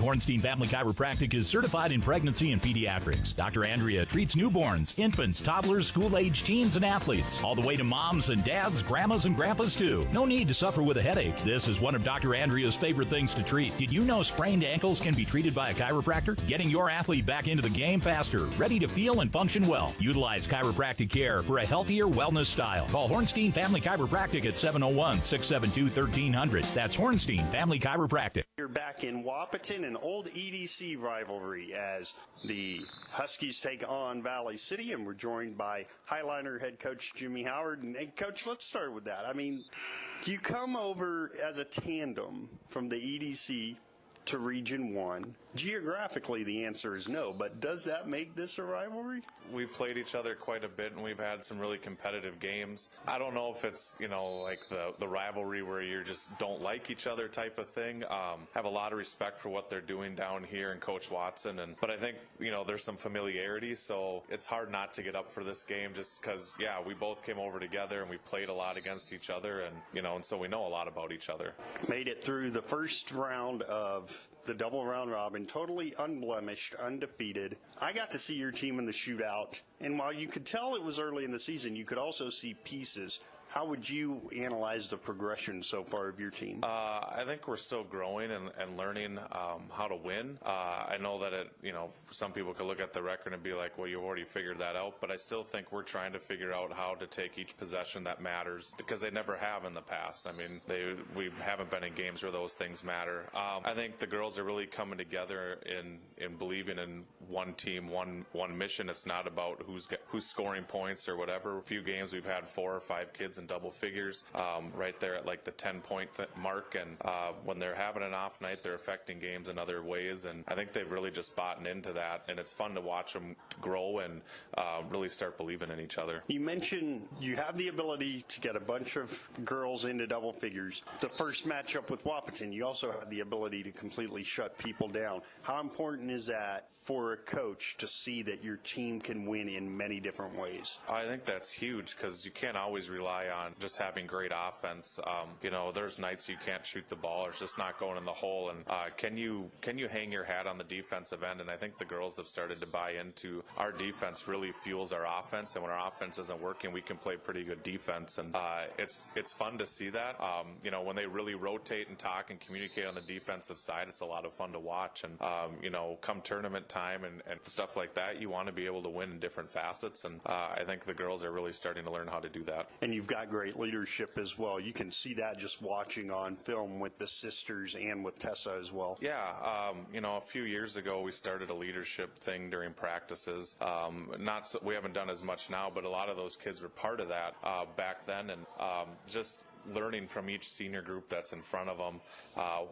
Hornstein Family Chiropractic is certified in pregnancy and pediatrics. Dr. Andrea treats newborns, infants, toddlers, school-age teens, and athletes, all the way to moms and dads, grandmas, and grandpas, too. No need to suffer with a headache. This is one of Dr. Andrea's favorite things to treat. Did you know sprained ankles can be treated by a chiropractor? Getting your athlete back into the game faster, ready to feel and function well. Utilize chiropractic care for a healthier wellness style. Call Hornstein Family Chiropractic at 701-672-1300. That's Hornstein Family Chiropractic. You're back in Wahpeton, an old EDC rivalry, as the Huskies take on Valley City, and we're joined by Highliner head coach Jimmy Howard. And hey, Coach, let's start with that. I mean, you come over as a tandem from the EDC to Region 1. Geographically, the answer is no, but does that make this a rivalry? We've played each other quite a bit, and we've had some really competitive games. I don't know if it's, like the rivalry where you just don't like each other type of thing. Have a lot of respect for what they're doing down here and Coach Watson, but I think, there's some familiarity, so it's hard not to get up for this game just because, we both came over together and we played a lot against each other, and so we know a lot about each other. Made it through the first round of the double round robin, totally unblemished, undefeated. I got to see your team in the shootout, and while you could tell it was early in the season, you could also see pieces. How would you analyze the progression so far of your team? I think we're still growing and learning how to win. I know that some people could look at the record and be like, well, you've already figured that out, but I still think we're trying to figure out how to take each possession that matters, because they never have in the past. I mean, we haven't been in games where those things matter. I think the girls are really coming together in believing in one team, one mission. It's not about who's scoring points or whatever. A few games we've had 4 or 5 kids in double figures, right there at like the 10-point mark, and when they're having an off night, they're affecting games in other ways, and I think they've really just bought into that, and it's fun to watch them grow and really start believing in each other. You mentioned you have the ability to get a bunch of girls into double figures. The first matchup with Wahpeton, you also have the ability to completely shut people down. How important is that for a coach to see that your team can win in many different ways? I think that's huge, because you can't always rely on just having great offense. There's nights you can't shoot the ball, or it's just not going in the hole, and can you hang your hat on the defensive end? And I think the girls have started to buy into our defense really fuels our offense, and when our offense isn't working, we can play pretty good defense, and it's fun to see that. When they really rotate and talk and communicate on the defensive side, it's a lot of fun to watch, and come tournament time and stuff like that, you want to be able to win in different facets, and I think the girls are really starting to learn how to do that. And you've got great leadership as well. You can see that just watching on film with the sisters and with Tessa as well. Yeah, a few years ago we started a leadership thing during practices. We haven't done as much now, but a lot of those kids were part of that back then, and just learning from each senior group that's in front of them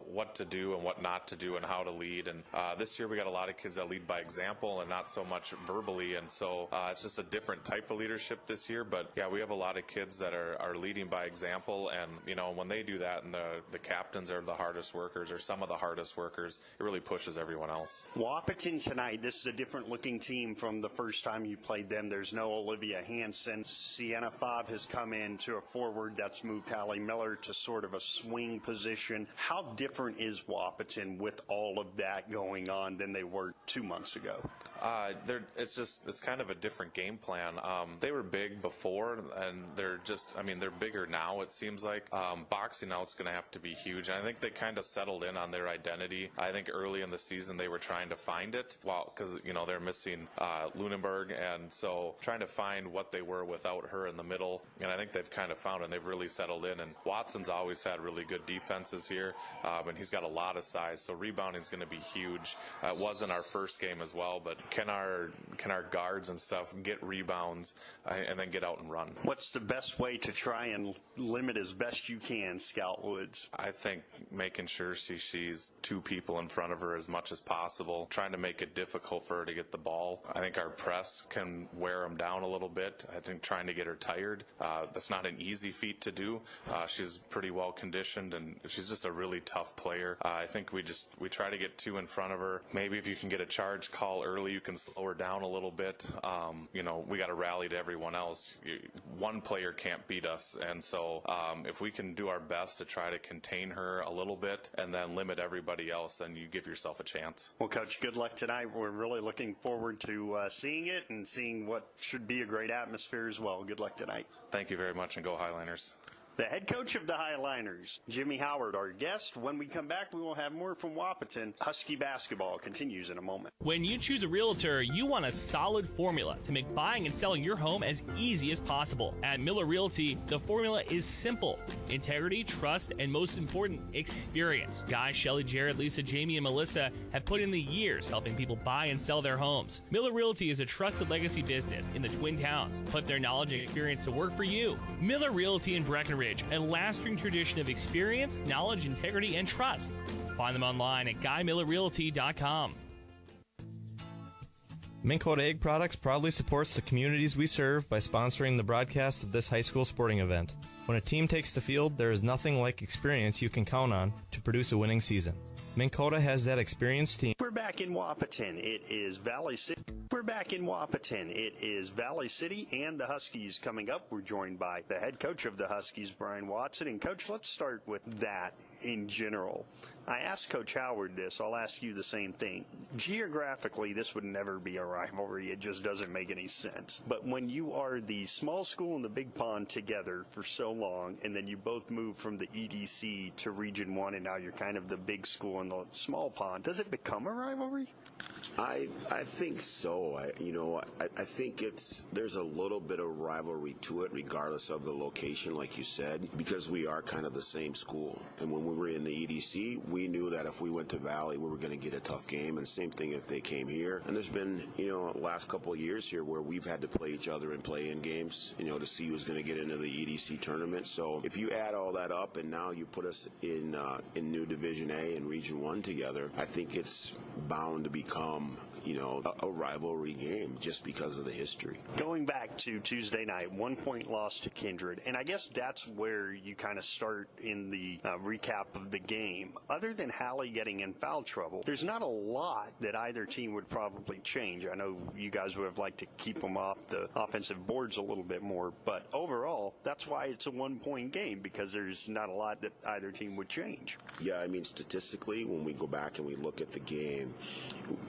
what to do and what not to do and how to lead. And this year we got a lot of kids that lead by example and not so much verbally, and so it's just a different type of leadership this year. But yeah, we have a lot of kids that are leading by example, and when they do that, and the captains are the hardest workers or some of the hardest workers, it really pushes everyone else. Wahpeton tonight, this is a different looking team from the first time you played them. There's no Olivia Hansen. Sienna Fobb has come in to a forward that's moved Hallie Miller to sort of a swing position. How different is Wahpeton with all of that going on than they were 2 months ago? It's kind of a different game plan. They were big before, and they're bigger now, it seems like. Boxing out's going to have to be huge, and I think they kind of settled in on their identity. I think early in the season they were trying to find it, because they're missing Lunenberg, and so trying to find what they were without her in the middle, and I think they've kind of found it, and they've really settled in. And Watson's always had really good defenses here, and he's got a lot of size, so rebounding is going to be huge. It wasn't our first game as well, but can our guards and stuff get rebounds and then get out and run? What's the best way to try and limit as best you can Scout Woods? I think making sure she sees 2 people in front of her as much as possible, trying to make it difficult for her to get the ball. I think our press can wear them down a little bit. I think trying to get her tired, that's not an easy feat to do, She's pretty well conditioned, and she's just a really tough player. I think we try to get two in front of her. Maybe if you can get a charge call early, you can slow her down a little bit. We got to rally to everyone else. One player can't beat us, and so if we can do our best to try to contain her a little bit and then limit everybody else, then you give yourself a chance. Well, Coach, good luck tonight. We're really looking forward to seeing it and seeing what should be a great atmosphere as well. Good luck tonight. Thank you very much, and go Highliners. The head coach of the Highliners, Jimmy Howard, our guest. When we come back, we will have more from Wahpeton. Husky basketball continues in a moment. When you choose a realtor, you want a solid formula to make buying and selling your home as easy as possible. At Miller Realty, the formula is simple: integrity, trust, and most important, experience. Guy, Shelley, Jared, Lisa, Jamie, and Melissa have put in the years helping people buy and sell their homes. Miller Realty is a trusted legacy business in the Twin Towns. Put their knowledge and experience to work for you. Miller Realty in Breckenridge, a lasting tradition of experience, knowledge, integrity, and trust. Find them online at GuyMillerRealty.com. Minn Kota Egg Products proudly supports the communities we serve by sponsoring the broadcast of this high school sporting event. When a team takes the field, there is nothing like experience you can count on to produce a winning season. Minn Kota has that experienced team. We're back in Wahpeton. It is Valley City. It is Valley City and the Huskies coming up. We're joined by the head coach of the Huskies, Brian Watson. And, Coach, let's start with that in general. I asked Coach Howard this. I'll ask you the same thing. Geographically, this would never be a rivalry. It just doesn't make any sense. But when you are the small school and the big pond together for so long, and then you both move from the EDC to Region 1, and now you're kind of the big school and the small pond, does it become a rivalry? I think so. I think there's a little bit of rivalry to it, regardless of the location, like you said, because we are kind of the same school. And when we were in the EDC, we knew that if we went to Valley, we were going to get a tough game. And same thing if they came here. And there's been, last couple of years here where we've had to play each other in play-in games, to see who's going to get into the EDC tournament. So if you add all that up and now you put us in New Division A and Region 1 together, I think it's bound to become a rivalry game just because of the history. Going back to Tuesday night, 1 point loss to Kindred, and I guess that's where you kind of start in the recap of the game. Other than Hallie getting in foul trouble, there's not a lot that either team would probably change. I know you guys would have liked to keep them off the offensive boards a little bit more, but overall, that's why it's a 1 point game, because there's not a lot that either team would change. Yeah, statistically, when we go back and we look at the game,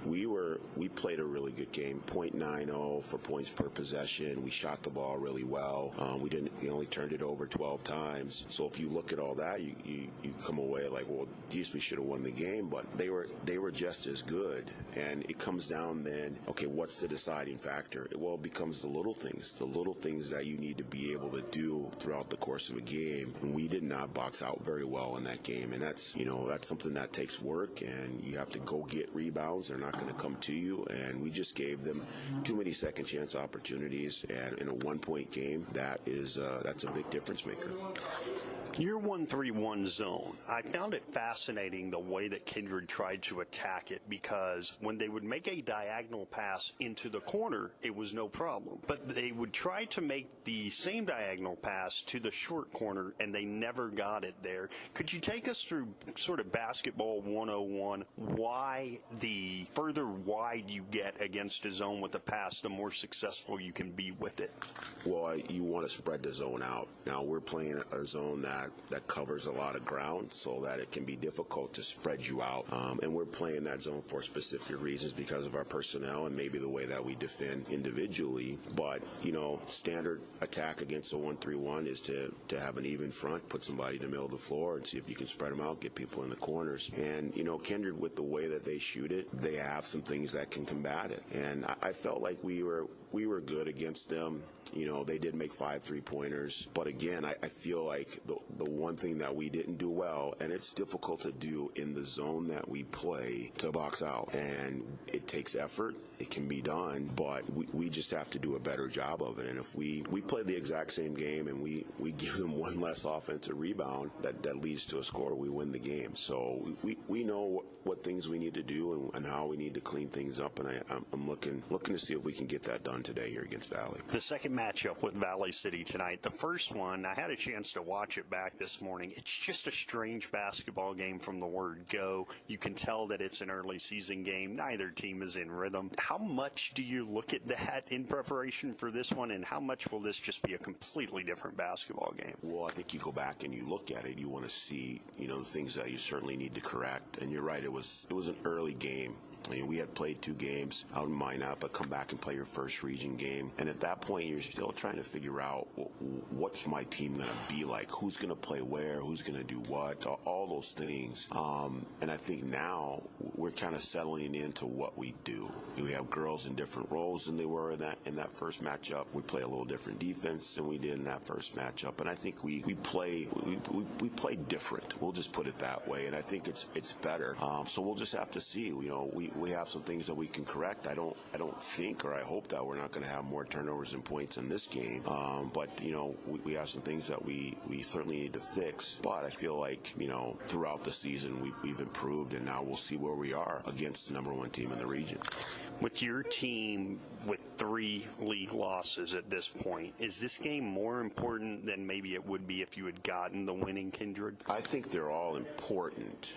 we played a really good game, .90 for points per possession. We shot the ball really well. We only turned it over 12 times. So if you look at all that, you come away like, well, geez, we should have won the game. But they were just as good. And it comes down then, okay, what's the deciding factor? Well, it becomes the little things that you need to be able to do throughout the course of a game. And we did not box out very well in that game. And that's something that takes work, and you have to go get rebounds. They're not going to come to you, and we just gave them too many second chance opportunities. And in a 1 point game, that's a big difference maker. Your 1-3-1 zone, I found it fascinating the way that Kindred tried to attack it, because when they would make a diagonal pass into the corner, it was no problem. But they would try to make the same diagonal pass to the short corner, and they never got it there. Could you take us through sort of basketball 101, why the further wide you get against a zone with a pass, the more successful you can be with it? Well, you want to spread the zone out. Now, we're playing a zone that covers a lot of ground so that it can be difficult to spread you out. And we're playing that zone for specific reasons because of our personnel and maybe the way that we defend individually. But, standard attack against a 1-3-1 is to have an even front, put somebody in the middle of the floor and see if you can spread them out, get people in the corners. And, Kindred, with the way that they shoot it, they have some things that can combat it. And I felt like we were good against them. They did make 5 3-pointers. But again, I feel like the one thing that we didn't do well, and it's difficult to do in the zone that we play, to box out. And it takes effort. It can be done, but we just have to do a better job of it. And if we play the exact same game and we give them one less offensive rebound that leads to a score, we win the game. So we know what things we need to do and how we need to clean things up, and I'm looking to see if we can get that done today here against Valley. The second matchup with Valley City tonight. The first one, I had a chance to watch it back this morning. It's just a strange basketball game from the word go. You can tell that it's an early season game. Neither team is in rhythm. How much do you look at that in preparation for this one, and how much will this just be a completely different basketball game? Well, I think you go back and you look at it, you want to see, the things that you certainly need to correct. And you're right, it was an early game. I mean, we had played 2 games out in Minot, but come back and play your first region game. And at that point, you're still trying to figure out what's my team going to be like, who's going to play where, who's going to do what, all those things. And I think now we're kind of settling into what we do. We have girls in different roles than they were in that first matchup. We play a little different defense than we did in that first matchup. And I think we play different. We'll just put it that way. And I think it's better. So we'll just have to see. We have some things that we can correct. I don't think, or I hope that we're not going to have more turnovers and points in this game. But we have some things that we certainly need to fix. But I feel like throughout the season we've improved, and now we'll see where we are against the number 1 team in the region. With your team with 3 league losses at this point, is this game more important than maybe it would be if you had gotten the win in Kindred? I think they're all important.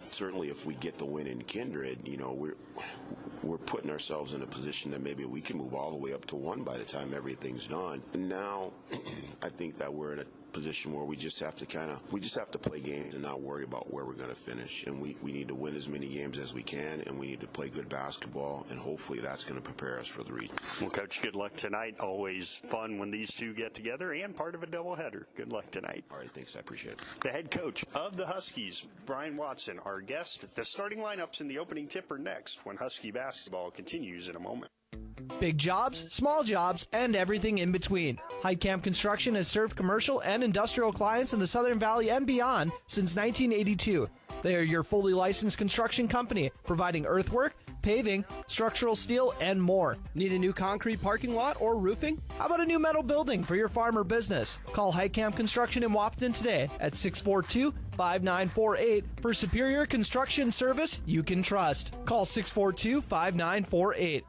Certainly if we get the win in Kindred, we're putting ourselves in a position that maybe we can move all the way up to 1 by the time everything's done. And now I think that we're in a position where we just have to play games and not worry about where we're going to finish. And we need to win as many games as we can, and we need to play good basketball, and hopefully that's going to prepare us for the region. Well, Coach, good luck tonight. Always fun when these two get together, and part of a doubleheader. Good luck tonight. All right, thanks. I appreciate it. The head coach of the Huskies, Brian Watson, our guest. The starting lineups in the opening tip are next when Husky basketball continues in a moment. Big jobs, small jobs, and everything in between. Heitkamp Construction has served commercial and industrial clients in the Southern Valley and beyond since 1982. They are your fully licensed construction company, providing earthwork, paving, structural steel, and more. Need a new concrete parking lot or roofing? How about a new metal building for your farm or business? Call Heitkamp Construction in Wahpeton today at 642-5948 for superior construction service you can trust. Call 642-5948.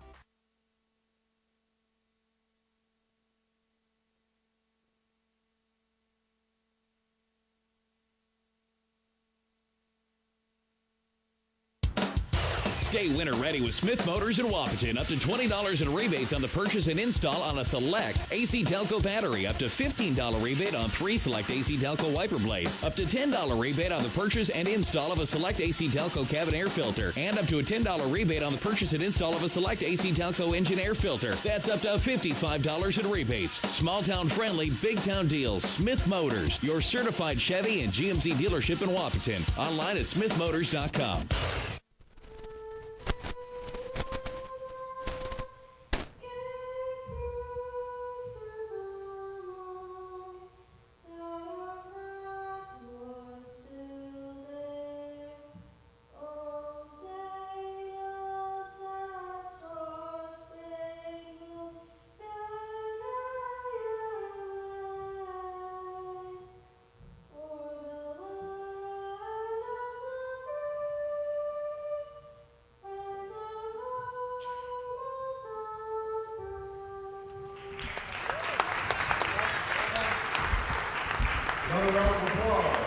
Stay winter ready with Smith Motors in Wahpeton. Up to $20 in rebates on the purchase and install on a select AC Delco battery. Up to $15 rebate on 3 select AC Delco wiper blades. Up to $10 rebate on the purchase and install of a select AC Delco cabin air filter. And up to a $10 rebate on the purchase and install of a select AC Delco engine air filter. That's up to $55 in rebates. Small town friendly, big town deals. Smith Motors, your certified Chevy and GMC dealership in Wahpeton. Online at smithmotors.com. Another round of applause.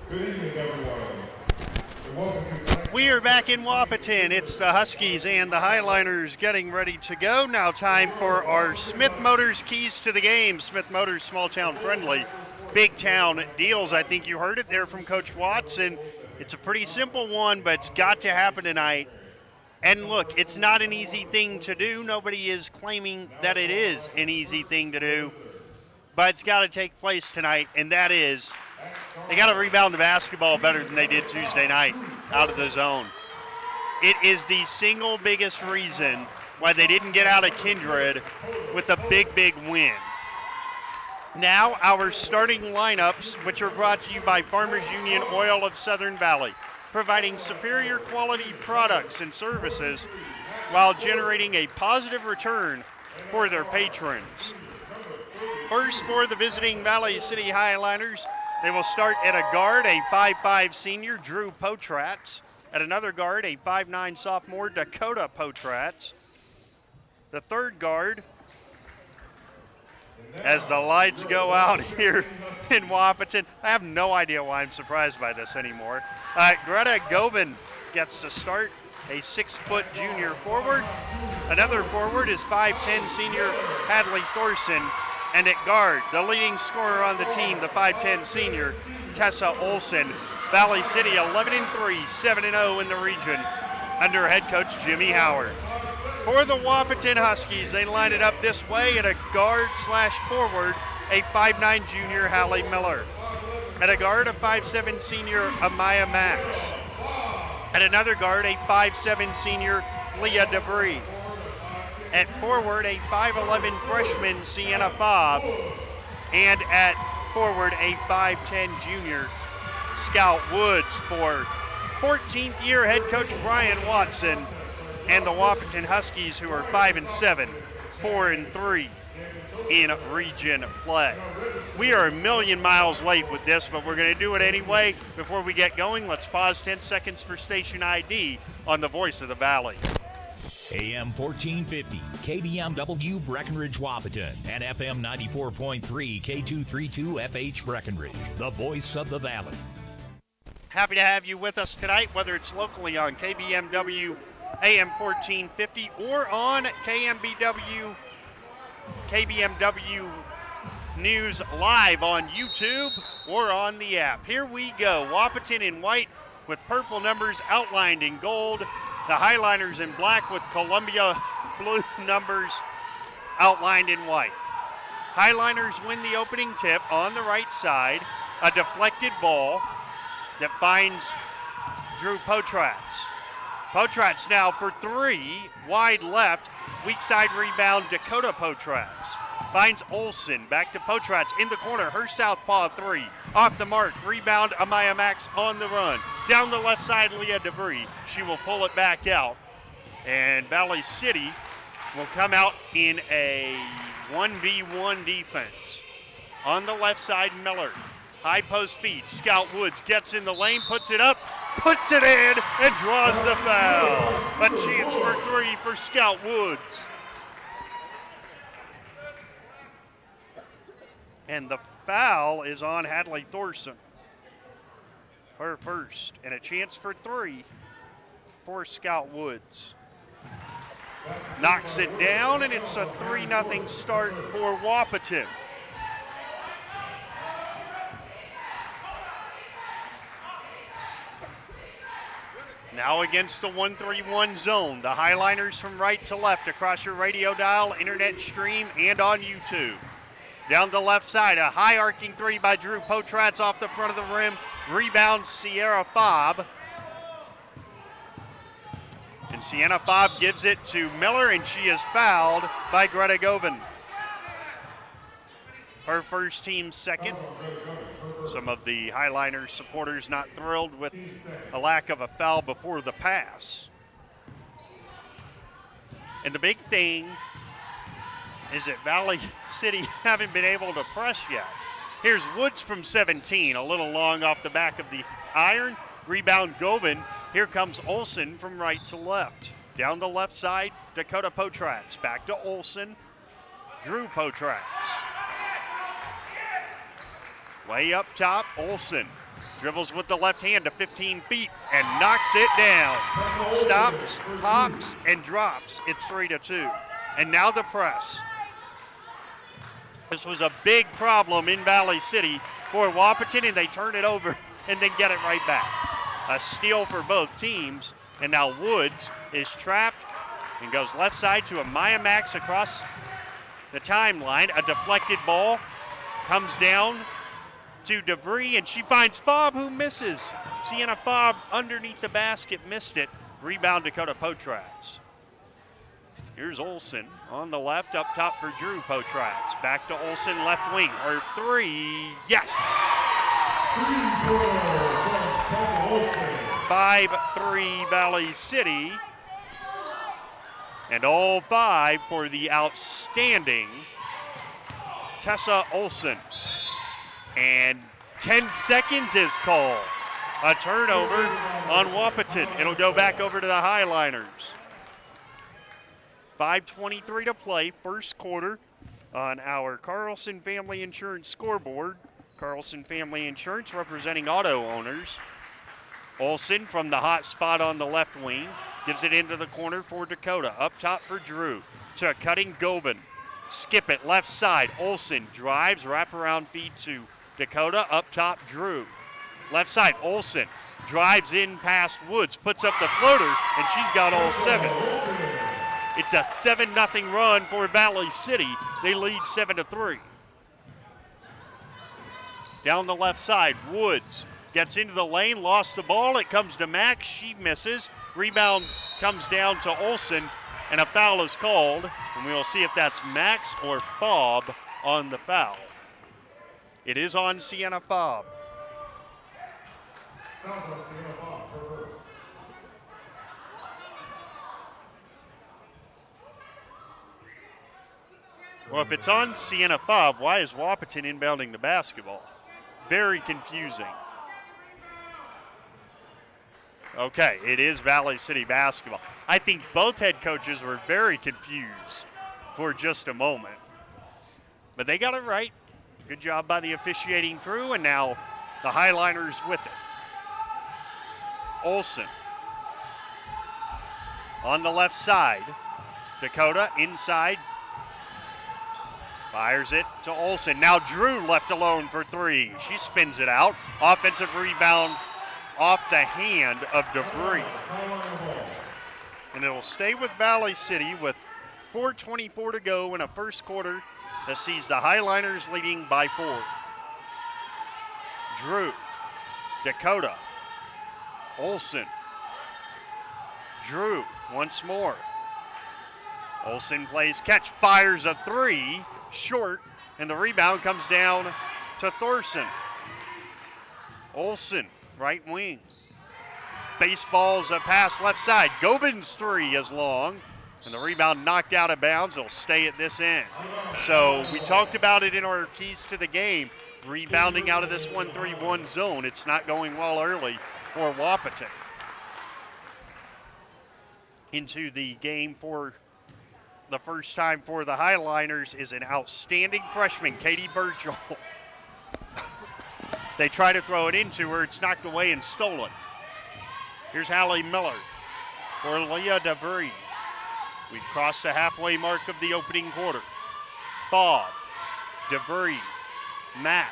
Good evening, everyone, and welcome to tonight's... We are back in Wahpeton. It's the Huskies and the Highliners getting ready to go. Now time for our Smith Motors keys to the game. Smith Motors, small town friendly, big town deals. I think you heard it there from Coach Watson. It's a pretty simple one, but it's got to happen tonight. And look, it's not an easy thing to do. Nobody is claiming that it is an easy thing to do, but it's got to take place tonight, and that is they got to rebound the basketball better than they did Tuesday night out of the zone. It is the single biggest reason why they didn't get out of Kindred with a big, big win. Now our starting lineups, which are brought to you by Farmers Union Oil of Southern Valley, providing superior quality products and services while generating a positive return for their patrons. First, for the visiting Valley City Highliners, they will start at a guard, a 5'5 senior, Drew Potratz. At another guard, a 5'9 sophomore, Dakota Potratz. the third guard. As the lights go out here in Wahpeton, I have no idea why I'm surprised by this anymore. Greta Gobin gets to start, a 6-foot junior forward. Another forward is 5'10" senior Hadley Thorson. And at guard, the leading scorer on the team, the 5'10" senior Tessa Olson. Valley City 11-3, 7-0 in the region under head coach Jimmy Howard. For the Wahpeton Huskies, they line it up this way at a guard/forward, a 5'9" junior Hallie Miller. At a guard, a 5'7" senior Amaya Max. At another guard, a 5'7" senior Leah Debris. At forward, a 5'11" freshman Sienna Fobb. And at forward, a 5'10" junior Scout Woods. For 14th year head coach Brian Watson and the Wahpeton Huskies, who are 5-7, 4-3 in region play. We are a million miles late with this, but we're going to do it anyway. Before we get going, let's pause 10 seconds for station ID on the Voice of the Valley. AM 1450, KBMW Breckenridge Wahpeton, and FM 94.3, K232 FH Breckenridge, the Voice of the Valley. Happy to have you with us tonight, whether it's locally on KBMW AM 1450 or on KBMW News live on YouTube or on the app. Here we go. Wahpeton in white with purple numbers outlined in gold. The Highliners in black with Columbia blue numbers outlined in white. Highliners win the opening tip on the right side. A deflected ball that finds Drew Potratz. Potratz now for three, wide left, weak side rebound, Dakota Potratz. Finds Olson, back to Potratz in the corner, her southpaw three. Off the mark, rebound, Amaya Max on the run. Down the left side, Leah Debris. She will pull it back out. And Valley City will come out in a 1v1 defense. On the left side, Miller. High post feed, Scout Woods gets in the lane, puts it up, puts it in, and draws the foul. A chance for three for Scout Woods. And the foul is on Hadley Thorson. Her first, and a chance for three for Scout Woods. Knocks it down, and it's a 3-0 start for Wahpeton. Now against the 1-3-1 zone. The Highliners from right to left across your radio dial, internet stream, and on YouTube. Down the left side, a high arcing three by Drew Potratz off the front of the rim. Rebound, Sierra Fobb. And Sienna Fobb gives it to Miller, and she is fouled by Greta Gobin. Her first, team second. Some of the Highliners supporters not thrilled with a lack of a foul before the pass. And the big thing is that Valley City haven't been able to press yet. Here's Woods from 17, a little long off the back of the iron. Rebound Gobin. Here comes Olson from right to left. Down the left side, Dakota Potratz. Back to Olson. Drew Potratz. Way up top, Olson dribbles with the left hand to 15 feet and knocks it down. Stops, hops, and drops. It's 3-2. And now the press. This was a big problem in Valley City for Wahpeton, and they turn it over and then get it right back. A steal for both teams, and now Woods is trapped and goes left side to Amaya Max across the timeline. A deflected ball comes down to Debris, and she finds Fobb, who misses. Sienna Fobb underneath the basket, missed it. Rebound, Dakota Potratz. Here's Olson on the left, up top for Drew Potratz. Back to Olson, left wing. Her three, yes! 5-3 Valley City. And all five for the outstanding Tessa Olson. And 10 seconds is called. A turnover on Wahpeton. It'll go back over to the Highliners. 5:23 to play, first quarter on our Carlson Family Insurance scoreboard. Carlson Family Insurance representing auto owners. Olsen from the hot spot on the left wing. Gives it into the corner for Dakota. Up top for Drew. To cutting Govan. Skip it left side. Olsen drives. Wraparound feed to Dakota. Up top Drew. Left side Olsen. Drives in past Woods. Puts up the floater. And she's got all 7. It's a 7-0 run for Valley City. They lead 7-3. Down the left side, Woods gets into the lane, lost the ball. It comes to Max. She misses. Rebound comes down to Olsen, and a foul is called. And we'll see if that's Max or Fobb on the foul. It is on Sienna Fobb. Well, if it's on Sienna Fobb, why is Wahpeton inbounding the basketball? Very confusing. Okay, it is Valley City basketball. I think both head coaches were very confused for just a moment. But they got it right. Good job by the officiating crew, and now the Highliners with it. Olsen on the left side. Dakota inside. Fires it to Olsen. Now Drew left alone for 3. She spins it out. Offensive rebound off the hand of DeVries. And it'll stay with Valley City with 4:24 to go in a first quarter that sees the Highliners leading by 4. Drew, Dakota, Olsen. Drew once more. Olsen plays catch, fires a 3, short, and the rebound comes down to Thorson. Olsen, right wing. Baseballs a pass left side. Govan's 3 is long, and the rebound knocked out of bounds. It'll stay at this end. So we talked about it in our keys to the game, rebounding out of this 1-3-1 zone. It's not going well early for Wahpeton. Into the game for the first time for the Highliners is an outstanding freshman, Katie Burchell. They try to throw it into her. It's knocked away and stolen. Here's Hallie Miller for Leah DeVries. We've crossed the halfway mark of the opening quarter. Fobb, DeVries, Max.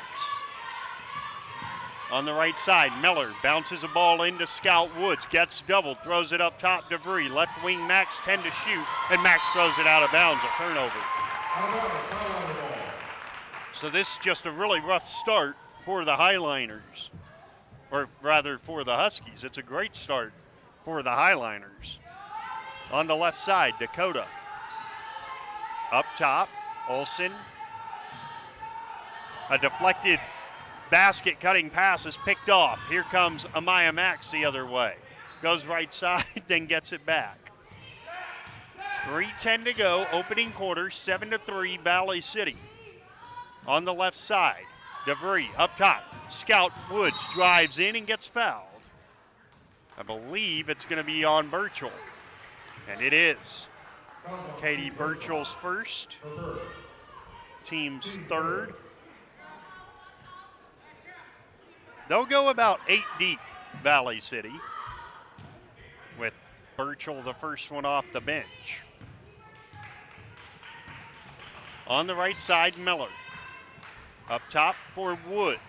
On the right side, Miller bounces a ball into Scout Woods, gets doubled, throws it up top, DeVries. Left wing, Max 10 to shoot, and Max throws it out of bounds, a turnover. So this is just a really rough start for the Highliners, or rather for the Huskies. It's a great start for the Highliners. On the left side, Dakota. Up top, Olsen. A deflected basket cutting pass is picked off. Here comes Amaya Max the other way. Goes right side, then gets it back. 3:10 to go, opening quarter, 7-3 Valley City. On the left side, DeVries up top. Scout Woods drives in and gets fouled. I believe it's going to be on Burchell. And it is. Katie Burchell's first. Team's third. They'll go about 8 deep, Valley City, with Burchell the first one off the bench. On the right side, Miller. Up top for Woods.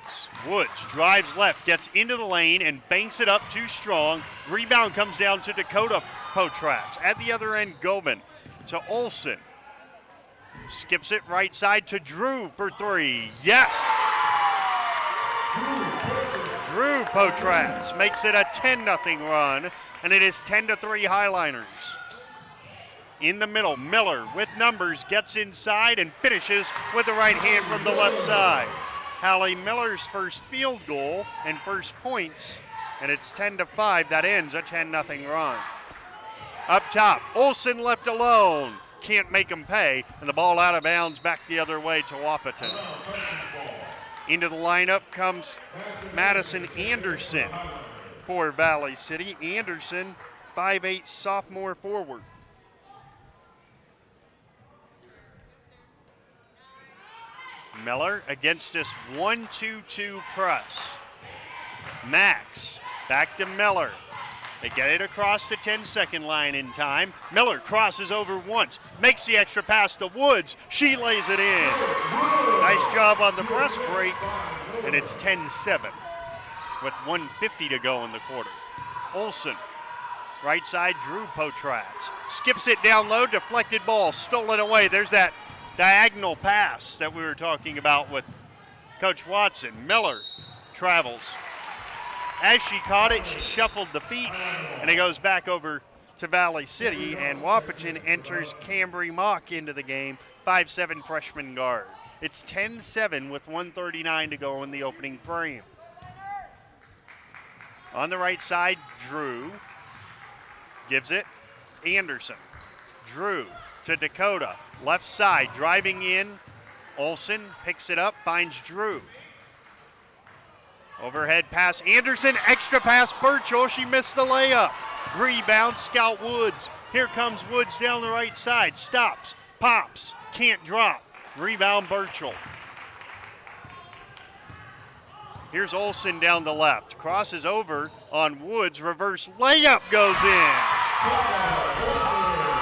Woods drives left, gets into the lane, and banks it up too strong. Rebound comes down to Dakota Potratz. At the other end, Govan to Olsen. Skips it right side to Drew for 3. Yes! Drew Potratz makes it a 10-0 run, and it is 10-3 Highliners. In the middle, Miller with numbers gets inside and finishes with the right hand from the left side. Hallie Miller's first field goal and first points, and it's 10-5. That ends a 10-0 run. Up top, Olsen left alone. Can't make him pay, and the ball out of bounds back the other way to Wahpeton. Into the lineup comes Madison Anderson for Valley City. Anderson, 5'8" sophomore forward. Miller against this 1-2-2 press. Max back to Miller. They get it across the 10-second line in time. Miller crosses over once, makes the extra pass to Woods. She lays it in. Nice job on the press break, and it's 10-7 with 1:50 to go in the quarter. Olsen, right side, Drew Potrax. Skips it down low, deflected ball, stolen away. There's that diagonal pass that we were talking about with Coach Watson. Miller travels. As she caught it, she shuffled the feet, and it goes back over to Valley City, and Wahpeton enters Cambry Mock into the game, 5'7" freshman guard. It's 10-7 with 1:39 to go in the opening frame. On the right side, Drew gives it. Anderson. Drew to Dakota. Left side, driving in. Olsen picks it up, finds Drew. Overhead pass, Anderson, extra pass, Burchell. She missed the layup. Rebound, Scout Woods. Here comes Woods down the right side. Stops, pops, can't drop. Rebound, Burchell. Here's Olsen down the left. Crosses over on Woods. Reverse layup goes in.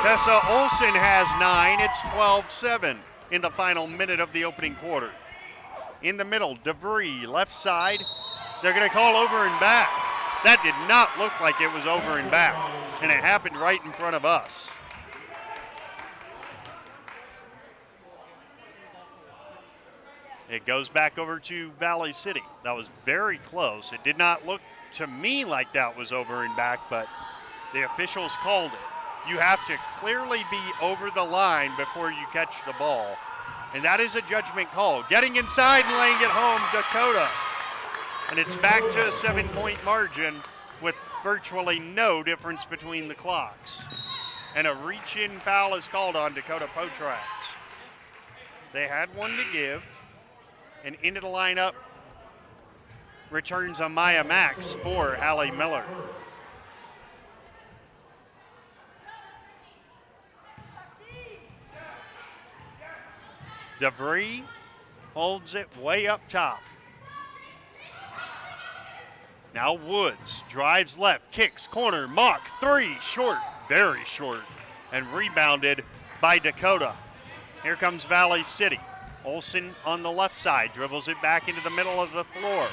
Tessa Olsen has 9. It's 12-7 in the final minute of the opening quarter. In the middle, DeVry, left side. They're going to call over and back. That did not look like it was over and back, and it happened right in front of us. It goes back over to Valley City. That was very close. It did not look to me like that was over and back, but the officials called it. You have to clearly be over the line before you catch the ball. And that is a judgment call. Getting inside and laying it home, Dakota. And it's back to a 7-point margin with virtually no difference between the clocks. And a reach-in foul is called on Dakota Potrax. They had one to give. And into the lineup returns Amaya Max for Hallie Miller. DeVry holds it way up top. Now Woods drives left, kicks, corner, Mock, 3, short, very short, and rebounded by Dakota. Here comes Valley City. Olsen on the left side, dribbles it back into the middle of the floor.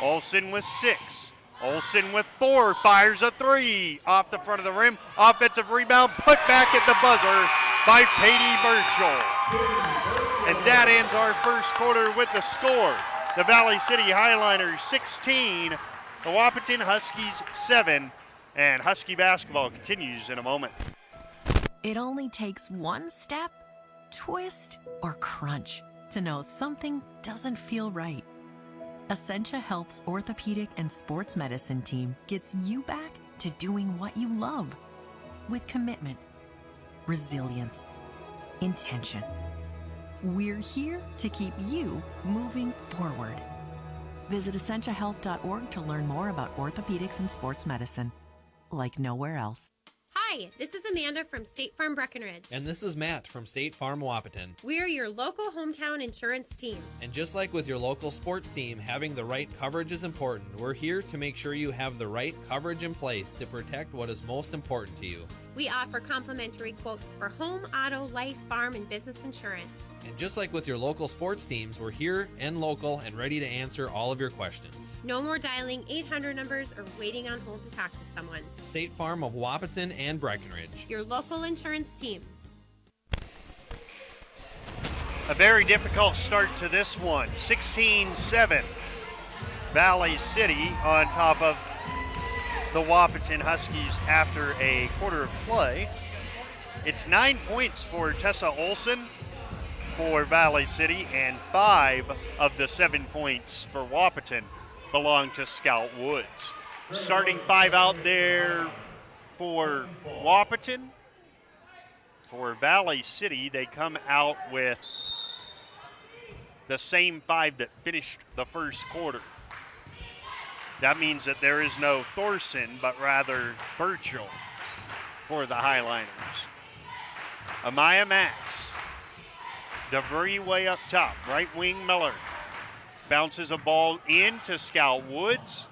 Olsen with 6. Olsen with 4, fires a 3 off the front of the rim. Offensive rebound, put back at the buzzer by Katie Burchell. And that ends our first quarter with the score. The Valley City Highliners 16, the Wahpeton Huskies 7, and Husky basketball continues in a moment. It only takes one step, twist, or crunch to know something doesn't feel right. Essentia Health's orthopedic and sports medicine team gets you back to doing what you love with commitment, resilience, intention. We're here to keep you moving forward. Visit essentiahealth.org to learn more about orthopedics and sports medicine, like nowhere else. Hi, this is Amanda from State Farm Breckenridge. And this is Matt from State Farm Wahpeton. We're your local hometown insurance team. And just like with your local sports team, having the right coverage is important. We're here to make sure you have the right coverage in place to protect what is most important to you. We offer complimentary quotes for home, auto, life, farm, and business insurance. And just like with your local sports teams, we're here and local and ready to answer all of your questions. No more dialing 800 numbers or waiting on hold to talk to someone. State Farm of Wahpeton and Breckenridge. Your local insurance team. A very difficult start to this one. 16-7. Valley City on top of the Wahpeton Huskies after a quarter of play. It's 9 points for Tessa Olsen for Valley City, and 5 of the 7 points for Wahpeton belong to Scout Woods. Starting 5 out there for Wahpeton. For Valley City, they come out with the same 5 that finished the first quarter. That means that there is no Thorson, but rather Burchell for the Highliners. Amaya Max DeVry way up top. Right wing Miller. Bounces a ball in to Scout Woods.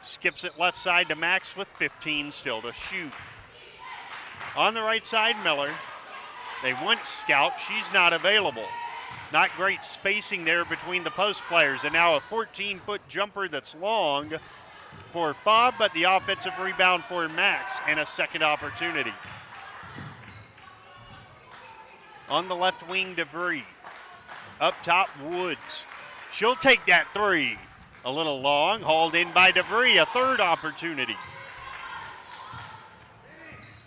Skips it left side to Max with 15 still to shoot. On the right side, Miller. They want Scout. She's not available. Not great spacing there between the post players. And now a 14-foot jumper that's long for Fobb, but the offensive rebound for Max and a second opportunity. On the left wing, DeVry. Up top, Woods. She'll take that three. A little long, hauled in by DeVry. A third opportunity.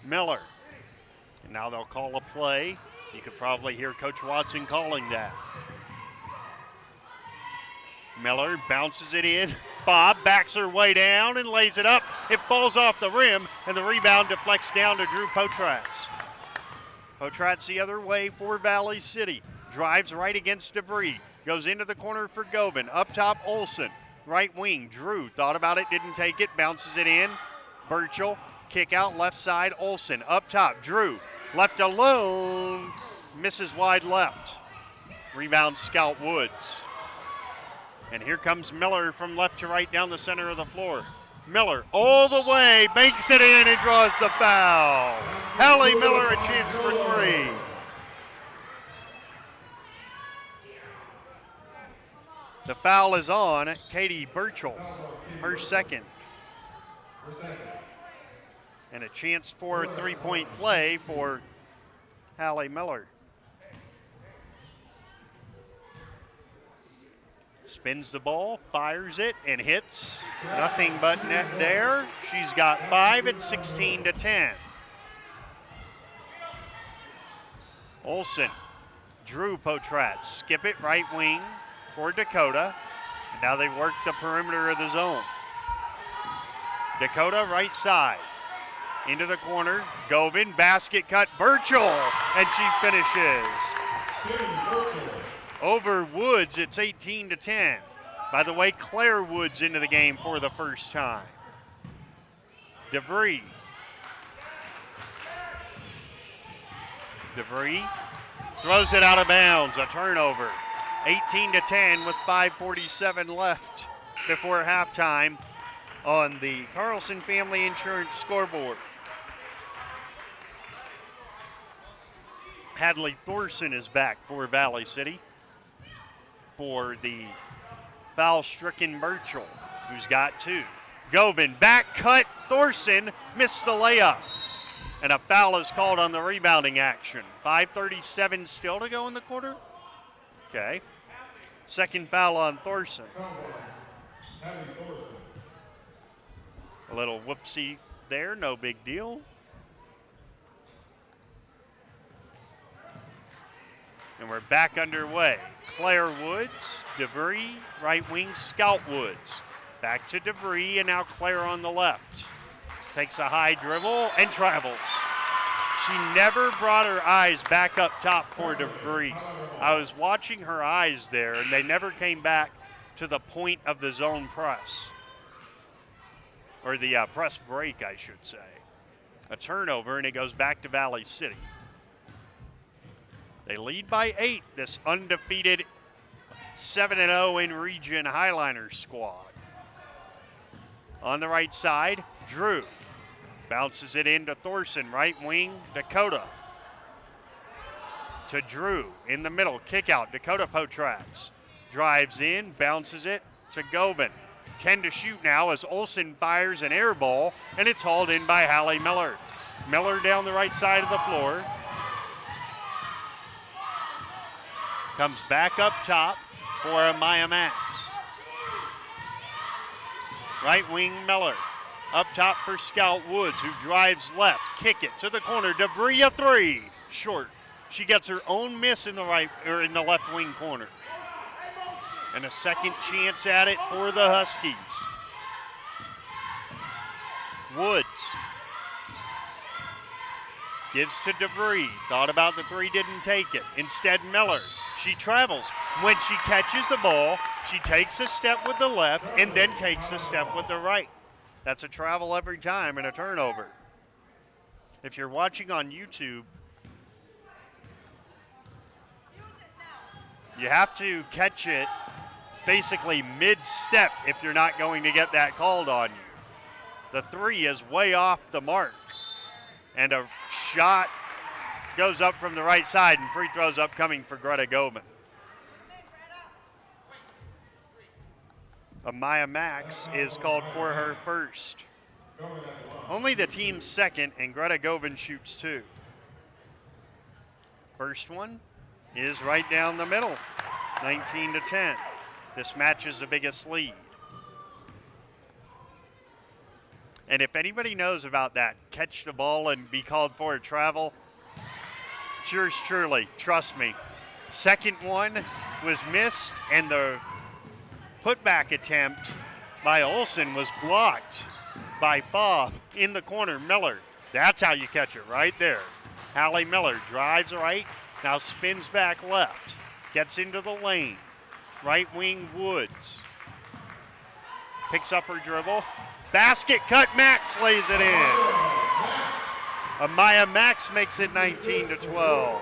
Miller. And now they'll call a play. You could probably hear Coach Watson calling that. Miller bounces it in. Fobb backs her way down and lays it up. It falls off the rim, and the rebound deflects down to Drew Potratz. Potratz the other way for Valley City. Drives right against DeVry. Goes into the corner for Govan. Up top, Olsen. Right wing, Drew thought about it, didn't take it. Bounces it in. Burchell. Kick out left side, Olsen. Up top, Drew. Left alone. Misses wide left. Rebound, Scout Woods. And here comes Miller from left to right down the center of the floor. Miller all the way, banks it in and draws the foul. Hallie Miller a chance for three. The foul is on Katie Burchell, her second. And a chance for a three-point play for Hallie Miller. Spins the ball, fires it, and hits. Nothing but net there. She's got 5 at 16-10. Olsen, Drew Potratz, skip it right wing for Dakota. And now they work the perimeter of the zone. Dakota right side. Into the corner, Govan, basket cut, Burchell, and she finishes. Over Woods, it's 18-10. By the way, Claire Woods into the game for the first time. DeVry. DeVry throws it out of bounds, a turnover. 18-10 with 5:47 left before halftime on the Carlson Family Insurance scoreboard. Hadley Thorson is back for Valley City for the foul-stricken Burchell, who's got 2. Govan, back cut, Thorson missed the layup. And a foul is called on the rebounding action. 5:37 still to go in the quarter. Okay. Second foul on Thorson. A little whoopsie there, no big deal. And we're back underway. Claire Woods, DeVry, right wing, Scout Woods. Back to DeVry, and now Claire on the left. Takes a high dribble and travels. She never brought her eyes back up top for DeVry. I was watching her eyes there, and they never came back to the point of the zone press. Or the press break, I should say. A turnover, and it goes back to Valley City. They lead by 8, this undefeated 7-0 in region Highliner squad. On the right side, Drew bounces it into Thorson, right wing, Dakota. To Drew in the middle, kick out, Dakota Potratz. Drives in, bounces it to Govan. 10 to shoot now as Olsen fires an air ball, and it's hauled in by Hallie Miller. Miller down the right side of the floor. Comes back up top for Maya Max. Right wing Miller. Up top for Scout Woods, who drives left. Kick it to the corner. DeVry a 3. Short. She gets her own miss in the left wing corner. And a second chance at it for the Huskies. Woods gives to DeVry. Thought about the 3, didn't take it. Instead, Miller. She travels. When she catches the ball, she takes a step with the left and then takes a step with the right. That's a travel every time and a turnover. If you're watching on YouTube, You have to catch it basically mid-step if you're not going to get that called on you. The three is way off the mark. And a shot goes up from the right side, and free throws upcoming for Greta Gobin. Amaya Max is called for her first. Only the team's second, and Greta Gobin shoots two. First one is right down the middle, 19-10. This matches the biggest lead. And if anybody knows about that, catch the ball and be called for a travel, it's yours truly, trust me. Second one was missed, and the putback attempt by Olsen was blocked by Bob in the corner. Miller, that's how you catch it right there. Hallie Miller drives right, now spins back left, gets into the lane. Right wing Woods. Picks up her dribble. Basket cut, Max lays it in. Amaya Max makes it 19-12.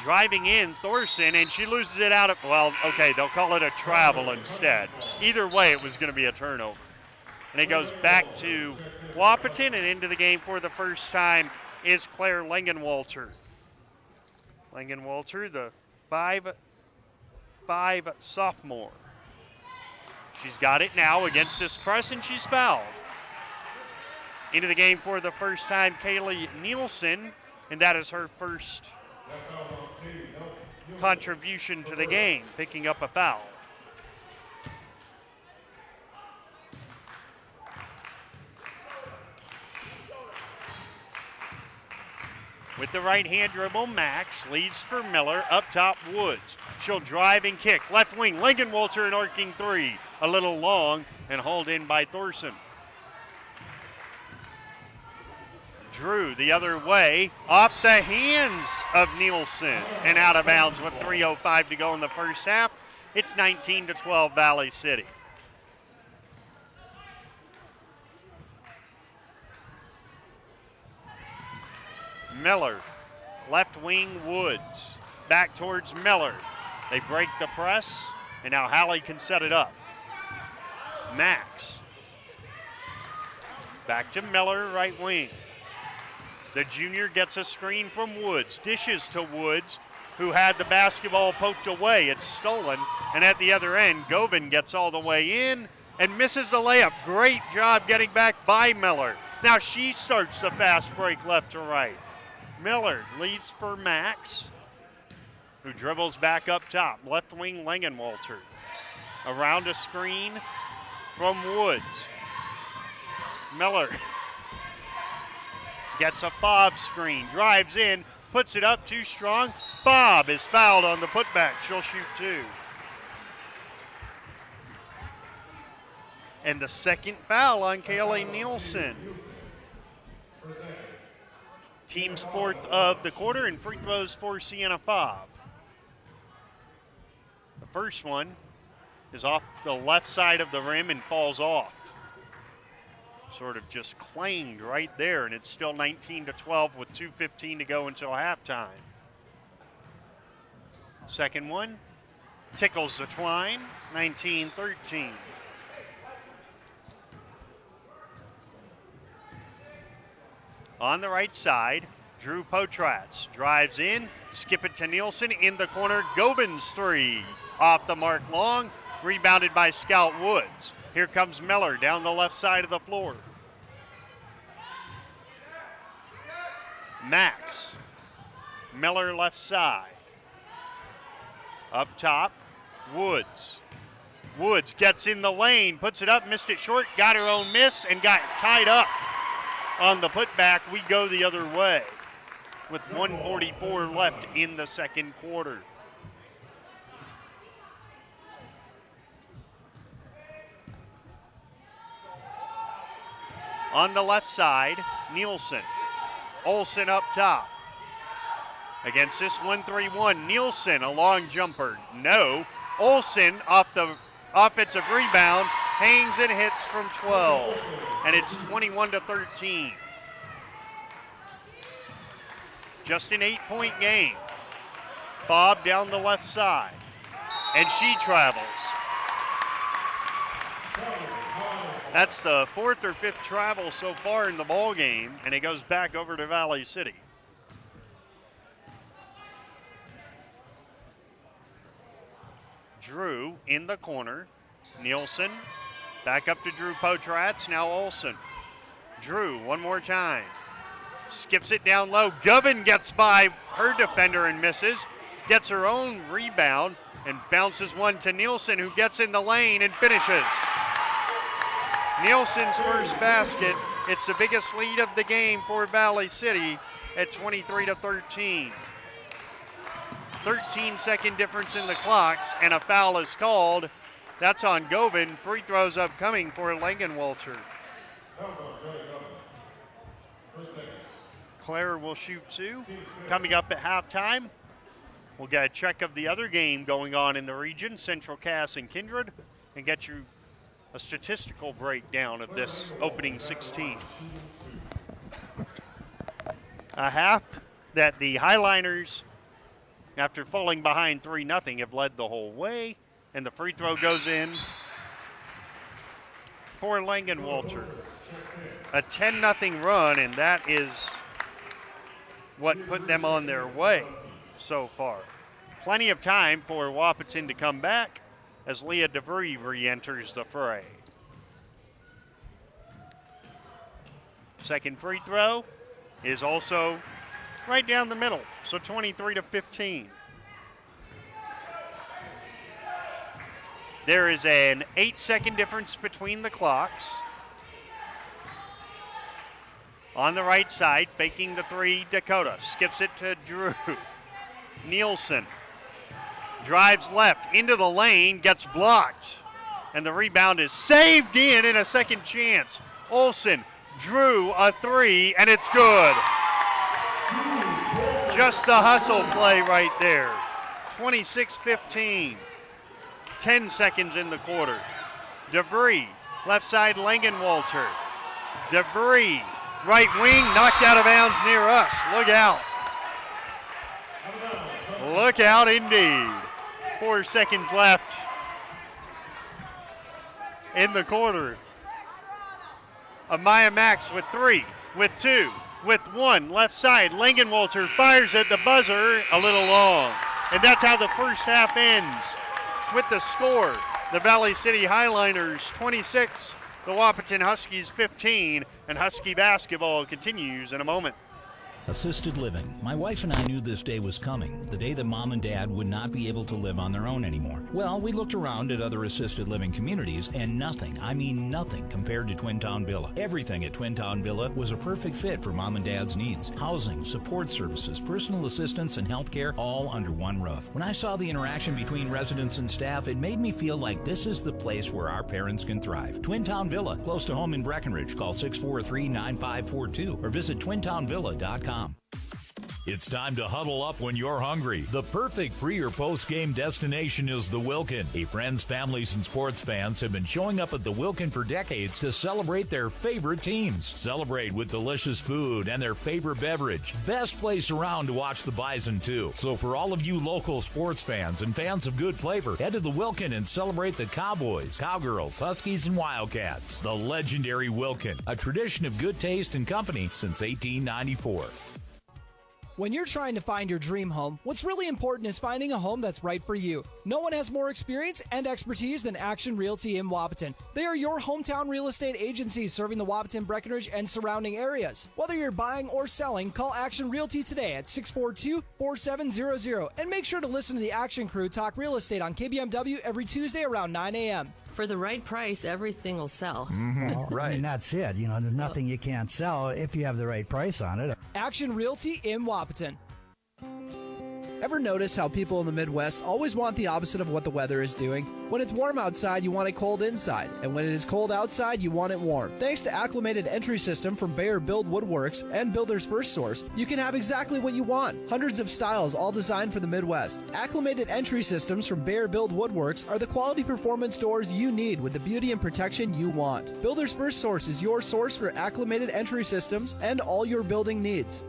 Driving in, Thorson, and she loses it out of, well, okay, they'll call it a travel instead. Either way, it was going to be a turnover. And it goes back to Wahpeton, and into the game for the first time is Claire Langenwalter. Langenwalter, the 5'5" sophomore. She's got it now against this press, and she's fouled. Into the game for the first time, Kaylee Nielsen, and that is her first contribution to the game, picking up a foul. With the right-hand dribble, Max leads for Miller. Up top, Woods. She'll drive and kick. Left wing, Langenwalter, an arcing three. A little long and hauled in by Thorson. Drew the other way, off the hands of Nielsen, and out of bounds with 3:05 to go in the first half. It's 19-12 Valley City. Miller, left wing Woods, back towards Miller. They break the press, and now Hallie can set it up. Max, back to Miller, right wing. The junior gets a screen from Woods, dishes to Woods, who had the basketball poked away. It's stolen, and at the other end, Gobin gets all the way in and misses the layup. Great job getting back by Miller. Now she starts the fast break left to right. Miller leads for Max, who dribbles back up top. Left wing Langenwalter. Around a screen from Woods. Miller gets a Bob screen, drives in, puts it up too strong. Bob is fouled on the putback. She'll shoot two. And the second foul on Kaylee Nielsen. Team's fourth of the quarter, and free throws for Sienna Fobb. The first one is off the left side of the rim and falls off. Sort of just clanged right there, and it's still 19-12 with 2:15 to go until halftime. Second one tickles the twine, 19-13. On the right side, Drew Potratz drives in, skip it to Nielsen in the corner. Gobin's three off the mark long, rebounded by Scout Woods. Here comes Miller down the left side of the floor. Max, Miller left side. Up top, Woods. Woods gets in the lane, puts it up, missed it short, got her own miss, and got tied up. On the putback, we go the other way with 1:44 left in the second quarter. On the left side, Nielsen. Olsen up top. Against this 1-3-1, Nielsen, a long jumper. No. Olsen off the offensive rebound, hangs and hits from 12. And it's 21-13. just an 8-point game. Bob down the left side, and she travels. That's the 4th or 5th travel so far in the ball game, and it goes back over to Valley City. Drew in the corner. Nielsen back up to Drew Potratz. Now Olson. Drew one more time. Skips it down low. Govan gets by her defender and misses. Gets her own rebound and bounces one to Nielsen, who gets in the lane and finishes. Nielsen's first basket. It's the biggest lead of the game for Valley City at 23-13. 13-second difference in the clocks, and a foul is called. That's on Govan. Free throws upcoming for Langenwalter. Claire will shoot 2. Coming up at halftime, we'll get a check of the other game going on in the region, Central Cass and Kindred, and get you a statistical breakdown of this opening 16. A half that the Highliners, after falling behind 3-0, have led the whole way, and the free throw goes in for Langenwalter. A 10-0 run, and that is what put them on their way so far. Plenty of time for Wahpeton to come back as Leah DeVries re-enters the fray. Second free throw is also right down the middle, so 23-15. There is an 8-second difference between the clocks. On the right side, faking the 3, Dakota. Skips it to Drew. Nielsen drives left into the lane, gets blocked. And the rebound is saved in a second chance. Olson, Drew, a 3, and it's good. Just the hustle play right there. 26-15. 10 seconds in the quarter. DeVries, left side Langenwalter. DeVries, right wing, knocked out of bounds near us. Look out. Look out indeed. 4 seconds left in the quarter. Amaya Max with 3, with 2, with 1. Left side, Langenwalter fires at the buzzer, a little long. And that's how the first half ends. With the score, the Valley City Highliners 26, the Wahpeton Huskies 15, and Husky basketball continues in a moment. Assisted living. My wife and I knew this day was coming, the day that Mom and Dad would not be able to live on their own anymore. Well, we looked around at other assisted living communities, and nothing, I mean nothing, compared to Twin Town Villa. Everything at Twin Town Villa was a perfect fit for Mom and Dad's needs. Housing, support services, personal assistance, and health care, all under one roof. When I saw the interaction between residents and staff, it made me feel like this is the place where our parents can thrive. Twin Town Villa, close to home in Breckenridge. Call 643-9542 or visit twintownvilla.com. It's time to huddle up when you're hungry. The perfect pre- or post-game destination is the Wilkin. Hey, friends, families, and sports fans have been showing up at the Wilkin for decades to celebrate their favorite teams. Celebrate with delicious food and their favorite beverage. Best place around to watch the Bison, too. So for all of you local sports fans and fans of good flavor, head to the Wilkin and celebrate the Cowboys, Cowgirls, Huskies, and Wildcats. The legendary Wilkin, a tradition of good taste and company since 1894. When you're trying to find your dream home, what's really important is finding a home that's right for you. No one has more experience and expertise than Action Realty in Wahpeton. They are your hometown real estate agency serving the Wahpeton, Breckenridge, and surrounding areas. Whether you're buying or selling, call Action Realty today at 642-4700 and make sure to listen to the Action Crew talk real estate on KBMW every Tuesday around 9 a.m. For the right price, everything will sell. Well, right. I mean, that's it. You know, there's nothing you can't sell if you have the right price on it. Action Realty in Wahpeton. Ever notice how people in the Midwest always want the opposite of what the weather is doing? When it's warm outside, you want it cold inside. And when it is cold outside, you want it warm. Thanks to Acclimated Entry System from Bayer Build Woodworks and Builder's First Source, you can have exactly what you want. Hundreds of styles, all designed for the Midwest. Acclimated Entry Systems from Bayer Build Woodworks are the quality performance doors you need with the beauty and protection you want. Builder's First Source is your source for acclimated entry systems and all your building needs.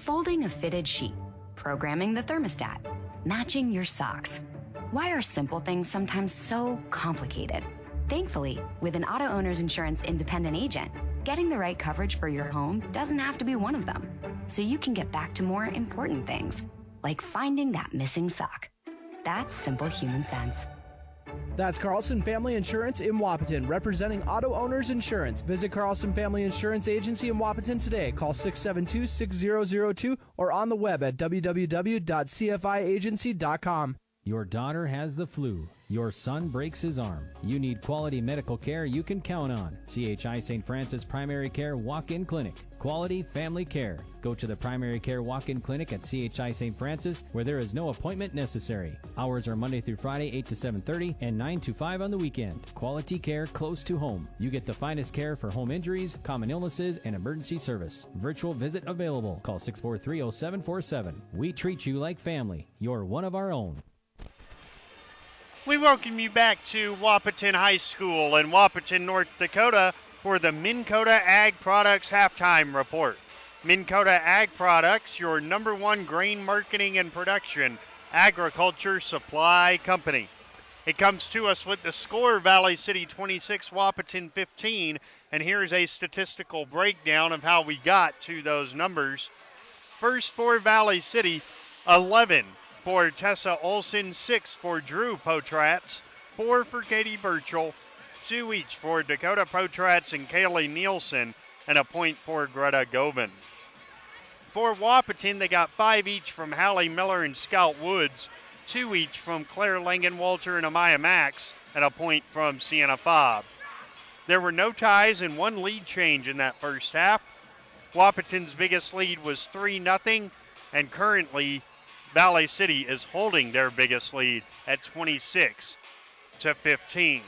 folding a fitted sheet, programming the thermostat, matching your socks. Why are simple things sometimes so complicated? Thankfully, with an auto owner's insurance independent agent, getting the right coverage for your home doesn't have to be one of them. So you can get back to more important things, like finding that missing sock. That's simple human sense. That's Carlson Family Insurance in Wahpeton, representing auto owners insurance. Visit Carlson Family Insurance Agency in Wahpeton today. Call 672-6002 or on the web at www.cfiagency.com. Your daughter has the flu. Your son breaks his arm. You need quality medical care you can count on. CHI St. Francis Primary Care Walk-In Clinic. Quality family care. Go to the Primary Care Walk-In Clinic at CHI St. Francis, where there is no appointment necessary. Hours are Monday through Friday, 8 to 7:30 and 9 to 5 on the weekend. Quality care close to home. You get the finest care for home injuries, common illnesses, and emergency service. Virtual visit available. Call 643-0747. We treat you like family. You're one of our own. We welcome you back to Wahpeton High School in Wahpeton, North Dakota for the Minn Kota Ag Products Halftime Report. Minn Kota Ag Products, your number one grain marketing and production agriculture supply company. It comes to us with the score: Valley City 26, Wahpeton 15, and here's a statistical breakdown of how we got to those numbers. First for Valley City, 11 for Tessa Olson, 6 for Drew Potratz, 4 for Katie Burchell, 2 each for Dakota Potratz and Kaylee Nielsen, and a point for Greta Govan. For Wahpeton, they got 5 each from Hallie Miller and Scout Woods, 2 each from Claire Langenwalter and Amaya Max, and a point from Sienna Fobb. There were no ties and 1 lead change in that first half. Wahpeton's biggest lead was 3-0, and currently Valley City is holding their biggest lead at 26-15.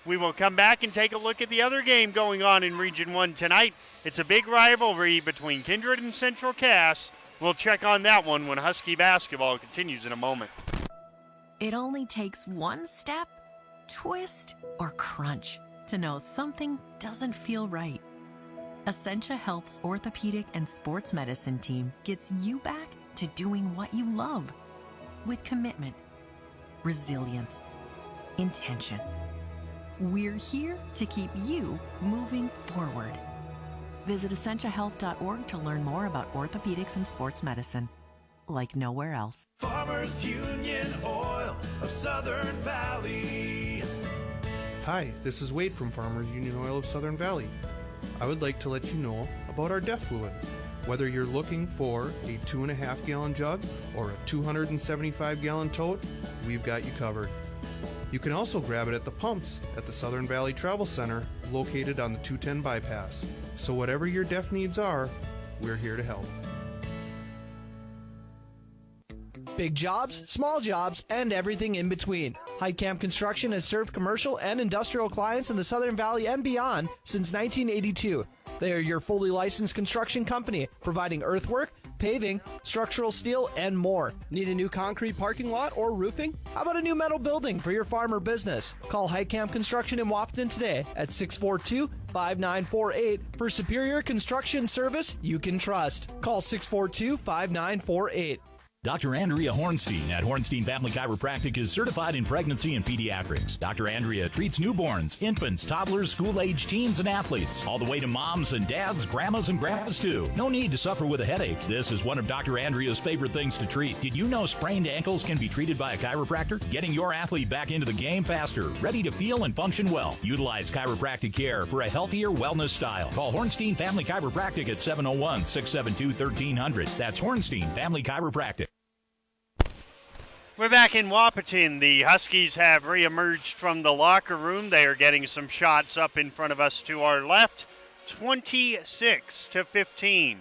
We will come back and take a look at the other game going on in Region 1 tonight. It's a big rivalry between Kindred and Central Cass. We'll check on that one when Husky basketball continues in a moment. It only takes one step, twist, or crunch to know something doesn't feel right. Essentia Health's orthopedic and sports medicine team gets you back to doing what you love with commitment, resilience, intention. We're here to keep you moving forward. Visit essentiahealth.org to learn more about orthopedics and sports medicine, like nowhere else. Farmers Union Oil of Southern Valley. Hi, this is Wade from Farmers Union Oil of Southern Valley. I would like to let you know about our DEF fluid. Whether you're looking for a 2.5 gallon jug or a 275 gallon tote, we've got you covered. You can also grab it at the pumps at the Southern Valley Travel Center, located on the 210 bypass. So whatever your DEF needs are, we're here to help. Big jobs, small jobs, and everything in between. Heidkamp Construction has served commercial and industrial clients in the Southern Valley and beyond since 1982. They are your fully licensed construction company, providing earthwork, paving, structural steel, and more. Need a new concrete parking lot or roofing? How about a new metal building for your farm or business? Call Heidkamp Construction in Wahpeton today at 642-5948 for superior construction service you can trust. Call 642-5948. Dr. Andrea Hornstein at Hornstein Family Chiropractic is certified in pregnancy and pediatrics. Dr. Andrea treats newborns, infants, toddlers, school-age teens, and athletes, all the way to moms and dads, grandmas, and grandpas too. No need to suffer with a headache. This is one of Dr. Andrea's favorite things to treat. Did you know sprained ankles can be treated by a chiropractor? Getting your athlete back into the game faster, ready to feel and function well. Utilize chiropractic care for a healthier wellness style. Call Hornstein Family Chiropractic at 701-672-1300. That's Hornstein Family Chiropractic. We're back in Wahpeton. The Huskies have reemerged from the locker room. They are getting some shots up in front of us to our left. 26-15.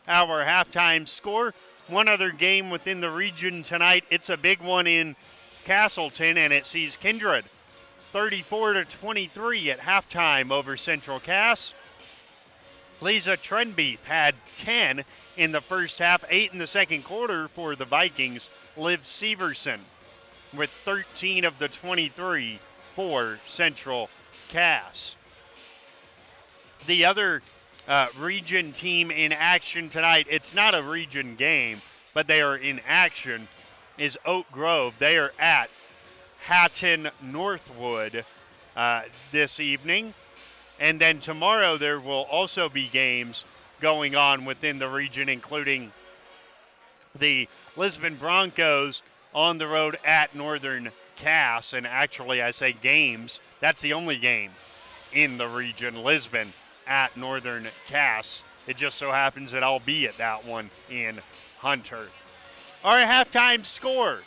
Our halftime score. One other game within the region tonight. It's a big one in Castleton, and it sees Kindred 34-23 at halftime over Central Cass. Lisa Trenbeath had 10 in the first half, 8 in the second quarter for the Vikings. Liv Severson with 13 of the 23 for Central Cass. The other region team in action tonight. It's not a region game, but they are in action, is Oak Grove. They are at Hatton Northwood this evening. And then tomorrow there will also be games going on within the region, including the Lisbon Broncos on the road at Northern Cass. And actually, I say games, that's the only game in the region, Lisbon at Northern Cass. It just so happens that I'll be at that one in Hunter. Our halftime score,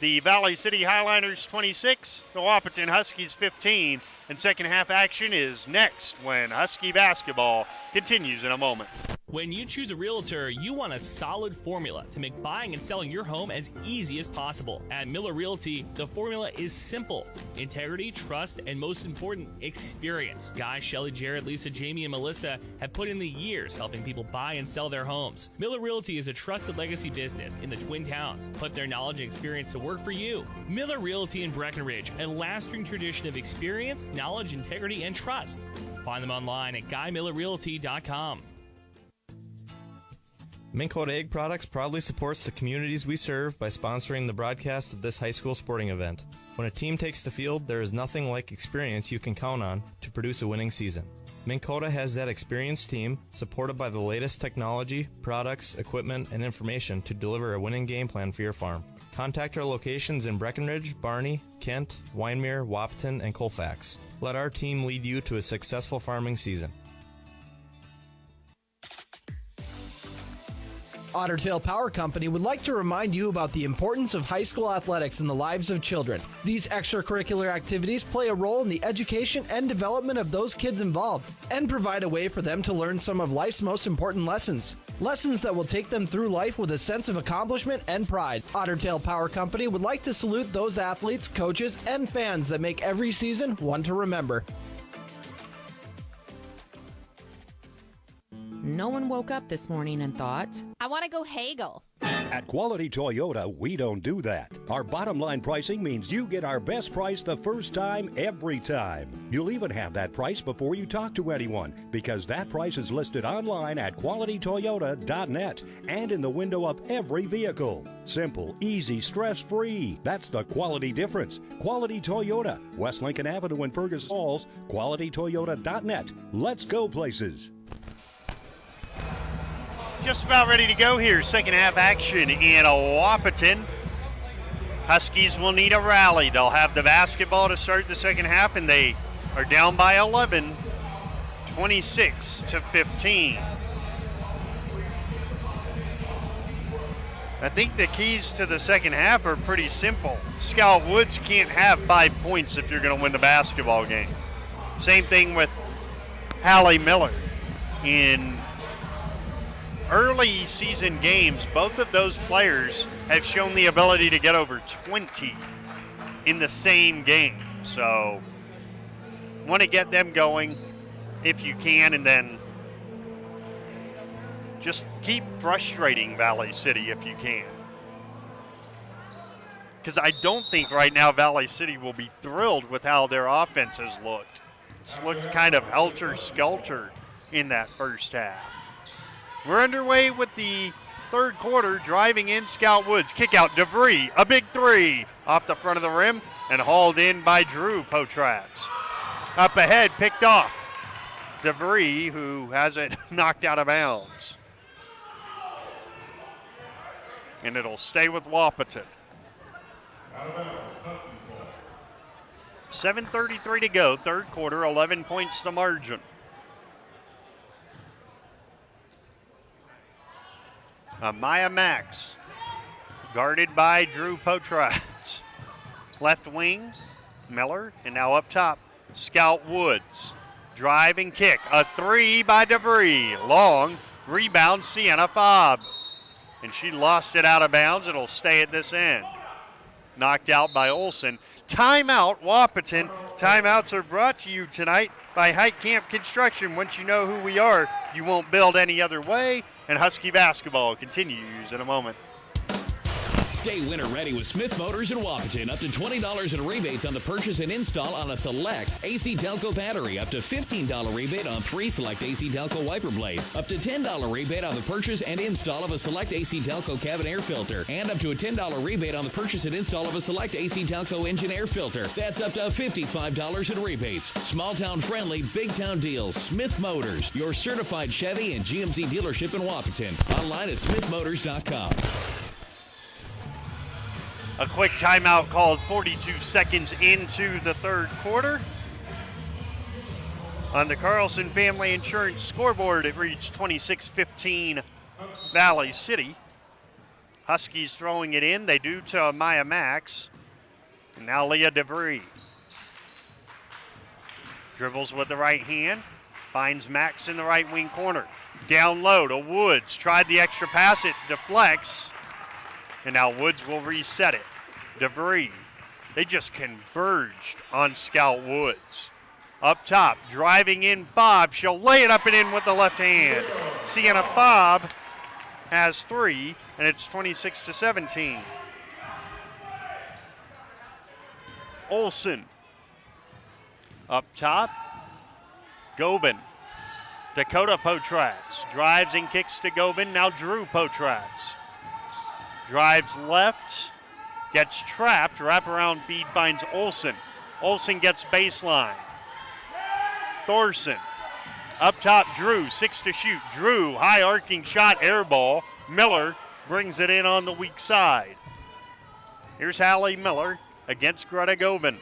the Valley City Highliners 26, the Wahpeton Huskies 15, and second half action is next when Husky basketball continues in a moment. When you choose a realtor, you want a solid formula to make buying and selling your home as easy as possible. At Miller Realty, the formula is simple: integrity, trust, and most important, experience. Guy, Shelley, Jared, Lisa, Jamie, and Melissa have put in the years helping people buy and sell their homes. Miller Realty is a trusted legacy business in the Twin Towns. Put their knowledge and experience to work for you. Miller Realty in Breckenridge, a lasting tradition of experience, knowledge, integrity, and trust. Find them online at GuyMillerRealty.com. Minn Kota Egg Products proudly supports the communities we serve by sponsoring the broadcast of this high school sporting event. When a team takes the field, there is nothing like experience you can count on to produce a winning season. Minn Kota has that experienced team, supported by the latest technology, products, equipment, and information to deliver a winning game plan for your farm. Contact our locations in Breckenridge, Barney, Kent, Wyndmere, Wahpeton, and Colfax. Let our team lead you to a successful farming season. Otter Tail Power Company would like to remind you about the importance of high school athletics in the lives of children. These extracurricular activities play a role in the education and development of those kids involved and provide a way for them to learn some of life's most important lessons. Lessons that will take them through life with a sense of accomplishment and pride. Otter Tail Power Company would like to salute those athletes, coaches, and fans that make every season one to remember. No one woke up this morning and thought, I want to go haggle. At Quality Toyota, we don't do that. Our bottom line pricing means you get our best price the first time, every time. You'll even have that price before you talk to anyone, because that price is listed online at qualitytoyota.net and in the window of every vehicle. Simple, easy, stress-free. That's the quality difference. Quality Toyota, West Lincoln Avenue in Fergus Falls, qualitytoyota.net. Let's go places. Just about ready to go here. Second half action in Wahpeton. Huskies will need a rally. They'll have the basketball to start the second half, and they are down by 11, 26-15. I think the keys to the second half are pretty simple. Scout Woods can't have 5 points if you're going to win the basketball game. Same thing with Hallie Miller. In early season games, both of those players have shown the ability to get over 20 in the same game. So, want to get them going if you can, and then just keep frustrating Valley City if you can. Because I don't think right now Valley City will be thrilled with how their offense has looked. It's looked kind of helter-skelter in that first half. We're underway with the third quarter. Driving in, Scout Woods. Kick out, DeVries. A big three off the front of the rim and hauled in by Drew Potratz. Up ahead, picked off. DeVries, who has it knocked out of bounds. And it'll stay with Wahpeton. 7:33 to go, third quarter, 11 points the margin. Maya Max, guarded by Drew Potratz. Left wing, Miller, and now up top, Scout Woods. Drive and kick, a three by DeVries. Long, rebound, Sienna Fobb. And she lost it out of bounds. It'll stay at this end. Knocked out by Olson. Timeout, Wahpeton. Timeouts are brought to you tonight by Hike Camp Construction. Once you know who we are, you won't build any other way. And Husky basketball continues in a moment. Stay winter ready with Smith Motors in Wahpeton. Up to $20 in rebates on the purchase and install on a select AC Delco battery. Up to $15 rebate on 3 select AC Delco wiper blades. Up to $10 rebate on the purchase and install of a select AC Delco cabin air filter. And up to a $10 rebate on the purchase and install of a select AC Delco engine air filter. That's up to $55 in rebates. Small town friendly, big town deals. Smith Motors, your certified Chevy and GMC dealership in Wahpeton. Online at smithmotors.com. A quick timeout called 42 seconds into the third quarter. On the Carlson Family Insurance scoreboard, it reached 26-15 Valley City. Huskies throwing it in. They do to Maya Max. And now Leah DeVries. Dribbles with the right hand. Finds Max in the right wing corner. Down low to Woods. Tried the extra pass. It deflects. And now Woods will reset it. DeVries. They just converged on Scout Woods. Up top, driving in Fobb. She'll lay it up and in with the left hand. Sienna Fobb has 3, and it's 26-17. Olsen. Up top, Gobin. Dakota Potrats drives and kicks to Gobin. Now Drew Potrats. Drives left, gets trapped. Wraparound feed finds Olsen. Olsen gets baseline. Thorson. Up top, Drew, 6 to shoot. Drew, high arcing shot, air ball. Miller brings it in on the weak side. Here's Hallie Miller against Greta Gobin.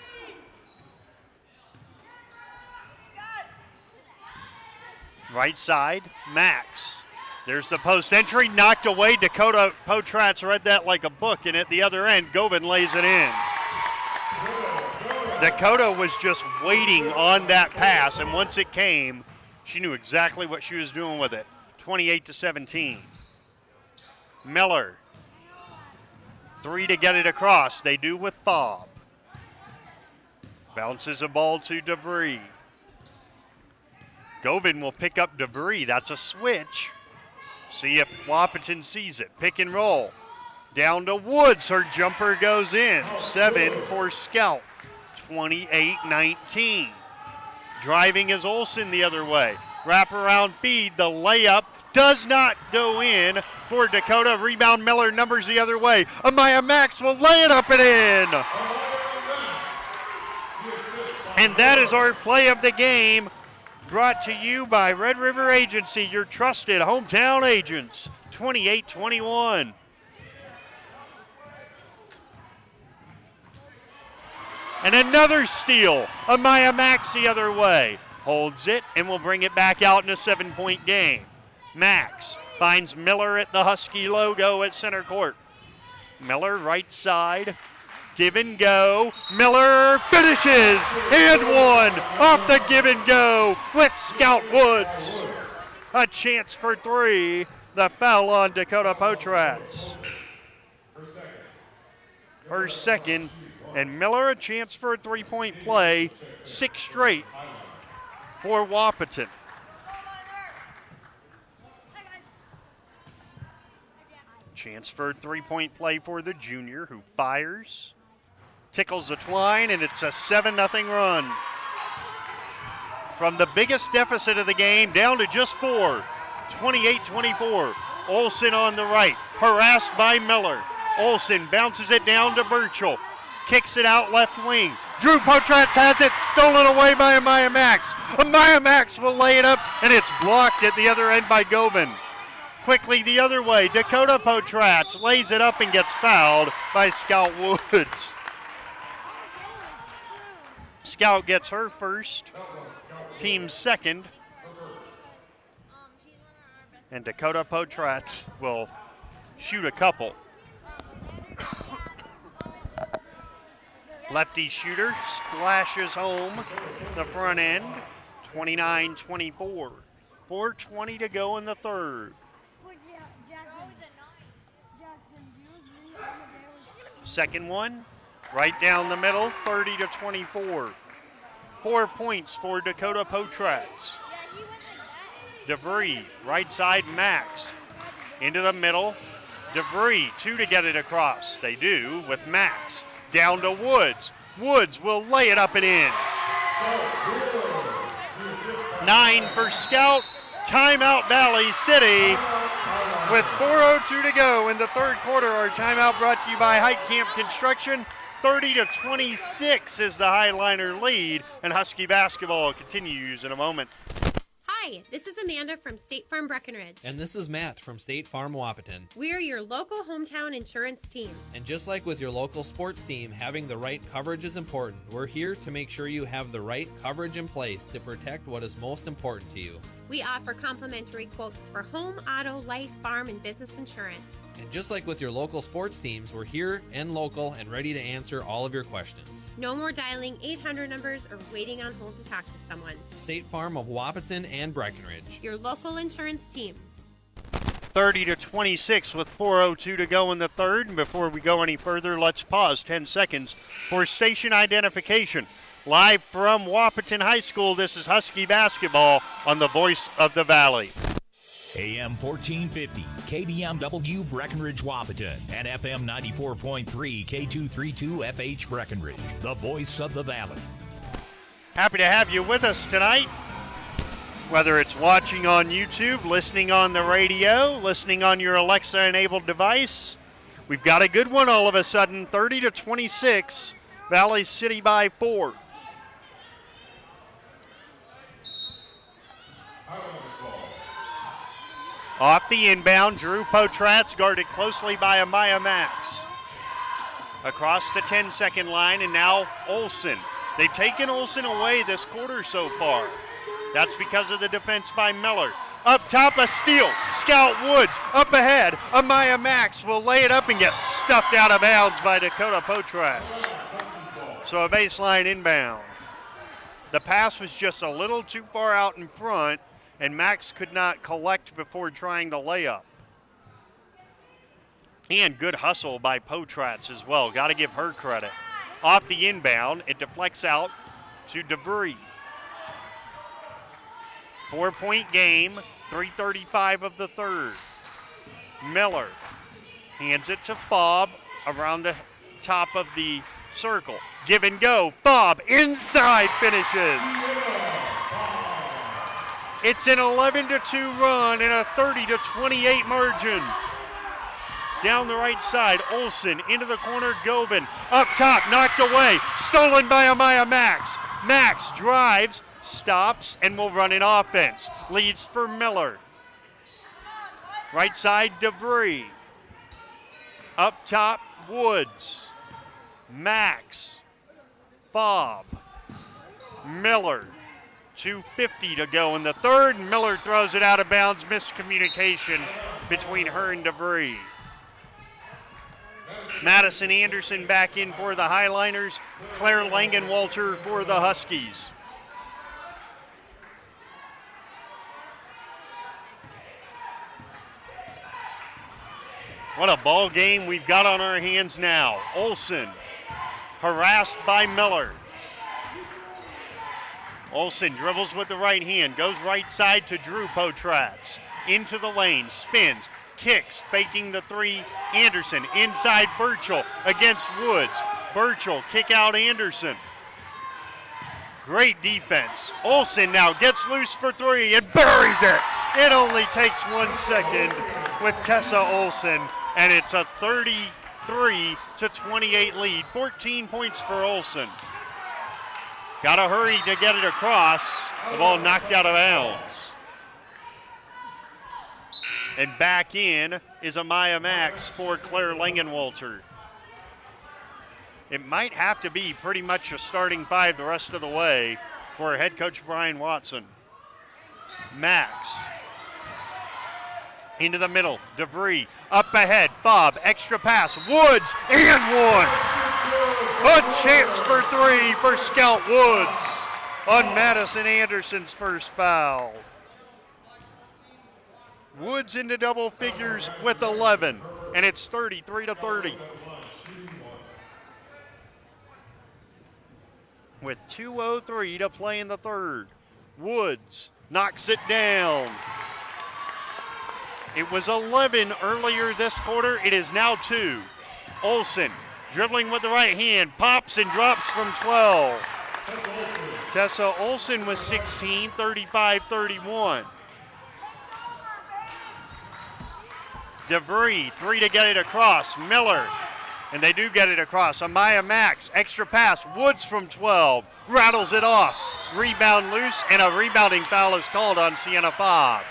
Right side, Max. There's the post entry, knocked away. Dakota Potrats read that like a book, and at the other end, Gobin lays it in. Dakota was just waiting on that pass, and once it came, she knew exactly what she was doing with it. 28-17. Miller. 3 to get it across. They do with Fobb. Bounces a ball to DeVries. Gobin will pick up DeVries. That's a switch. See if Wahpeton sees it. Pick and roll. Down to Woods. Her jumper goes in. 7 for Scout. 28-19. Driving is Olsen the other way. Wraparound feed. The layup does not go in for Dakota. Rebound Miller, numbers the other way. Amaya Max will lay it up and in. And that is our play of the game. Brought to you by Red River Agency, your trusted hometown agents. 28-21. And another steal. Amaya Max the other way. Holds it and will bring it back out in a 7-point game. Max finds Miller at the Husky logo at center court. Miller right side. Give and go. Miller finishes and 1 off the give and go with Scout Woods. A chance for 3. The foul on Dakota Potrats. Her second. And Miller a chance for a 3-point play. 6 straight for Wahpeton. Chance for a 3-point play for the junior who fires. Tickles the twine, and it's a 7-0 run. From the biggest deficit of the game down to just 4. 28-24. Olsen on the right, harassed by Miller. Olsen bounces it down to Burchell. Kicks it out left wing. Drew Potrats has it stolen away by Amaya Max. Amaya Max will lay it up, and it's blocked at the other end by Gobin. Quickly the other way, Dakota Potrats lays it up and gets fouled by Scout Woods. Scout gets her first, team's second, and Dakota Potrats will shoot a couple. Lefty shooter splashes home the front end, 29-24. 4:20 to go in the third. Second one, right down the middle, 30-24. 4 points for Dakota Potrats. DeVries, right side Max. Into the middle, DeVry, 2 to get it across. They do with Max. Down to Woods. Woods will lay it up and in. 9 for Scout. Timeout Valley City. With 4:02 to go in the third quarter, our timeout brought to you by Height Camp Construction. 30-26 is the Highliner lead, and Husky basketball continues in a moment. Hi, this is Amanda from State Farm Breckenridge. And this is Matt from State Farm Wahpeton. We're your local hometown insurance team. And just like with your local sports team, having the right coverage is important. We're here to make sure you have the right coverage in place to protect what is most important to you. We offer complimentary quotes for home, auto, life, farm, and business insurance. And just like with your local sports teams, we're here and local and ready to answer all of your questions. No more dialing 800 numbers or waiting on hold to talk to someone. State Farm of Wahpeton and Breckenridge. Your local insurance team. 30-26 with 4:02 to go in the third. And before we go any further, let's pause 10 seconds for station identification. Live from Wahpeton High School, this is Husky basketball on the Voice of the Valley. AM 1450, KDMW Breckenridge Wahpeton, and FM 94.3, K232 FH Breckenridge, the Voice of the Valley. Happy to have you with us tonight. Whether it's watching on YouTube, listening on the radio, listening on your Alexa-enabled device, we've got a good one all of a sudden, 30-26, Valley City by 4. Off the inbound, Drew Potratz guarded closely by Amaya Max. Across the 10-second line, and now Olsen. They've taken Olsen away this quarter so far. That's because of the defense by Miller. Up top, a steal. Scout Woods up ahead. Amaya Max will lay it up and get stuffed out of bounds by Dakota Potratz. So a baseline inbound. The pass was just a little too far out in front, and Max could not collect before trying the layup. And good hustle by Potratz as well. Got to give her credit. Off the inbound, it deflects out to DeVry. 4-point game, 3:35 of the third. Miller hands it to Fobb around the top of the circle. Give and go. Fobb inside finishes. It's an 11-2 run and a 30-28 margin. Down the right side, Olsen into the corner, Govan. Up top, knocked away, stolen by Amaya Max. Max drives, stops, and will run in offense. Leads for Miller. Right side, DeVry. Up top, Woods. Max. Fobb. Miller. 2:50 to go in the third. Miller throws it out of bounds. Miscommunication between her and DeVry. Madison Anderson back in for the Highliners. Claire Langenwalter for the Huskies. What a ball game we've got on our hands now. Olsen harassed by Miller. Olsen dribbles with the right hand, goes right side to Drew Potratz. Into the lane, spins, kicks, faking the three. Anderson inside Burchell against Woods. Burchell kick out Anderson. Great defense. Olsen now gets loose for three and buries it. It only takes 1 second with Tessa Olsen, and it's a 33-28 lead. 14 points for Olsen. Got to hurry to get it across. The ball knocked out of bounds. And back in is Amaya Max for Claire Langenwalter. It might have to be pretty much a starting five the rest of the way for head coach Brian Watson. Max into the middle. DeVry up ahead. Fobb, extra pass. Woods and one. A chance for three for Scout Woods on Madison Anderson's first foul. Woods into double figures with 11, and it's 33-30. With 2:03 to play in the third. Woods knocks it down. It was 11 earlier this quarter. It is now 2. Olsen dribbling with the right hand, pops and drops from 12. Tessa Olsen with 16, 35-31. DeVry, 3 to get it across. Miller, and they do get it across. Amaya Max, extra pass. Woods from 12, rattles it off. Rebound loose, and a rebounding foul is called on Sienna Fobb.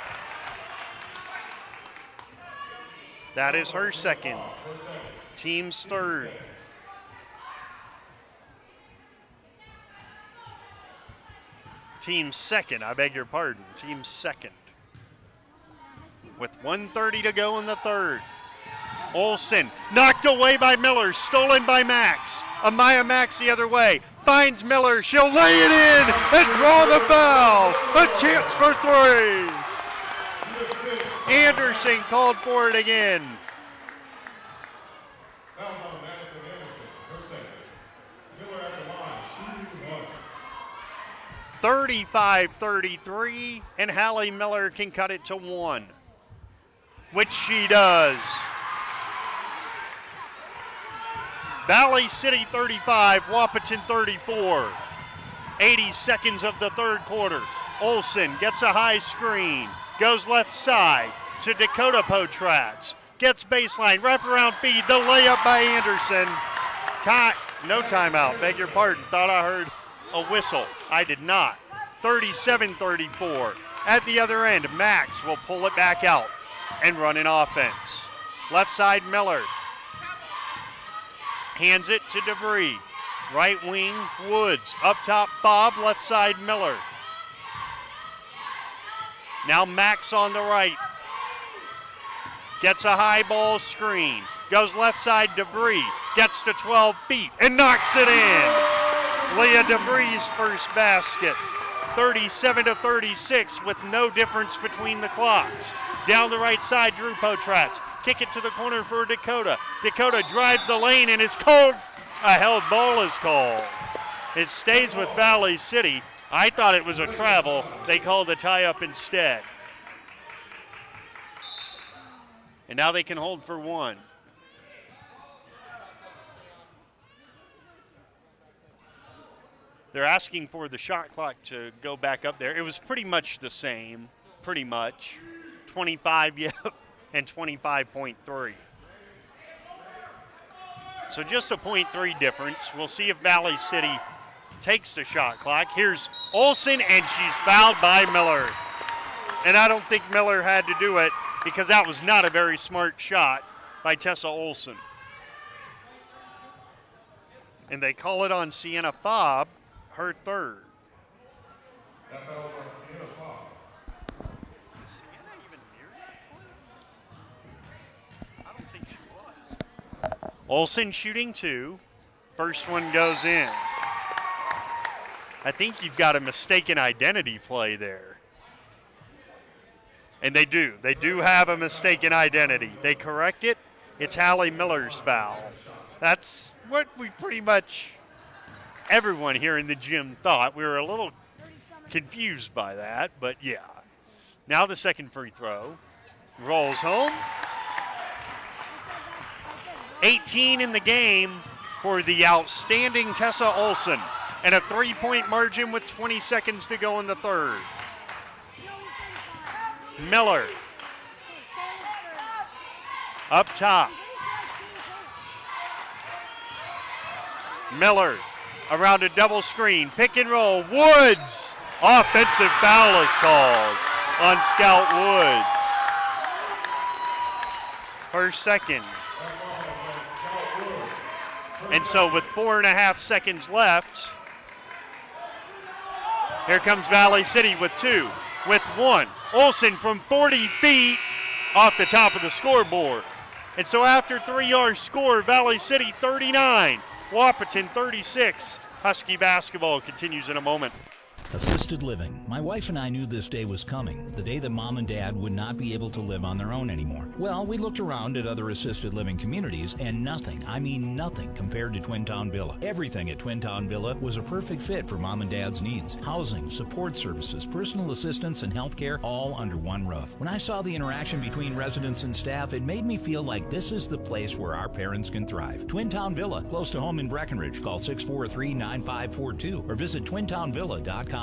That is her second. Team's third. Team's second, I beg your pardon. Team's second. With 1:30 to go in the third. Olsen knocked away by Miller, stolen by Max. Amaya Max the other way. Finds Miller, she'll lay it in and draw the foul. A chance for 3. Anderson called for it again. 35-33, and Hallie Miller can cut it to 1, which she does. Valley City 35, Wahpeton 34. 80 seconds of the third quarter. Olsen gets a high screen, goes left side to Dakota Potrats, gets baseline, wraparound feed, the layup by Anderson. No timeout, beg your pardon, thought I heard a whistle. I did not. 37-34. At the other end, Max will pull it back out and run an offense. Left side, Miller. Hands it to DeVry. Right wing, Woods. Up top, Fobb. Left side, Miller. Now Max on the right. Gets a high ball screen. Goes left side, DeVry. Gets to 12 feet and knocks it in. Leah DeVry's first basket. 37-36 with no difference between the clocks. Down the right side, Drew Potrats. Kick it to the corner for Dakota. Dakota drives the lane and is called. A held ball is called. It stays with Valley City. I thought it was a travel. They called a tie-up instead. And now they can hold for 1. They're asking for the shot clock to go back up there. It was pretty much the same, pretty much. 25, and 25.3. So just a 0.3 difference. We'll see if Valley City takes the shot clock. Here's Olsen, and she's fouled by Miller. And I don't think Miller had to do it because that was not a very smart shot by Tessa Olsen. And they call it on Sienna Fobb, her third. That foul was on Sienna Fobb. Is Sienna even near that play? I don't think she was. Olsen shooting 2. First one goes in. I think you've got a mistaken identity play there. And they do. They do have a mistaken identity. They correct it. It's Hallie Miller's foul. That's what we pretty much, everyone here in the gym thought. We were a little confused by that, but yeah. Now the second free throw. Rolls home. 18 in the game for the outstanding Tessa Olsen. And a 3-point margin with 20 seconds to go in the third. Miller. Up top. Miller around a double screen. Pick and roll. Woods. Offensive foul is called on Scout Woods. Her second. And so with 4.5 seconds left, here comes Valley City with 2, with 1. Olsen from 40 feet off the top of the scoreboard. And so after 3 hours score, Valley City 39, Wahpeton 36. Husky basketball continues in a moment. Assisted living. My wife and I knew this day was coming, the day that Mom and Dad would not be able to live on their own anymore. Well, we looked around at other assisted living communities, and nothing, I mean nothing, compared to Twin Town Villa. Everything at Twin Town Villa was a perfect fit for Mom and Dad's needs. Housing, support services, personal assistance, and health care, all under one roof. When I saw the interaction between residents and staff, it made me feel like this is the place where our parents can thrive. Twin Town Villa, close to home in Breckenridge. Call 643-9542 or visit twintownvilla.com.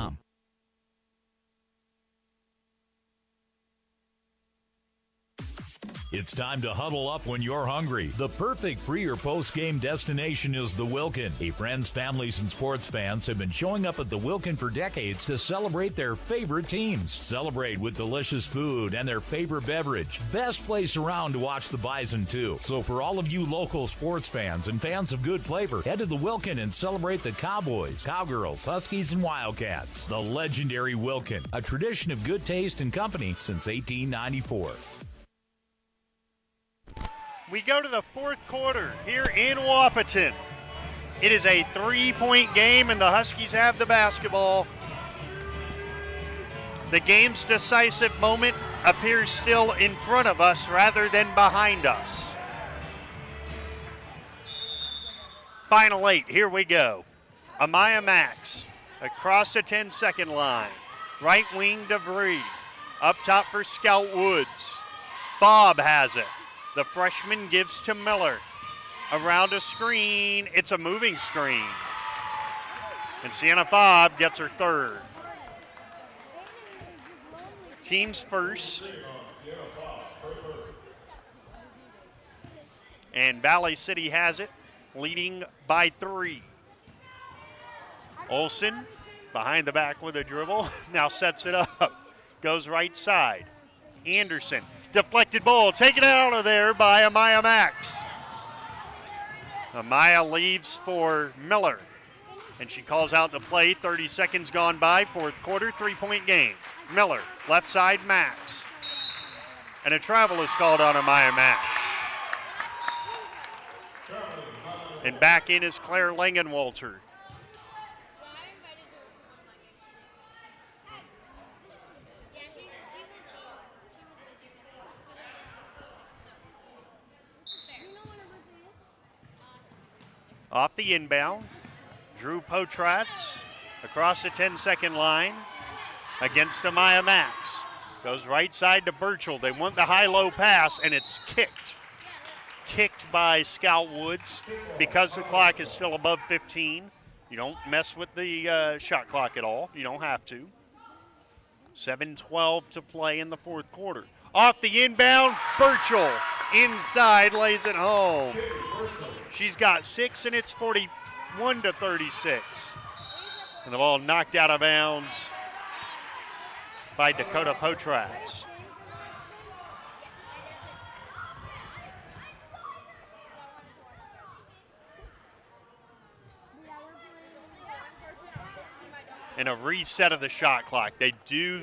It's time to huddle up when you're hungry. The perfect pre- or post-game destination is the Wilkin. Hey, friends, families, and sports fans have been showing up at the Wilkin for decades to celebrate their favorite teams. Celebrate with delicious food and their favorite beverage. Best place around to watch the Bison, too. So for all of you local sports fans and fans of good flavor, head to the Wilkin and celebrate the Cowboys, Cowgirls, Huskies, and Wildcats. The legendary Wilkin, a tradition of good taste and company since 1894. We go to the fourth quarter here in Wahpeton. It is a 3-point game, and the Huskies have the basketball. The game's decisive moment appears still in front of us rather than behind us. Final 8, here we go. Amaya Max across the 10-second line. Right wing DeVries. Up top for Scout Woods. Bob has it. The freshman gives to Miller. Around a screen, it's a moving screen. And Sienna Fobb gets her third. Team's first. And Valley City has it, leading by 3. Olsen, behind the back with a dribble, now sets it up. Goes right side. Anderson. Deflected ball, taken out of there by Amaya Max. Amaya leaves for Miller, and she calls out the play. 30 seconds gone by, fourth quarter, 3-point game. Miller, left side, Max. And a travel is called on Amaya Max. And back in is Claire Langenwalter. Off the inbound, Drew Potratz across the 10-second line against Amaya Max. Goes right side to Burchell. They want the high-low pass, and it's kicked. Kicked by Scout Woods because the clock is still above 15. You don't mess with the shot clock at all. You don't have to. 7:12 to play in the fourth quarter. Off the inbound, Burchell inside lays it home. She's got 6, and it's 41-36. And the ball knocked out of bounds by Dakota Potratz. And a reset of the shot clock. They do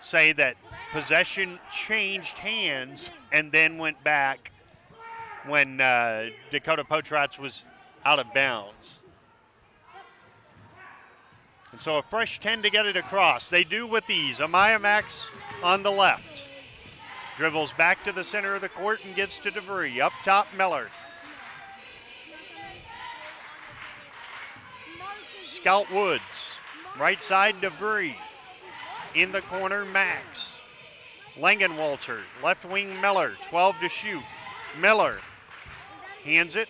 say that possession changed hands and then went back when Dakota Potratz was out of bounds. And so a fresh 10 to get it across. They do with ease. Amaya Max on the left. Dribbles back to the center of the court and gets to DeVries. Up top, Miller. Scout Woods. Right side, DeVries. In the corner, Max. Langenwalter. Left wing, Miller. 12 to shoot. Miller. Hands it.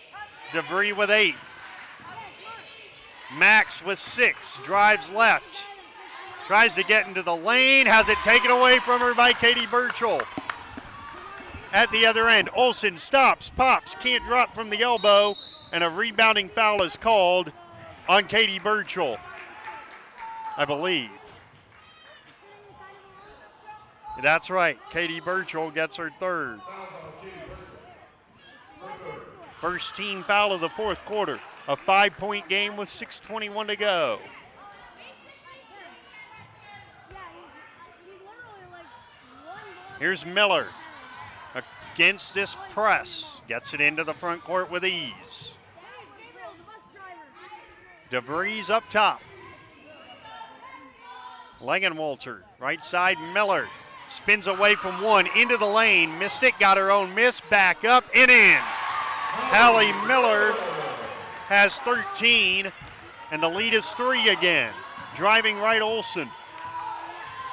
DeVries with 8. Max with 6. Drives left. Tries to get into the lane. Has it taken away from her by Katie Burchell. At the other end, Olsen stops, pops, can't drop from the elbow, and a rebounding foul is called on Katie Burchell, I believe. That's right. Katie Burchell gets her third. First team foul of the fourth quarter. A 5-point game with 6:21 to go. Here's Miller against this press. Gets it into the front court with ease. DeVries up top. Langenwalter, right side, Miller. Spins away from one, into the lane, missed it, got her own miss, back up and in. Hallie Miller has 13, and the lead is 3 again. Driving right, Olsen.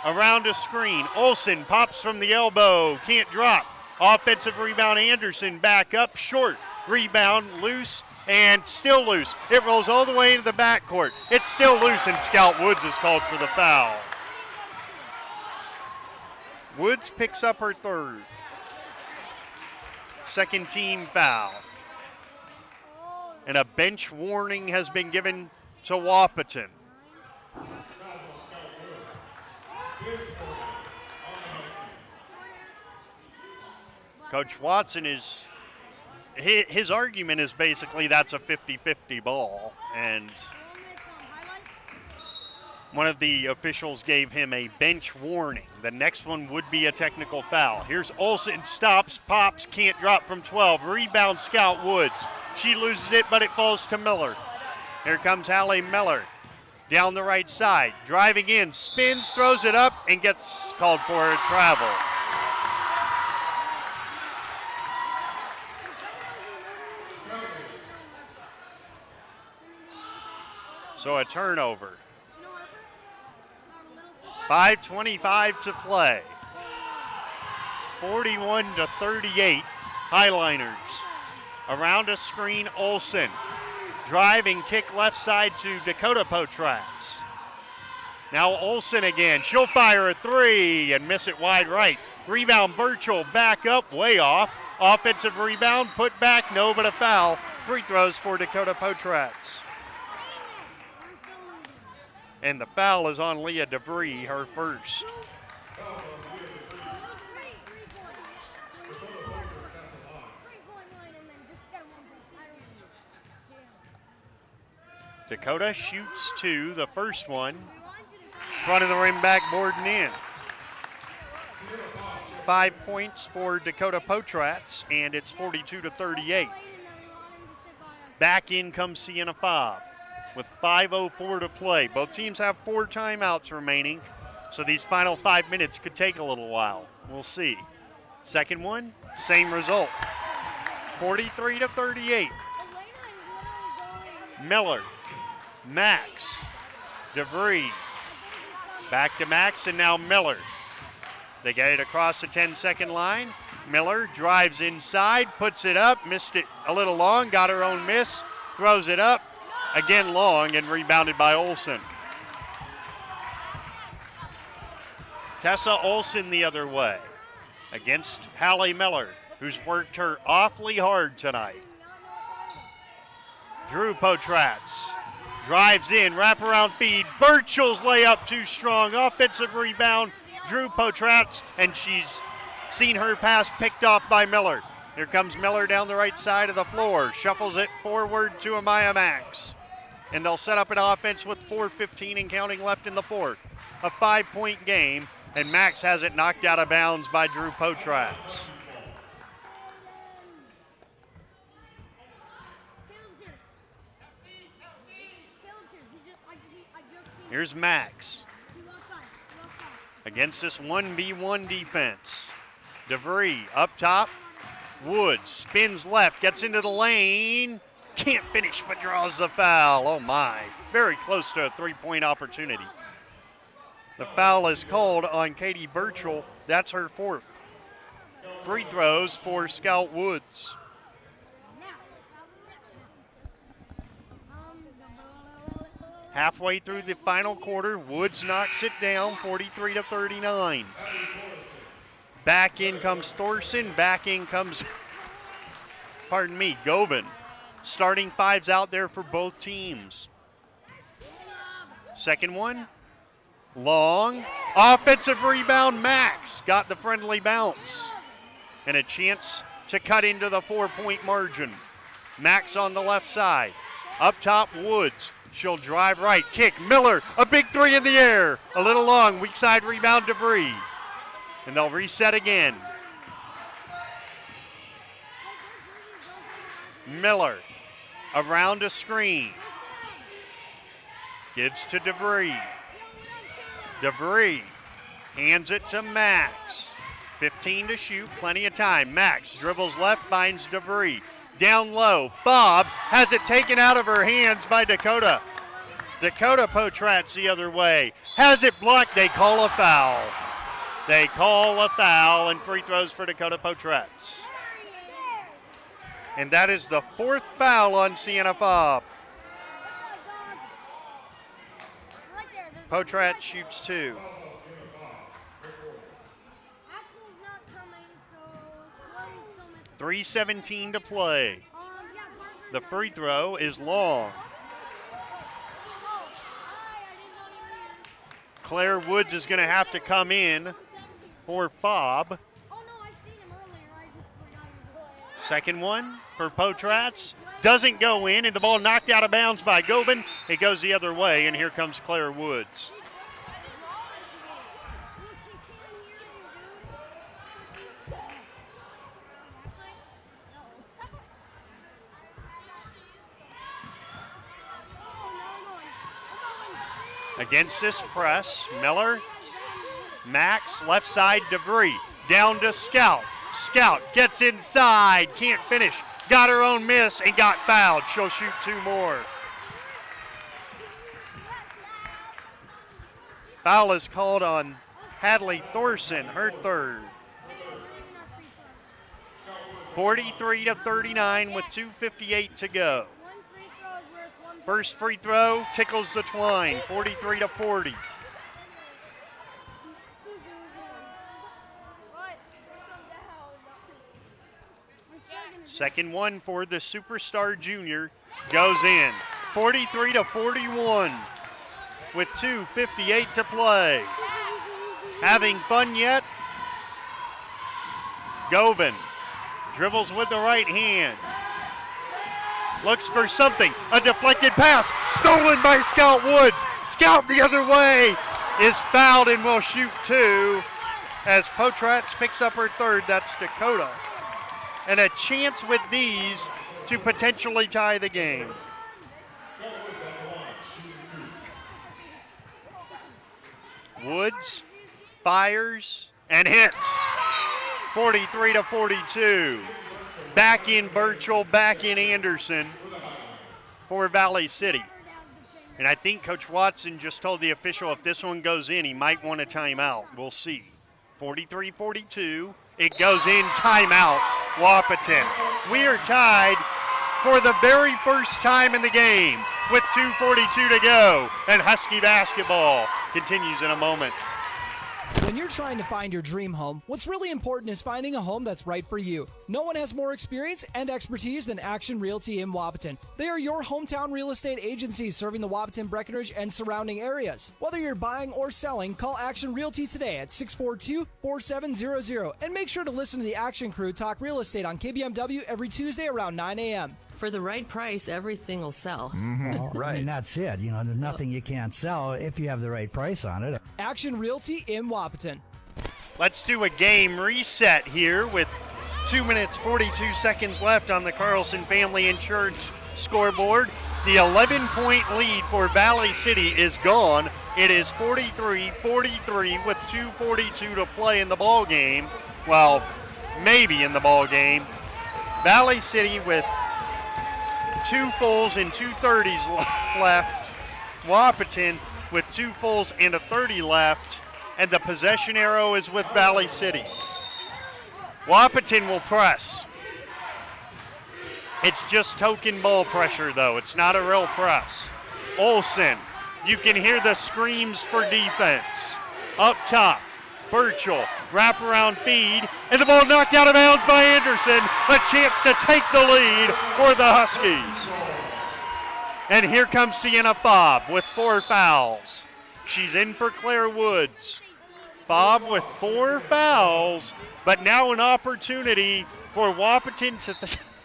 Around a screen, Olsen pops from the elbow, can't drop. Offensive rebound, Anderson back up, short. Rebound, loose, and still loose. It rolls all the way into the backcourt. It's still loose, and Scout Woods is called for the foul. Woods picks up her third. Second team foul. And a bench warning has been given to Wahpeton. Coach Watson his argument is basically that's a 50-50 ball, and one of the officials gave him a bench warning. The next one would be a technical foul. Here's Olsen, stops, pops, can't drop from 12. Rebound, Scout Woods. She loses it, but it falls to Miller. Here comes Hallie Miller. Down the right side, driving in, spins, throws it up, and gets called for a travel. So a turnover. 5:25 to play. 41-38, Highliners. Around a screen, Olsen. Driving kick left side to Dakota Potrax. Now Olsen again. She'll fire a three and miss it wide right. Rebound, Burchell back up, way off. Offensive rebound, put back, no, but a foul. Free throws for Dakota Potrax. And the foul is on Leah DeVries, her first. Dakota shoots two, the first one. Front of the rim, backboard and in. 5 points for Dakota Potrax, and it's 42-38. Back in comes Sienna Fobb with 5:04 to play. Both teams have 4 timeouts remaining, so these final 5 minutes could take a little while. We'll see. Second one, same result. 43-38. Miller, Max, DeVries. Back to Max and now Miller. They get it across the 10-second line. Miller drives inside, puts it up, missed it a little long, got her own miss, throws it up, again long, and rebounded by Olsen. Tessa Olsen the other way against Hallie Miller, who's worked her awfully hard tonight. Drew Potrax drives in, wraparound feed. Burchell's layup too strong. Offensive rebound, Drew Potrax, and she's seen her pass picked off by Miller. Here comes Miller down the right side of the floor. Shuffles it forward to Amaya Max. And they'll set up an offense with 4:15 and counting left in the fourth. A 5-point game, and Max has it knocked out of bounds by Drew Potrax. Here's Max against this 1v1 defense. DeVries up top. Woods spins left, gets into the lane. Can't finish, but draws the foul. Oh my, very close to a 3-point opportunity. The foul is called on Katie Burchell. That's her fourth. Free throws for Scout Woods. Halfway through the final quarter, Woods knocks it down, 43-39. Back in comes Thorson, back in comes, Govin. Starting fives out there for both teams. Second one, long. Offensive rebound, Max got the friendly bounce. And a chance to cut into the 4-point margin. Max on the left side. Up top, Woods. She'll drive right, kick, Miller, a big three in the air. A little long, weak side rebound, DeVries. And they'll reset again. Miller around a screen. Gives to DeVries. DeVries hands it to Max. 15 to shoot, plenty of time. Max dribbles left, finds DeVries. Down low, Bob has it taken out of her hands by Dakota. Dakota Potratz the other way. Has it blocked, they call a foul. They call a foul and free throws for Dakota Potratz. And that is the 4th foul on Sienna Fobb. Potratz shoots 2. .317 to play. The free throw is long. Claire Woods is going to have to come in for Fobb. Second one for Potratz. Doesn't go in, and the ball knocked out of bounds by Gobin. It goes the other way, and here comes Claire Woods. Against this press, Miller, Max, left side, DeVries, down to Scout. Scout gets inside, can't finish, got her own miss and got fouled. She'll shoot 2 more. Foul is called on Hadley Thorson, her 3rd. 43 to 39 with 2:58 to go. First free throw tickles the twine, 43 to 40. Second one for the superstar junior goes in, 43 to 41 with 2:58 to play. Having fun yet? Gobin dribbles with the right hand. Looks for something. A deflected pass. Stolen by Scout Woods. Scout the other way is fouled and will shoot 2 as Potratz picks up her 3rd. That's Dakota. And a chance with these to potentially tie the game. Woods fires and hits. 43 to 42. Back in Burchell, back in Anderson for Valley City. And I think Coach Watson just told the official if this one goes in, he might want a timeout. We'll see. 43-42. It goes in, timeout, Wahpeton. We are tied for the very first time in the game with 2:42 to go. And Husky basketball continues in a moment. When you're trying to find your dream home, what's really important is finding a home that's right for you. No one has more experience and expertise than Action Realty in Wahpeton. They are your hometown real estate agency serving the Wahpeton, Breckenridge, and surrounding areas. Whether you're buying or selling, call Action Realty today at 642-4700 and make sure to listen to the Action Crew talk real estate on KBMW every Tuesday around 9 a.m. For the right price, everything will sell. Well, right. I mean, that's it. You know, there's nothing you can't sell if you have the right price on it. Action Realty in Wahpeton. Let's do a game reset here with 2 minutes, 42 seconds left on the Carlson Family Insurance scoreboard. The 11-point lead for Valley City is gone. It is 43-43 with 2:42 to play in the ball game. Well, maybe in the ball game. Valley City with 2 fulls and 2 30s left. Wahpeton with 2 fulls and a 30 left. And the possession arrow is with Valley City. Wahpeton will press. It's just token ball pressure, though. It's not a real press. Olsen, you can hear the screams for defense. Up top, Burchell, wraparound feed, and the ball knocked out of bounds by Anderson. A chance to take the lead for the Huskies. And here comes Sienna Fobb with 4 fouls. She's in for Claire Woods. Fobb with 4 fouls, but now an opportunity for Wahpeton to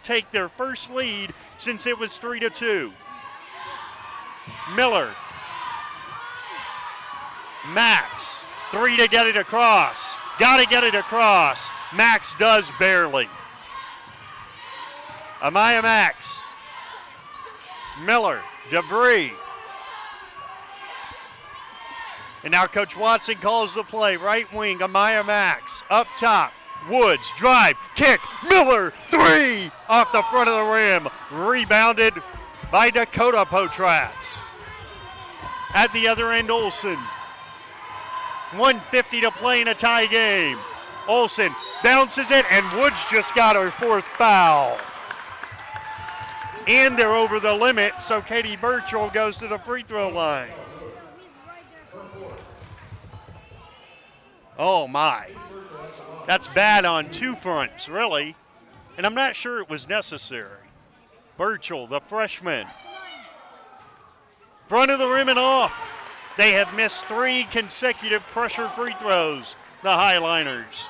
take their first lead since it was 3-2. Miller. Max. 3 to get it across. Got to get it across. Max does barely. Amaya Max. Miller. DeVries. And now Coach Watson calls the play. Right wing, Amaya Max. Up top, Woods, drive, kick, Miller, three! Off the front of the rim. Rebounded by Dakota Potrats. At the other end, Olsen. 1:50 to play in a tie game. Olsen bounces it, and Woods just got her fourth foul. And they're over the limit, so Katie Burchell goes to the free throw line. Oh my. That's bad on two fronts, really. And I'm not sure it was necessary. Burchell, the freshman. Front of the rim and off. They have missed 3 consecutive pressure free throws, the Highliners.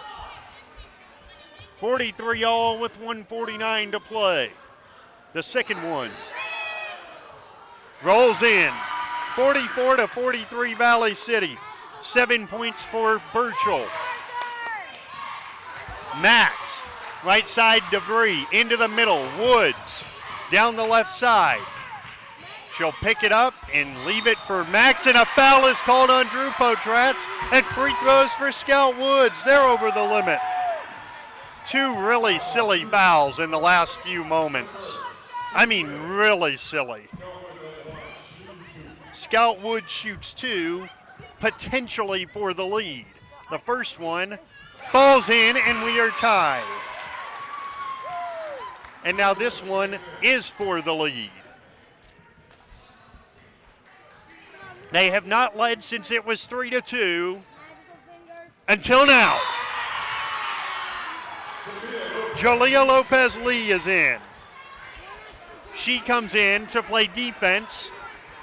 43 all with 1:49 to play. The second one rolls in. 44-43 Valley City. 7 points for Burchell. Max, right side DeVry, into the middle. Woods, down the left side. She'll pick it up and leave it for Max, and a foul is called on Drew Potrats, and free throws for Scout Woods. They're over the limit. 2 really silly fouls in the last few moments. I mean, really silly. Scout Woods shoots 2, potentially for the lead. The first one falls in, and we are tied. And now this one is for the lead. They have not led since it was 3-2 until now. Jalea Lopez-Lee is in. She comes in to play defense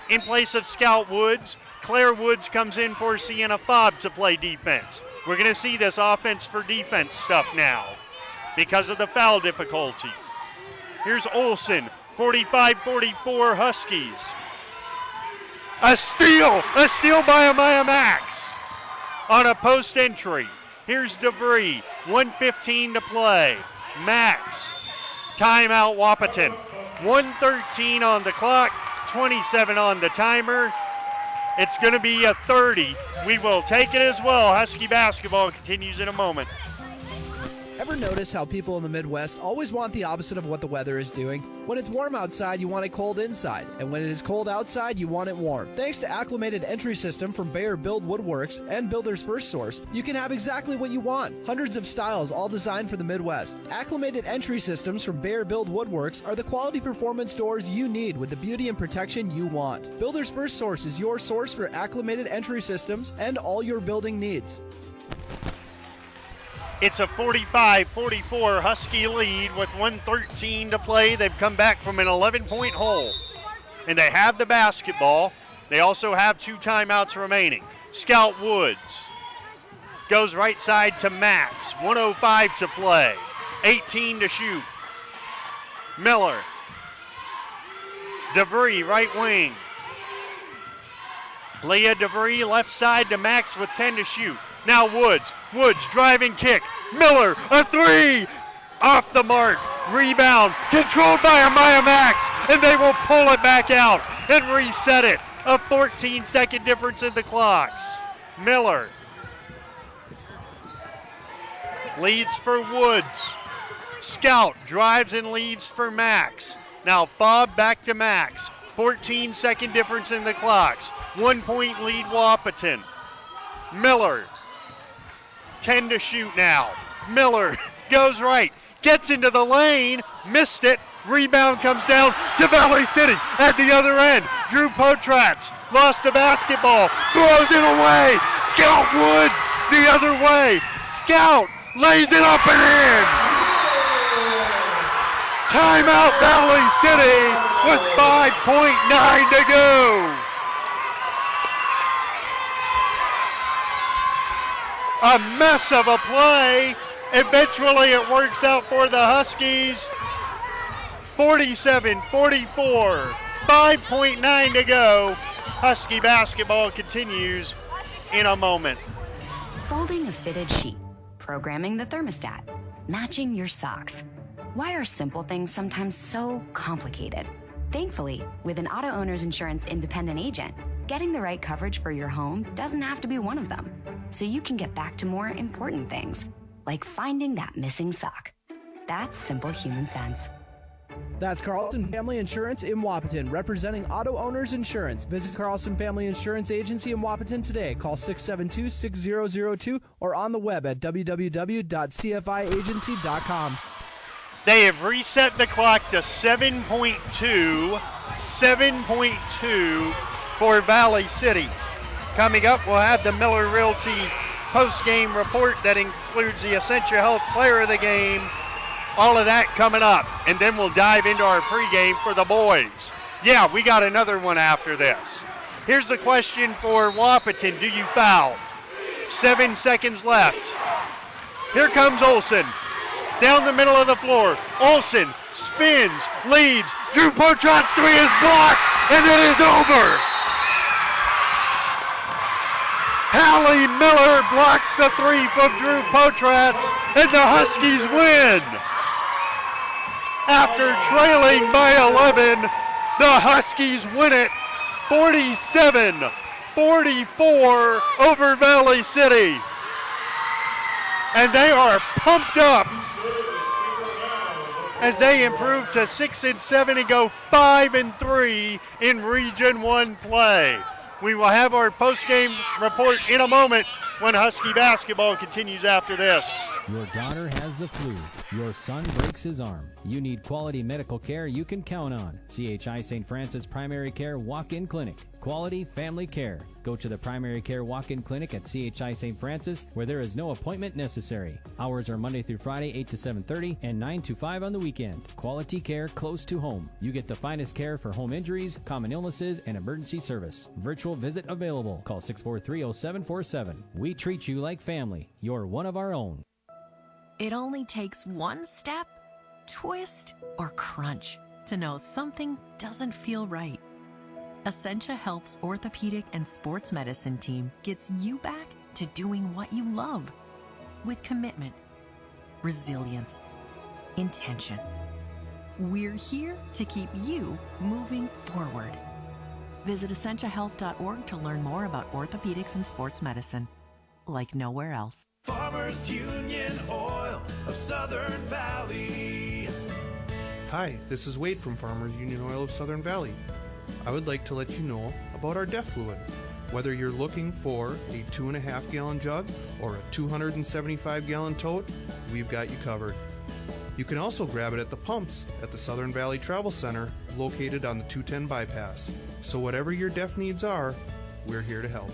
in place of Scout Woods. Claire Woods comes in for Sienna Fobb to play defense. We're going to see this offense for defense stuff now because of the foul difficulty. Here's Olsen, 45-44 Huskies. A steal by Amaya Max on a post entry. Here's DeVry, 1:15 to play. Max, timeout Wahpeton. 1:13 on the clock, 27 on the timer. It's going to be a 30. We will take it as well. Husky basketball continues in a moment. Ever notice how people in the Midwest always want the opposite of what the weather is doing? When it's warm outside, you want it cold inside. And when it is cold outside, you want it warm. Thanks to Acclimated Entry System from Bayer Build Woodworks and Builder's First Source, you can have exactly what you want. Hundreds of styles, all designed for the Midwest. Acclimated Entry Systems from Bayer Build Woodworks are the quality performance doors you need with the beauty and protection you want. Builder's First Source is your source for acclimated entry systems and all your building needs. It's a 45-44 Husky lead with 1:13 to play. They've come back from an 11-point hole, and they have the basketball. They also have 2 timeouts remaining. Scout Woods goes right side to Max. 1:05 to play. 18 to shoot. Miller. DeVry, right wing. Leah DeVry, left side to Max with 10 to shoot. Now Woods driving kick. Miller, a 3, off the mark. Rebound, controlled by Amaya Max, and they will pull it back out and reset it. A 14-second difference in the clocks. Miller leads for Woods. Scout drives and leads for Max. Now Fobb back to Max. 14-second difference in the clocks. 1-point lead Wahpeton. Miller, 10 to shoot now. Miller goes right, gets into the lane, missed it. Rebound comes down to Valley City at the other end. Drew Potrats lost the basketball, throws it away. Scout Woods the other way. Scout lays it up and in. Timeout Valley City with 5.9 to go. A mess of a play. Eventually it works out for the Huskies. 47-44, 5.9 to go. Husky basketball continues in a moment. Folding a fitted sheet, programming the thermostat, matching your socks. Why are simple things sometimes so complicated? Thankfully, with an auto owner's insurance independent agent, Getting the right coverage for your home doesn't have to be one of them, so you can get back to more important things, like finding that missing sock. That's simple human sense. That's Carlson Family Insurance in Wahpeton, representing auto owners insurance. Visit Carlson Family Insurance Agency in Wahpeton today. Call 672-6002 or on the web at www.cfiagency.com. They have reset the clock to 7.2 for Valley City. Coming up, we'll have the Miller Realty post-game report that includes the Essentia Health Player of the Game. All of that coming up, and then we'll dive into our pregame for the boys. Yeah, we got another one after this. Here's the question for Wahpeton. Do you foul? 7 seconds left. Here comes Olsen. Down the middle of the floor. Olsen spins, leads. Drew Potrat's three is blocked, and it is over. Hallie Miller blocks the three from Drew Potrat's, and the Huskies win. After trailing by 11, the Huskies win it 47-44 over Valley City. And they are pumped up as they improve to 6-7 and go 5-3 in Region 1 play. We will have our post-game report in a moment when Husky basketball continues after this. Your daughter has the flu. Your son breaks his arm. You need quality medical care you can count on. CHI St. Francis Primary Care Walk-In Clinic. Quality family care. Go to the Primary Care Walk-In Clinic at CHI St. Francis, where there is no appointment necessary. Hours are Monday through Friday, 8 to 7:30 and 9 to 5 on the weekend. Quality care close to home. You get the finest care for home injuries, common illnesses, and emergency service. Virtual visit available. Call 643-0747. We treat you like family. You're one of our own. It only takes one step, twist, or crunch to know something doesn't feel right. Essentia Health's orthopedic and sports medicine team gets you back to doing what you love with commitment, resilience, intention. We're here to keep you moving forward. Visit essentiahealth.org to learn more about orthopedics and sports medicine, like nowhere else. Farmers Union Oil of Southern Valley. Hi, this is Wade from Farmers Union Oil of Southern Valley. I would like to let you know about our DEF fluid. Whether you're looking for a 2.5 gallon jug or a 275 gallon tote, we've got you covered. You can also grab it at the pumps at the Southern Valley Travel Center located on the 210 bypass. So whatever your DEF needs are, we're here to help.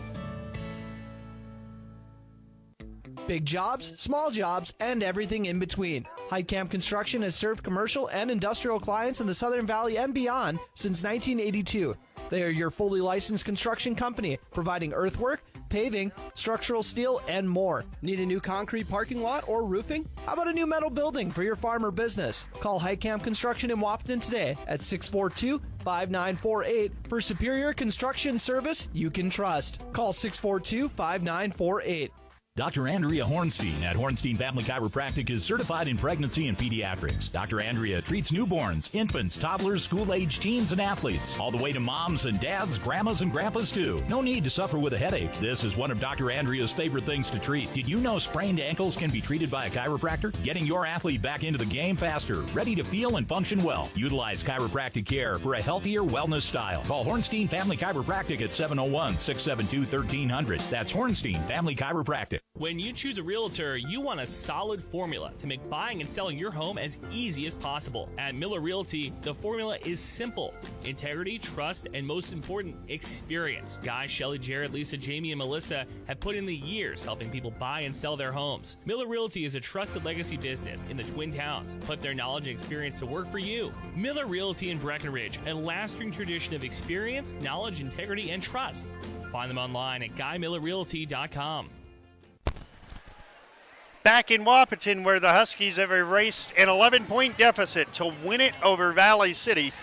Big jobs, small jobs, and everything in between. Heidkamp Construction has served commercial and industrial clients in the Southern Valley and beyond since 1982. They are your fully licensed construction company, providing earthwork, paving, structural steel, and more. Need a new concrete parking lot or roofing? How about a new metal building for your farm or business? Call Heidkamp Construction in Wahpeton today at 642-5948 for superior construction service you can trust. Call 642-5948. Dr. Andrea Hornstein at Hornstein Family Chiropractic is certified in pregnancy and pediatrics. Dr. Andrea treats newborns, infants, toddlers, school-age teens, and athletes, all the way to moms and dads, grandmas, and grandpas, too. No need to suffer with a headache. This is one of Dr. Andrea's favorite things to treat. Did you know sprained ankles can be treated by a chiropractor? Getting your athlete back into the game faster, ready to feel and function well. Utilize chiropractic care for a healthier wellness style. Call Hornstein Family Chiropractic at 701-672-1300. That's Hornstein Family Chiropractic. When you choose a realtor, you want a solid formula to make buying and selling your home as easy as possible. At Miller Realty, the formula is simple: integrity, trust, and most important, experience. Guy, Shelley, Jared, Lisa, Jamie, and Melissa have put in the years helping people buy and sell their homes. Miller Realty is a trusted legacy business in the Twin Towns. Put their knowledge and experience to work for you. Miller Realty in Breckenridge, a lasting tradition of experience, knowledge, integrity, and trust. Find them online at GuyMillerRealty.com. Back in Wahpeton, where the Huskies have erased an 11-point deficit to win it over Valley City,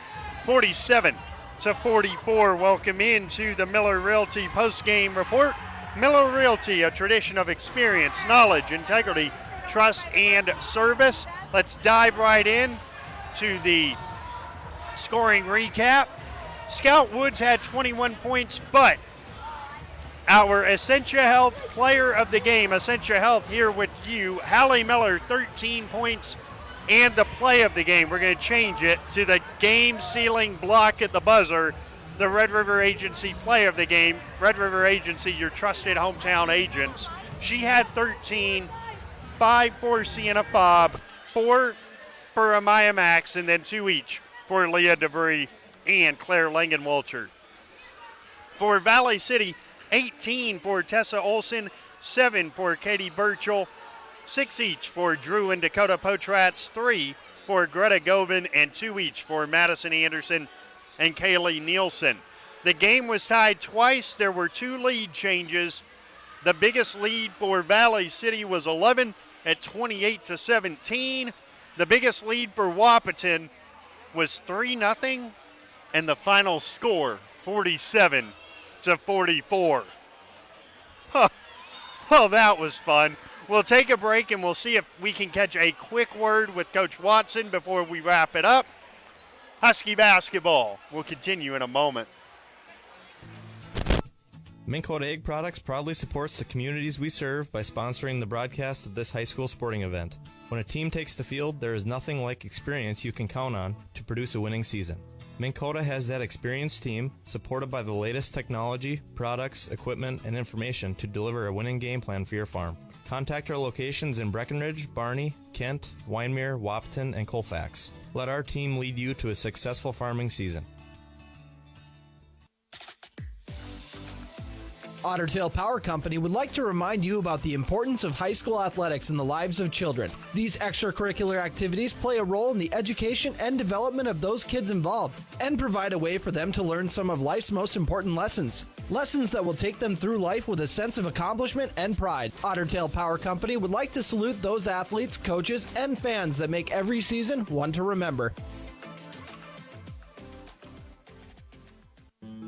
47-44. Welcome into the Miller Realty post-game report. Miller Realty, a tradition of experience, knowledge, integrity, trust, and service. Let's dive right in to the scoring recap. Scout Woods had 21 points, but our Essentia Health player of the game, Essentia Health here with you, Hallie Miller, 13 points, and the play of the game. We're going to change it to the game-sealing block at the buzzer, the Red River Agency play of the game. Red River Agency, your trusted hometown agents. She had 13, 5 for Sienna Fobb, 4 for Amaya Max, and then 2 each for Leah DeVry and Claire Langenwalter. For Valley City, 18 for Tessa Olson, 7 for Katie Burchell, 6 each for Drew and Dakota Potratz, 3 for Greta Gobin, and 2 each for Madison Anderson and Kaylee Nielsen. The game was tied twice. There were 2 lead changes. The biggest lead for Valley City was 11 at 28-17. The biggest lead for Wahpeton was 3-0, and the final score, 47-44. Huh. Well, that was fun. We'll take a break, and we'll see if we can catch a quick word with Coach Watson before we wrap it up. Husky basketball will continue in a moment. Minn Kota Egg Products proudly supports the communities we serve by sponsoring the broadcast of this high school sporting event. When a team takes the field, there is nothing like experience you can count on to produce a winning season. Minn Kota has that experienced team, supported by the latest technology, products, equipment, and information to deliver a winning game plan for your farm. Contact our locations in Breckenridge, Barney, Kent, Wyndmere, Wahpeton, and Colfax. Let our team lead you to a successful farming season. Otter Tail Power Company would like to remind you about the importance of high school athletics in the lives of children. These extracurricular activities play a role in the education and development of those kids involved and provide a way for them to learn some of life's most important lessons. Lessons that will take them through life with a sense of accomplishment and pride. Otter Tail Power Company would like to salute those athletes, coaches, and fans that make every season one to remember.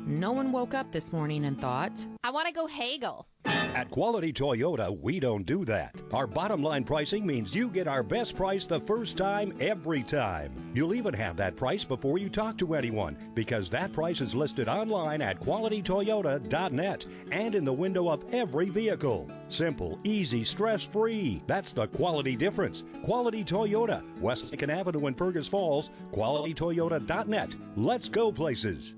No one woke up this morning and thought, I want to go haggle. At Quality Toyota, we don't do that. Our bottom line pricing means you get our best price the first time, every time. You'll even have that price before you talk to anyone, because that price is listed online at qualitytoyota.net and in the window of every vehicle. Simple, easy, stress-free. That's the quality difference. Quality Toyota, West Lincoln Avenue in Fergus Falls, qualitytoyota.net. Let's go places.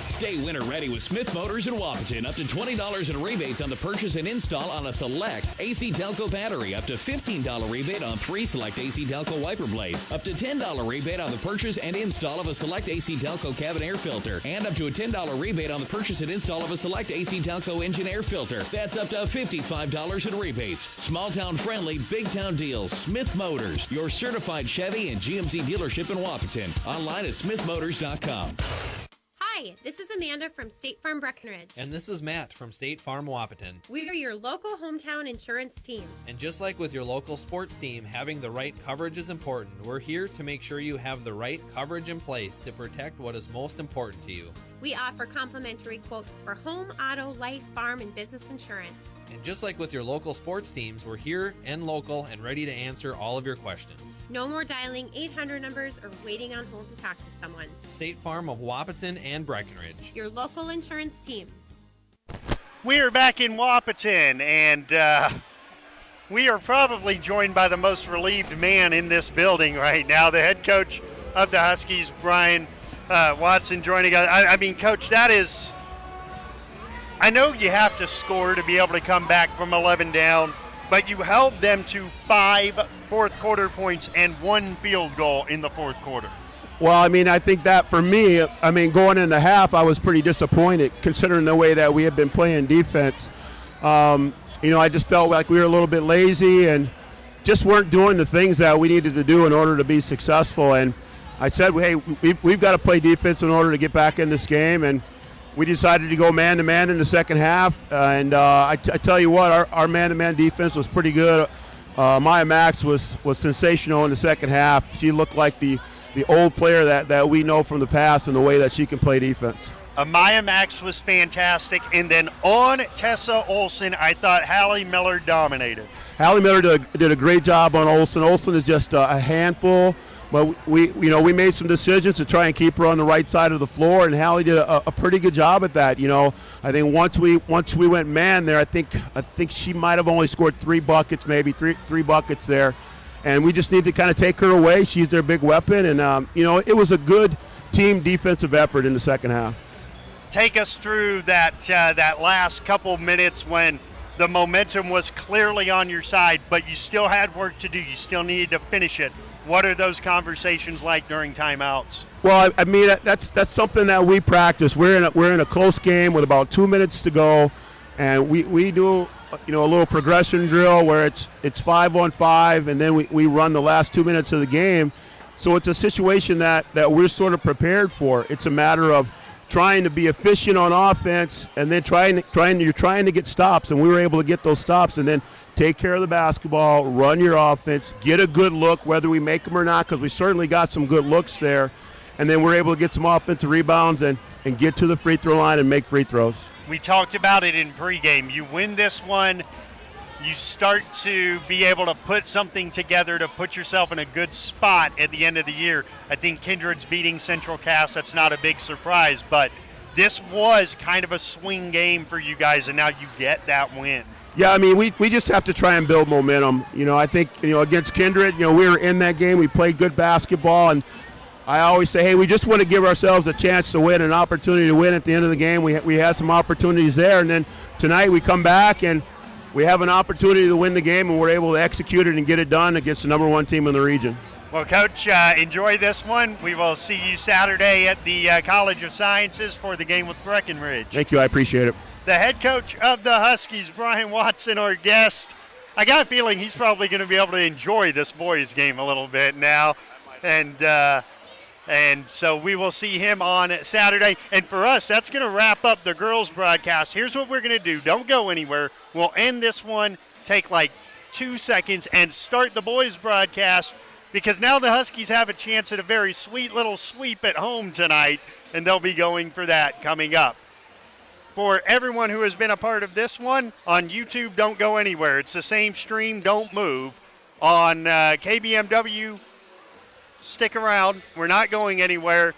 Stay winter ready with Smith Motors in Wahpeton. Up to $20 in rebates on the purchase and install on a select AC Delco battery. Up to $15 rebate on 3 select AC Delco wiper blades. Up to $10 rebate on the purchase and install of a select AC Delco cabin air filter. And up to a $10 rebate on the purchase and install of a select AC Delco engine air filter. That's up to $55 in rebates. Small town friendly, big town deals. Smith Motors, your certified Chevy and GMC dealership in Wahpeton. Online at smithmotors.com. Hi, this is Amanda from State Farm Breckenridge. And this is Matt from State Farm Wahpeton. We are your local hometown insurance team. And just like with your local sports team, having the right coverage is important. We're here to make sure you have the right coverage in place to protect what is most important to you. We offer complimentary quotes for home, auto, life, farm, and business insurance. And just like with your local sports teams, we're here and local and ready to answer all of your questions. No more dialing 800 numbers or waiting on hold to talk to someone. State Farm of Wahpeton and Breckenridge. Your local insurance team. We are back in Wahpeton, and we are probably joined by the most relieved man in this building right now, the head coach of the Huskies, Brian Watson, joining us. I mean, Coach, that is... I know you have to score to be able to come back from 11 down, but you held them to 5 fourth quarter points and 1 field goal in the fourth quarter. Well, I mean, I think that for me, I mean, going into half, I was pretty disappointed considering the way that we had been playing defense. You know, I just felt like we were a little bit lazy and just weren't doing the things that we needed to do in order to be successful. And I said, hey, we've got to play defense in order to get back in this game. And we decided to go man-to-man in the second half, and I tell you what, our man-to-man defense was pretty good. Maya Max was sensational in the second half. She looked like the old player that we know from the past in the way that she can play defense. Maya Max was fantastic, and then on Tessa Olson, I thought Hallie Miller dominated. Hallie Miller did a great job on Olson. Olson is just a handful. But we made some decisions to try and keep her on the right side of the floor, and Hallie did a pretty good job at that. I think once we went man there, I think she might have only scored 3 buckets, maybe three buckets there, and we just need to kind of take her away. She's their big weapon, and it was a good team defensive effort in the second half. Take us through that last couple minutes when the momentum was clearly on your side, but you still had work to do. You still needed to finish it. What are those conversations like during timeouts? Well, I mean that's something that we practice. We're in a close game with about 2 minutes to go, and we do a little progression drill where it's 5-on-5, and then we run the last 2 minutes of the game. So it's a situation that we're sort of prepared for. It's a matter of trying to be efficient on offense, and then you're trying to get stops, and we were able to get those stops, and then take care of the basketball, run your offense, get a good look, whether we make them or not, because we certainly got some good looks there, and then we're able to get some offensive rebounds and get to the free throw line and make free throws. We talked about it in pregame. You win this one, you start to be able to put something together to put yourself in a good spot at the end of the year. I think Kindred's beating Central Cass. That's not a big surprise, but this was kind of a swing game for you guys, and now you get that win. Yeah, I mean, we just have to try and build momentum. I think, against Kindred, we were in that game. We played good basketball, and I always say, hey, we just want to give ourselves a chance to win, an opportunity to win at the end of the game. We had some opportunities there, and then tonight we come back and we have an opportunity to win the game, and we're able to execute it and get it done against the number 1 team in the region. Well, Coach, enjoy this one. We will see you Saturday at the College of Sciences for the game with Breckenridge. Thank you. I appreciate it. The head coach of the Huskies, Brian Watson, our guest. I got a feeling he's probably going to be able to enjoy this boys game a little bit now. And so we will see him on Saturday. And for us, that's going to wrap up the girls broadcast. Here's what we're going to do. Don't go anywhere. We'll end this one, take like 2 seconds, and start the boys broadcast, because now the Huskies have a chance at a very sweet little sweep at home tonight, and they'll be going for that coming up. For everyone who has been a part of this one, on YouTube, don't go anywhere. It's the same stream, don't move. On KBMW, stick around. We're not going anywhere.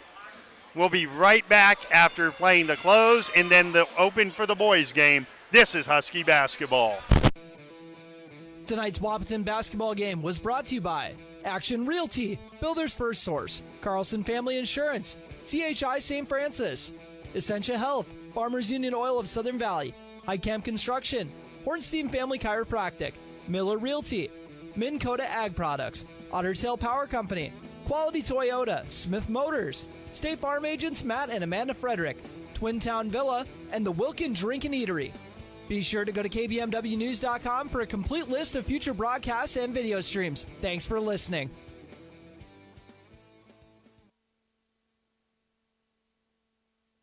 We'll be right back after playing the close and then the open for the boys game. This is Husky basketball. Tonight's Wahpeton basketball game was brought to you by Action Realty, Builder's First Source, Carlson Family Insurance, CHI St. Francis, Essentia Health, Farmers Union Oil of Southern Valley, High Camp Construction, Hornstein Family Chiropractic, Miller Realty, Minn Kota Ag Products, Otter Tail Power Company, Quality Toyota, Smith Motors, State Farm Agents Matt and Amanda Frederick, Twin Town Villa, and the Wilkin Drink and Eatery. Be sure to go to kbmwnews.com for a complete list of future broadcasts and video streams. Thanks for listening.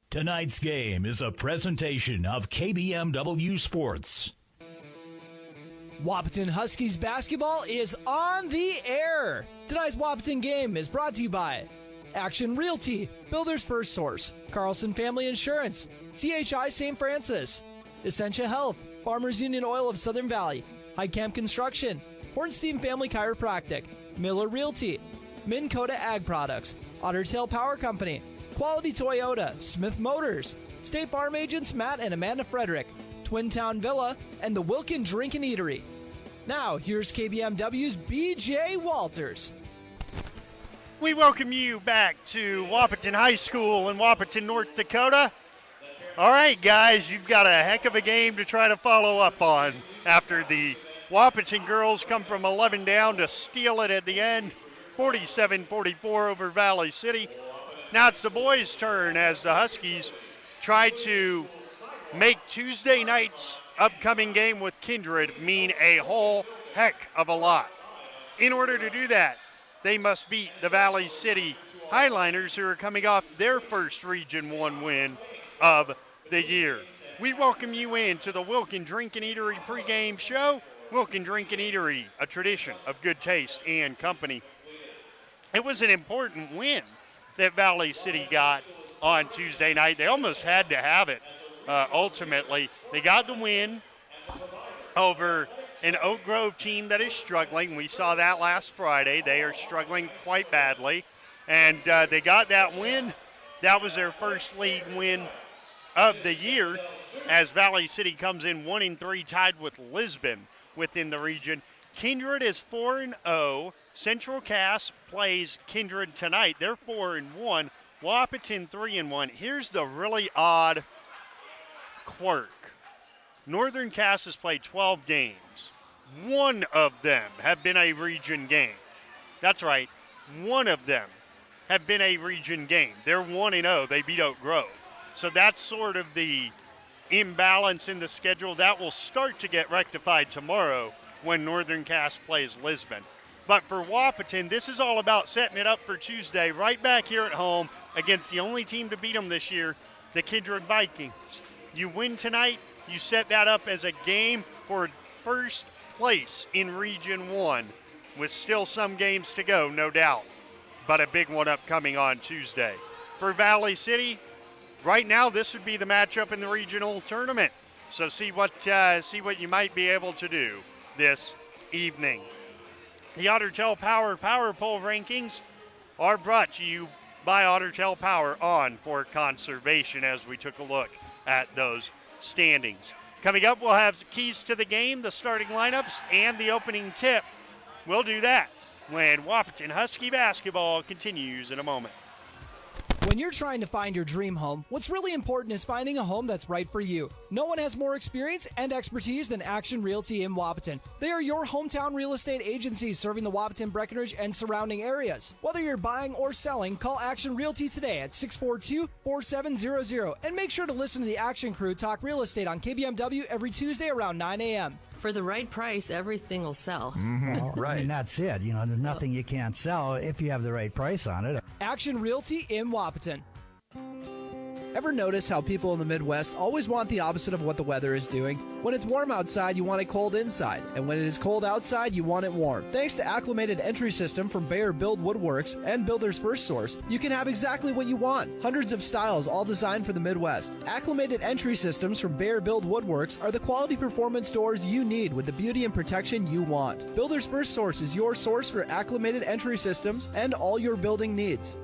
Tonight's game is a presentation of KBMW Sports. Wahpeton Huskies basketball is on the air. Tonight's Wahpeton game is brought to you by Action Realty, Builder's First Source, Carlson Family Insurance, CHI St. Francis, Essentia Health, Farmers Union Oil of Southern Valley, High Camp Construction, Hornstein Family Chiropractic, Miller Realty, Minn Kota Ag Products, Otter Tail Power Company, Quality Toyota, Smith Motors, State Farm Agents Matt and Amanda Frederick, Twin Town Villa, and the Wilkin Drink and Eatery. Now, here's KBMW's BJ Walters. We welcome you back to Wahpeton High School in Wahpeton, North Dakota. All right, guys, you've got a heck of a game to try to follow up on after the Wahpeton girls come from 11 down to steal it at the end, 47-44 over Valley City. Now it's the boys' turn as the Huskies try to make Tuesday night's upcoming game with Kindred mean a whole heck of a lot. In order to do that, they must beat the Valley City Highliners, who are coming off their first Region 1 win of the year. We welcome you into the Wilkin Drink and Eatery pregame show. Wilkin Drink and Eatery, a tradition of good taste and company. It was an important win that Valley City got on Tuesday night. They almost had to have it ultimately. They got the win over an Oak Grove team that is struggling. We saw that last Friday. They are struggling quite badly, and they got that win. That was their first league win of the year, as Valley City comes in 1-3, tied with Lisbon within the region. Kindred is 4-0. Central Cass plays Kindred tonight. They're 4-1. Wahpeton 3-1. Here's the really odd quirk. Northern Cass has played 12 games. One of them have been a region game. That's right. One of them have been a region game. They're 1-0. They beat Oak Grove. So that's sort of the imbalance in the schedule. That will start to get rectified tomorrow when Northern Cass plays Lisbon. But for Wahpeton, this is all about setting it up for Tuesday, right back here at home against the only team to beat them this year, the Kindred Vikings. You win tonight, you set that up as a game for first place in Region 1, with still some games to go, no doubt, but a big one upcoming on Tuesday. For Valley City, right now this would be the matchup in the regional tournament. So see what you might be able to do this evening. The Ottertail Power Pole rankings are brought to you by Ottertail Power on for conservation, as we took a look at those standings. Coming up, we'll have the keys to the game, the starting lineups, and the opening tip. We'll do that when Wahpeton Husky basketball continues in a moment. When you're trying to find your dream home, what's really important is finding a home that's right for you. No one has more experience and expertise than Action Realty in Wahpeton. They are your hometown real estate agency serving the Wahpeton, Breckenridge, and surrounding areas. Whether you're buying or selling, call Action Realty today at 642-4700. And make sure to listen to the Action Crew talk real estate on KBMW every Tuesday around 9 a.m. For the right price, everything will sell. Well, right. I mean, that's it. You know, there's nothing you can't sell if you have the right price on it. Action Realty in Wahpeton. Ever notice how people in the Midwest always want the opposite of what the weather is doing? When it's warm outside, you want it cold inside. And when it is cold outside, you want it warm. Thanks to Acclimated Entry System from Bayer Build Woodworks and Builder's First Source, you can have exactly what you want. Hundreds of styles, all designed for the Midwest. Acclimated Entry Systems from Bayer Build Woodworks are the quality performance doors you need with the beauty and protection you want. Builder's First Source is your source for acclimated entry systems and all your building needs.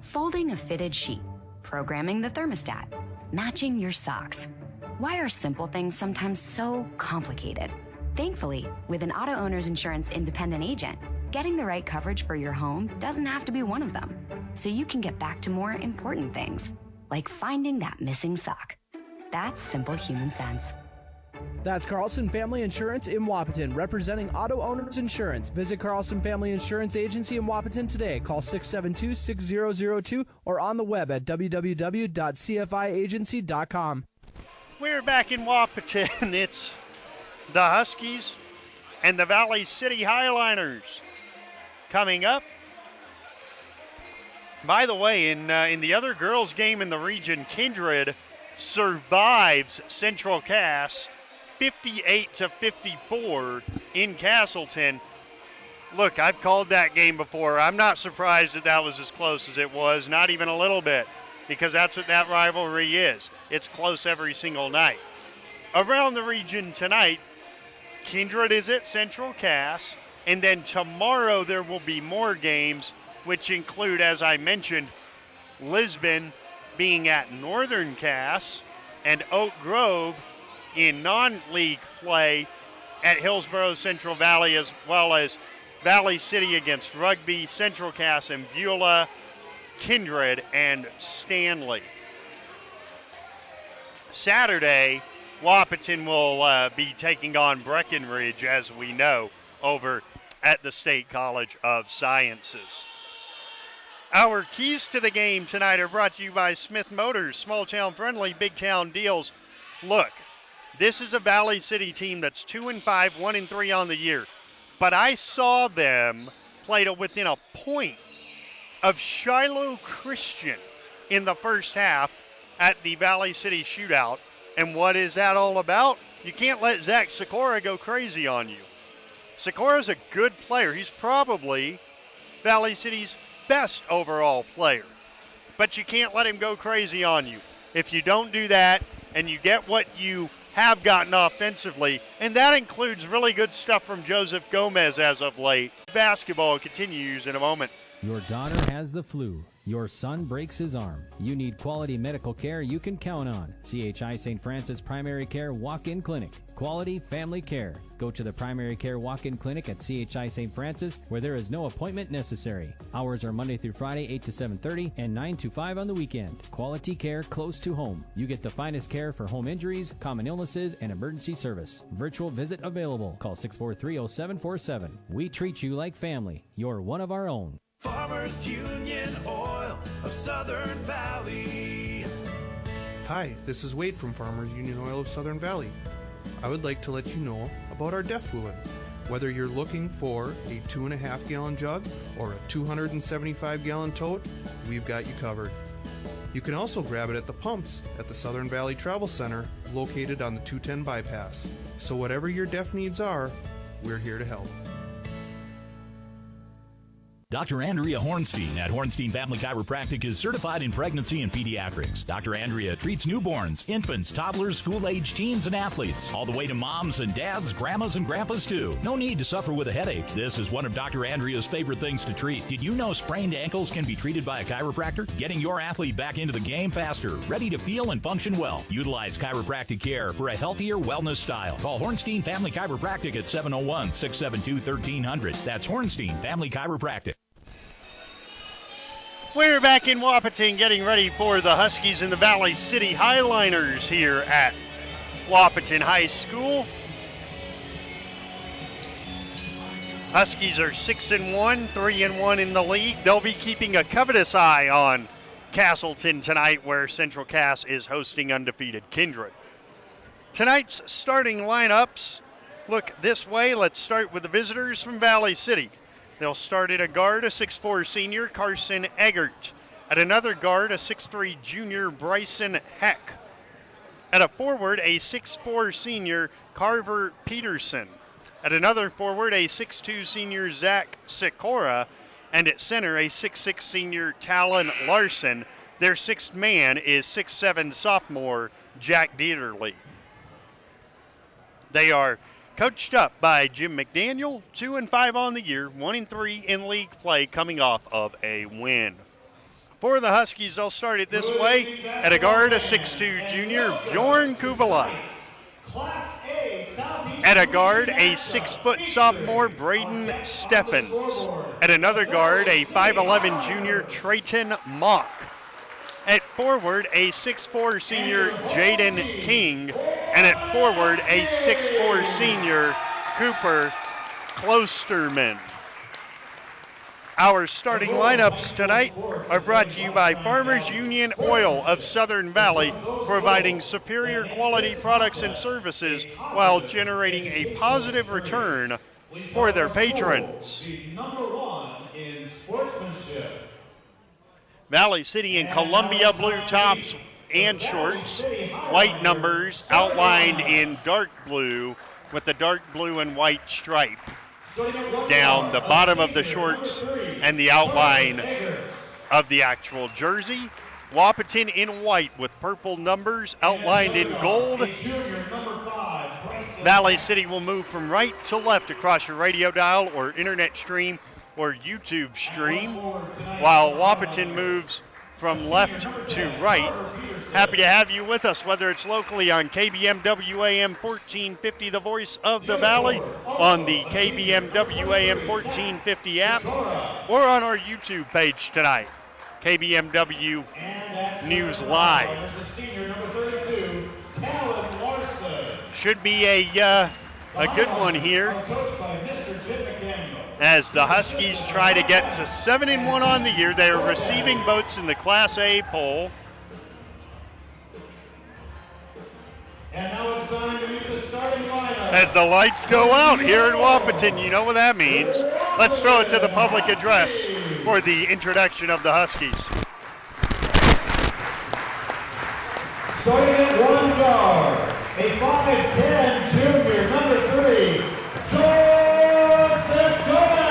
Folding a fitted sheet, programming the thermostat, matching your socks. Why are simple things sometimes so complicated? Thankfully, with an auto owner's insurance independent agent, getting the right coverage for your home doesn't have to be one of them. So you can get back to more important things, like finding that missing sock. That's simple human sense. That's Carlson Family Insurance in Wahpeton, representing auto owners insurance. Visit Carlson Family Insurance Agency in Wahpeton today. Call 672-6002 or on the web at www.cfiagency.com. We're back in Wahpeton. It's the Huskies and the Valley City Highliners coming up. By the way, in the other girls' game in the region, Kindred survives Central Cass 58-54 in Castleton. Look, I've called that game before. I'm not surprised that was as close as it was, not even a little bit, because that's what that rivalry is. It's close every single night. Around the region tonight, Kindred is at Central Cass, and then tomorrow there will be more games, which include, as I mentioned, Lisbon being at Northern Cass and Oak Grove in non-league play at Hillsborough Central Valley, as well as Valley City against Rugby, Central Cass and Beulah, Kindred and Stanley. Saturday, Wahpeton will be taking on Breckenridge, as we know, over at the State College of Sciences. Our keys to the game tonight are brought to you by Smith Motors, small town friendly, big town deals. Look, this is a Valley City team that's 2-5, 1-3 on the year. But I saw them play to within a point of Shiloh Christian in the first half at the Valley City Shootout. And what is that all about? You can't let Zach Sikora go crazy on you. Sikora's a good player. He's probably Valley City's best overall player. But you can't let him go crazy on you. If you don't do that and you get what you have gotten offensively, and that includes really good stuff from Joseph Gomez as of late. Basketball continues in a moment. Your daughter has the flu. Your son breaks his arm. You need quality medical care you can count on. CHI St. Francis Primary Care Walk-In Clinic. Quality family care. Go to the Primary Care Walk-In Clinic at CHI St. Francis, where there is no appointment necessary. Hours are Monday through Friday, 8 to 7:30 and 9 to 5 on the weekend. Quality care close to home. You get the finest care for home injuries, common illnesses, and emergency service. Virtual visit available. Call 643-0747. We treat you like family. You're one of our own. Farmers Union Oil of Southern Valley. Hi, this is Wade from Farmers Union Oil of Southern Valley. I would like to let you know about our DEF fluid. Whether you're looking for a 2.5 gallon jug or a 275 gallon tote, we've got you covered. You can also grab it at the pumps at the Southern Valley Travel Center located on the 210 bypass. So whatever your DEF needs are, we're here to help. Dr. Andrea Hornstein at Hornstein Family Chiropractic is certified in pregnancy and pediatrics. Dr. Andrea treats newborns, infants, toddlers, school-age teens, and athletes, all the way to moms and dads, grandmas, and grandpas, too. No need to suffer with a headache. This is one of Dr. Andrea's favorite things to treat. Did you know sprained ankles can be treated by a chiropractor? Getting your athlete back into the game faster, ready to feel and function well. Utilize chiropractic care for a healthier wellness style. Call Hornstein Family Chiropractic at 701-672-1300. That's Hornstein Family Chiropractic. We're back in Wahpeton getting ready for the Huskies and the Valley City Highliners here at Wahpeton High School. Huskies are 6-1, 3-1 in the league. They'll be keeping a covetous eye on Castleton tonight, where Central Cass is hosting undefeated Kindred. Tonight's starting lineups look this way. Let's start with the visitors from Valley City. They'll start at a guard, a 6'4 senior, Carson Eggert. At another guard, a 6'3 junior, Bryson Heck. At a forward, a 6'4 senior, Carver Peterson. At another forward, a 6'2 senior, Zach Sikora. And at center, a 6'6 senior, Talon Larson. Their sixth man is 6'7 sophomore, Jack Dieterle. They are coached up by Jim McDaniel, 2-5 on the year, 1-3 in league play, coming off of a win. For the Huskies, they'll start it this way. At a guard, a 6'2 junior, Bjorn Kubala. At a guard, a 6-foot sophomore, Braden Steffens. At another guard, a 5'11 junior, Trayton Mock. At forward, a 6'4 senior, Jaden King. And at forward, a 6'4 senior, Cooper Klosterman. Our starting lineups tonight are brought to you by Farmers Union Oil of Southern Valley, providing superior quality products and services while generating a positive return for their patrons. Number one in sportsmanship. Valley City in Columbia blue tops and shorts, white numbers outlined in dark blue with the dark blue and white stripe down the bottom of the shorts and the outline of the actual jersey. Wahpeton in white with purple numbers outlined in gold. Valley City will move from right to left across your radio dial or internet stream or YouTube stream, while Wahpeton moves from left to right. Happy to have you with us, whether it's locally on KBM WAM 1450, the voice of the Valley, on the KBM WAM 1450 app, or on our YouTube page tonight, KBMW News Live. Should be a good one here, as the Huskies try to get to 7-1 on the year. They are receiving votes in the Class A poll. And now it's time to meet the starting lineup. As the lights go out here in Wahpeton, you know what that means. Let's throw it to the public address for the introduction of the Huskies. Starting at one guard, a 5'10 junior, number 3, Joseph Gomez.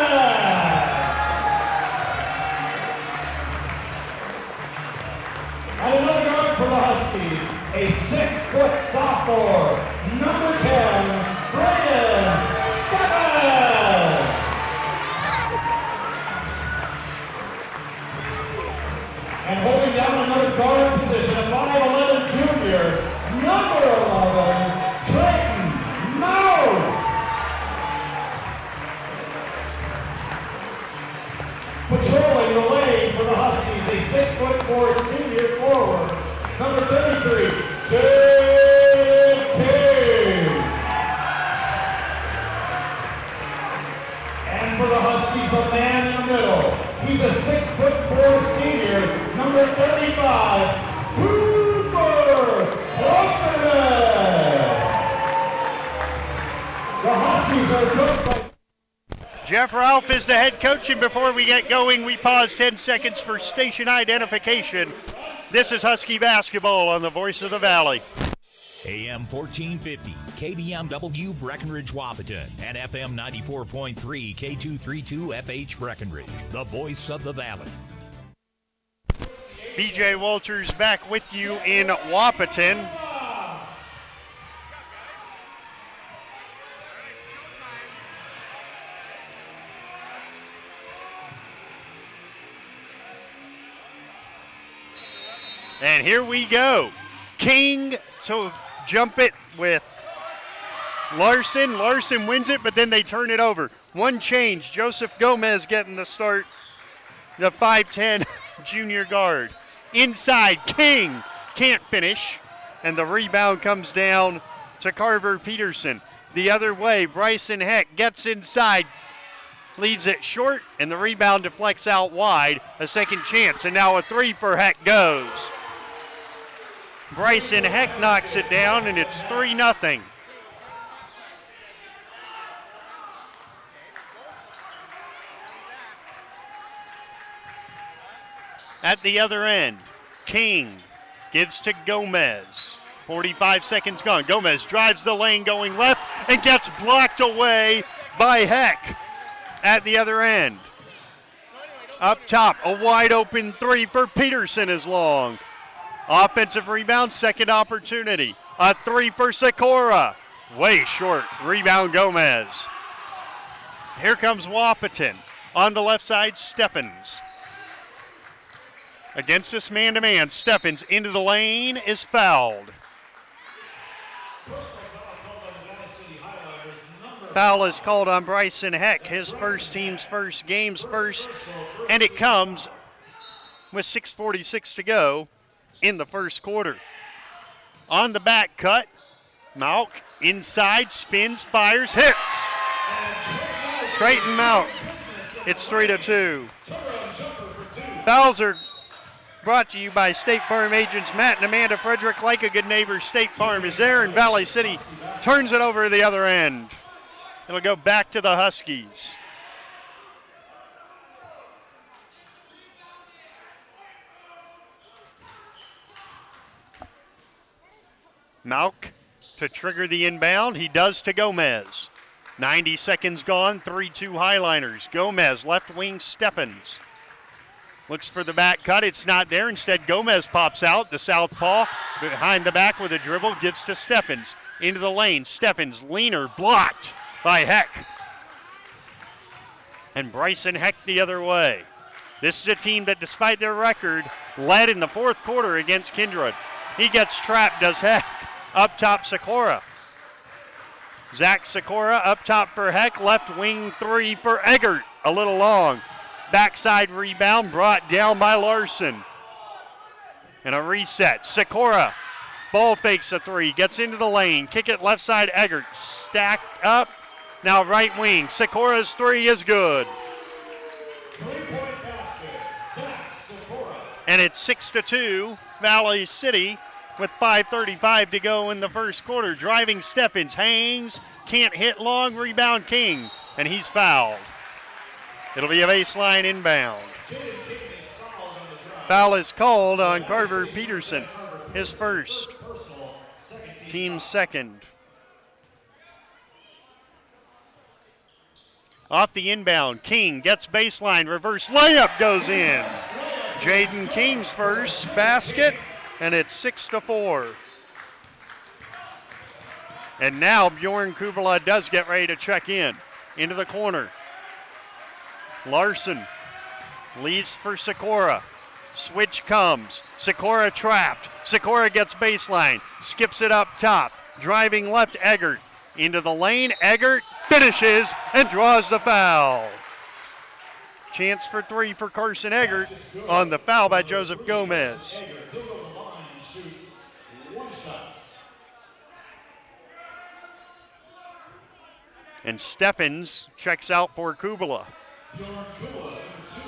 At another guard for the Huskies, a a 6-foot sophomore, number 10, Brayden Steppen. And holding down another guard position, a 5'11" junior, number 11, Trenton Mauck. Patrolling the lane for the Huskies, a 6'4" senior forward, number 33, Jaden King. And for the Huskies, the man in the middle, he's a 6'4" senior, number 35, Cooper Klosterman. The Huskies are coached by Jeff Ralph is the head coach, and before we get going, we pause 10 seconds for station identification. This is Husky basketball on the Voice of the Valley. AM 1450, KDMW Breckenridge Wahpeton, and FM 94.3, K232 FH Breckenridge, the Voice of the Valley. BJ Walters back with you in Wahpeton. And here we go. King to jump it with Larson. Larson wins it, but then they turn it over. One change. Joseph Gomez getting the start. The 5'10" junior guard. Inside, King can't finish. And the rebound comes down to Carver Peterson. The other way, Bryson Heck gets inside. Leaves it short, and the rebound deflects out wide. A second chance, and now a three for Heck goes. Bryson Heck knocks it down, and it's 3-0. At the other end, King gives to Gomez. 45 seconds gone. Gomez drives the lane going left and gets blocked away by Heck. At the other end, up top, a wide open three for Peterson is long. Offensive rebound, second opportunity. A three for Sikora. Way short. Rebound Gomez. Here comes Wahpeton. On the left side, Stephens. Against this man-to-man, Stephens into the lane is fouled. Foul is called on Bryson Heck, his first team's first, game's first, and it comes with 6:46 to go in the first quarter. On the back cut, Mauck inside, spins, fires, hits. Creighton Mauck. It's 3-2. Fouls are brought to you by State Farm agents Matt and Amanda Frederick. Like a good neighbor, State Farm is there, and Valley City turns it over to the other end. It'll go back to the Huskies. Mauck to trigger the inbound. He does to Gomez. 90 seconds gone, 3-2 Highliners. Gomez, left wing, Stephens. Looks for the back cut. It's not there. Instead, Gomez pops out. The southpaw behind the back with a dribble. Gives to Stephens. Into the lane. Stephens, leaner, blocked by Heck. And Bryson Heck the other way. This is a team that, despite their record, led in the fourth quarter against Kindred. He gets trapped, does Heck. Up top, Sikora. Zach Sikora up top for Heck. Left wing three for Eggert. A little long. Backside rebound brought down by Larson. And a reset. Sikora. Ball fakes a three. Gets into the lane. Kick it left side. Eggert. Stacked up. Now right wing. Sikora's three is good. Three-point basket. Zach Sikora. And it's 6-2. Valley City with 5:35 to go in the first quarter. Driving Stephens. Hangs. Can't hit long. Rebound King. And he's fouled. It'll be a baseline inbound. Foul is called on Carver Peterson. His first. Team second. Off the inbound. King gets baseline. Reverse layup goes in. Jaden King's first basket. And it's 6-4. And now Bjorn Kubala does get ready to check in. Into the corner. Larson leads for Sikora. Switch comes. Sikora trapped. Sikora gets baseline. Skips it up top. Driving left, Eggert. Into the lane. Eggert finishes and draws the foul. Chance for three for Carson Eggert on the foul by Joseph Gomez. And Steffens checks out for Kubala. Bjorn Kubala, number 2,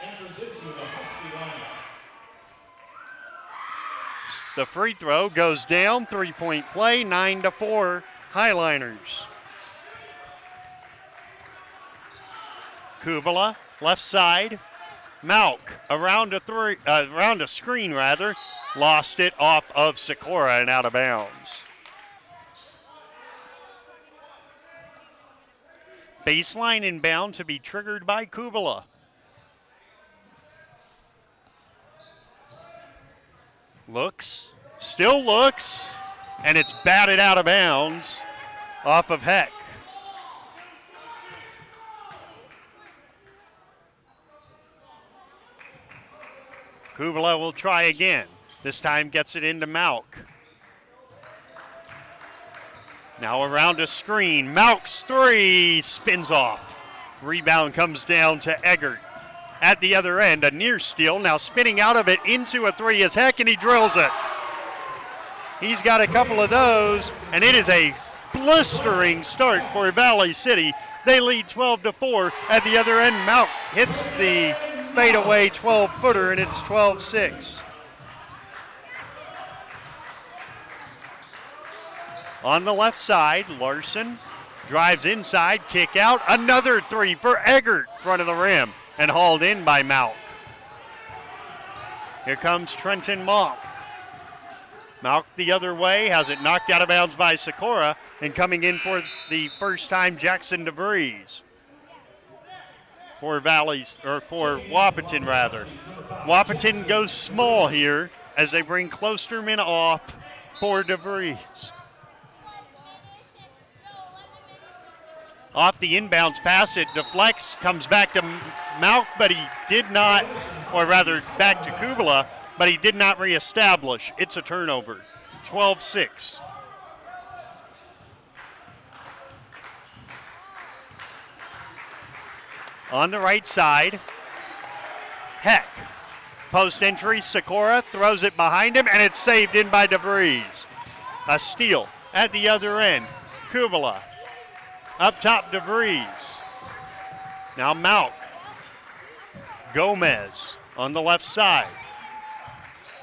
enters into the Husky lineup. The free throw goes down. 3-point play, 9-4, Highliners. Kubala, left side. Malk around a screen rather. Lost it off of Sikora and out of bounds. Baseline inbound to be triggered by Kubala. Looks, still looks, and it's batted out of bounds off of Heck. Kubala will try again. This time gets it into Malk. Now around a screen. Malk's three spins off. Rebound comes down to Eggert. At the other end, a near steal. Now spinning out of it into a three is Heck, and he drills it. He's got a couple of those, and it is a blistering start for Valley City. They lead 12-4. At the other end, Malk hits the fadeaway 12-footer, and it's 12-6. On the left side, Larson drives inside, kick out, another three for Eggert, front of the rim, and hauled in by Malk. Here comes Trenton Malk. Malk the other way, has it knocked out of bounds by Sikora, and coming in for the first time, Jackson DeVries. For Wahpeton rather. Wahpeton goes small here as they bring Klosterman off for DeVries. Off the inbounds pass, it deflects, comes back to Malk, but he did not, or rather back to Kubala, but he did not reestablish. It's a turnover, 12-6. On the right side, Heck. Post entry, Sikora throws it behind him, and it's saved in by DeVries. A steal at the other end, Kubala. Up top, DeVries. Now Malk. Gomez on the left side.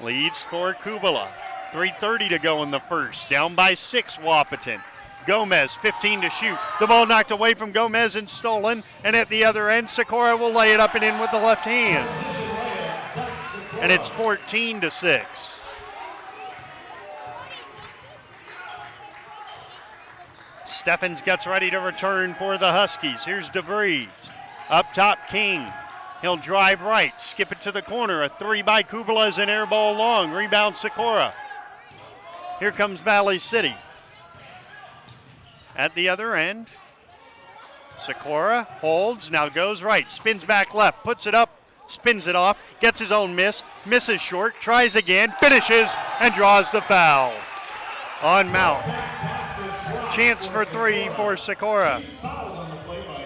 Leads for Kubala. 3:30 to go in the first. Down by 6, Wahpeton. Gomez, 15 to shoot. The ball knocked away from Gomez and stolen. And at the other end, Sikora will lay it up and in with the left hand. And it's 14-6. Steffens gets ready to return for the Huskies. Here's DeVries. Up top, King. He'll drive right, skip it to the corner. A three by Kubala is an air ball long. Rebound Sikora. Here comes Valley City. At the other end, Sikora holds, now goes right, spins back left, puts it up, spins it off, gets his own miss, misses short, tries again, finishes, and draws the foul on Malk. Chance for three for Sikora.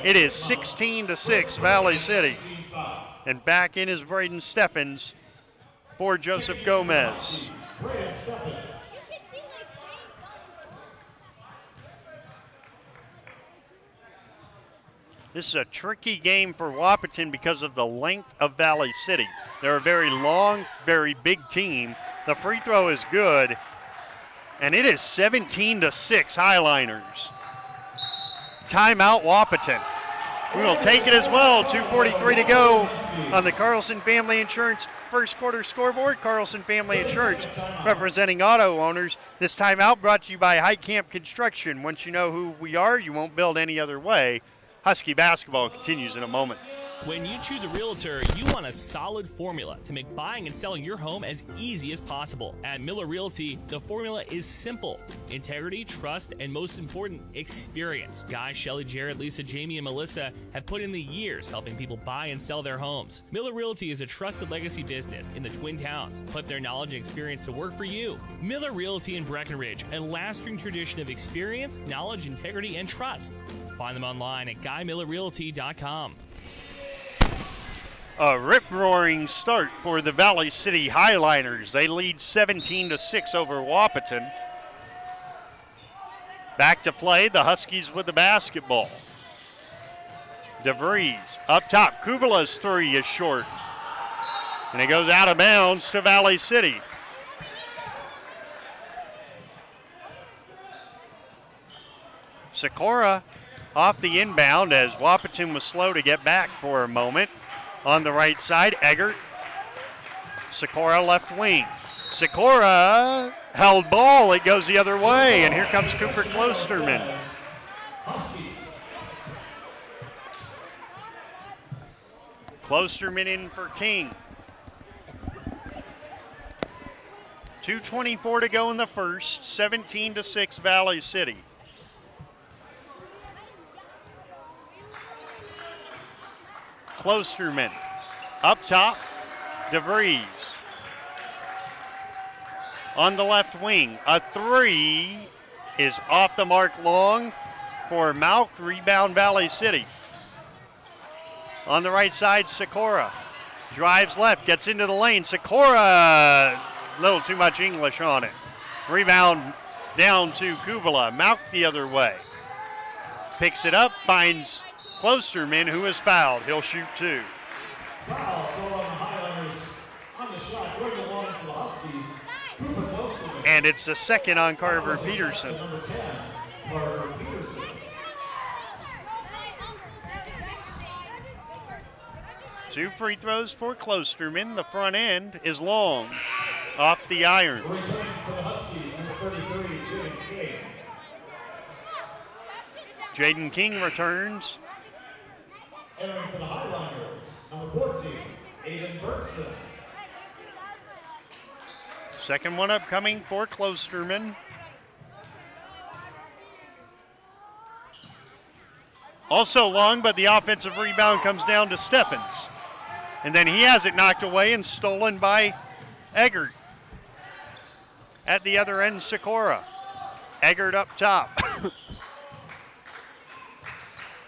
It is 16-6 Valley City. And back in is Braden Steffens for Joseph Gomez. This is a tricky game for Wahpeton because of the length of Valley City. They're a very long, very big team. The free throw is good. And it is 17-6 Highliners. Timeout Wahpeton. We will take it as well. 2:43 to go on the Carlson Family Insurance first quarter scoreboard. Carlson Family Insurance representing auto owners. This timeout brought to you by High Camp Construction. Once you know who we are, you won't build any other way. Husky basketball continues in a moment. When you choose a realtor, you want a solid formula to make buying and selling your home as easy as possible. At Miller Realty, the formula is simple: integrity, trust, and most important, experience. Guy, Shelley, Jared, Lisa, Jamie, and Melissa have put in the years helping people buy and sell their homes. Miller Realty is a trusted legacy business in the Twin Towns. Put their knowledge and experience to work for you. Miller Realty in Breckenridge, a lasting tradition of experience, knowledge, integrity, and trust. Find them online at GuyMillerRealty.com. A rip-roaring start for the Valley City Highliners. They lead 17-6 over Wahpeton. Back to play, the Huskies with the basketball. DeVries up top. Kubala's three is short. And it goes out of bounds to Valley City. Sikora off the inbound as Wahpeton was slow to get back for a moment. On the right side, Eggert. Sikora left wing. Sikora held ball. It goes the other way, and here comes Cooper Klosterman. Klosterman in for King. 2:24 to go in the first. 17-6 Valley City. Klosterman up top, DeVries. On the left wing, a three is off the mark long for Malk. Rebound Valley City. On the right side, Sikora drives left, gets into the lane. Sikora, a little too much English on it. Rebound down to Kubala. Malk the other way. Picks it up, finds Klosterman, who is fouled. He'll shoot two. Foul on the Highlanders on the shot. Going along for the Huskies, Cooper Klosterman. And it's the second on Carver Peterson. Number 10, Carver Peterson. Two free throws for Klosterman. The front end is long, off the iron. Returning for the Huskies, number 33, Jaden King. Jaden King returns. Entering for the Highlanders, number 14, Aiden Bergson. Second one upcoming for Klosterman. Also long, but the offensive rebound comes down to Stephens. And then he has it knocked away and stolen by Eggert. At the other end, Sikora. Eggert up top.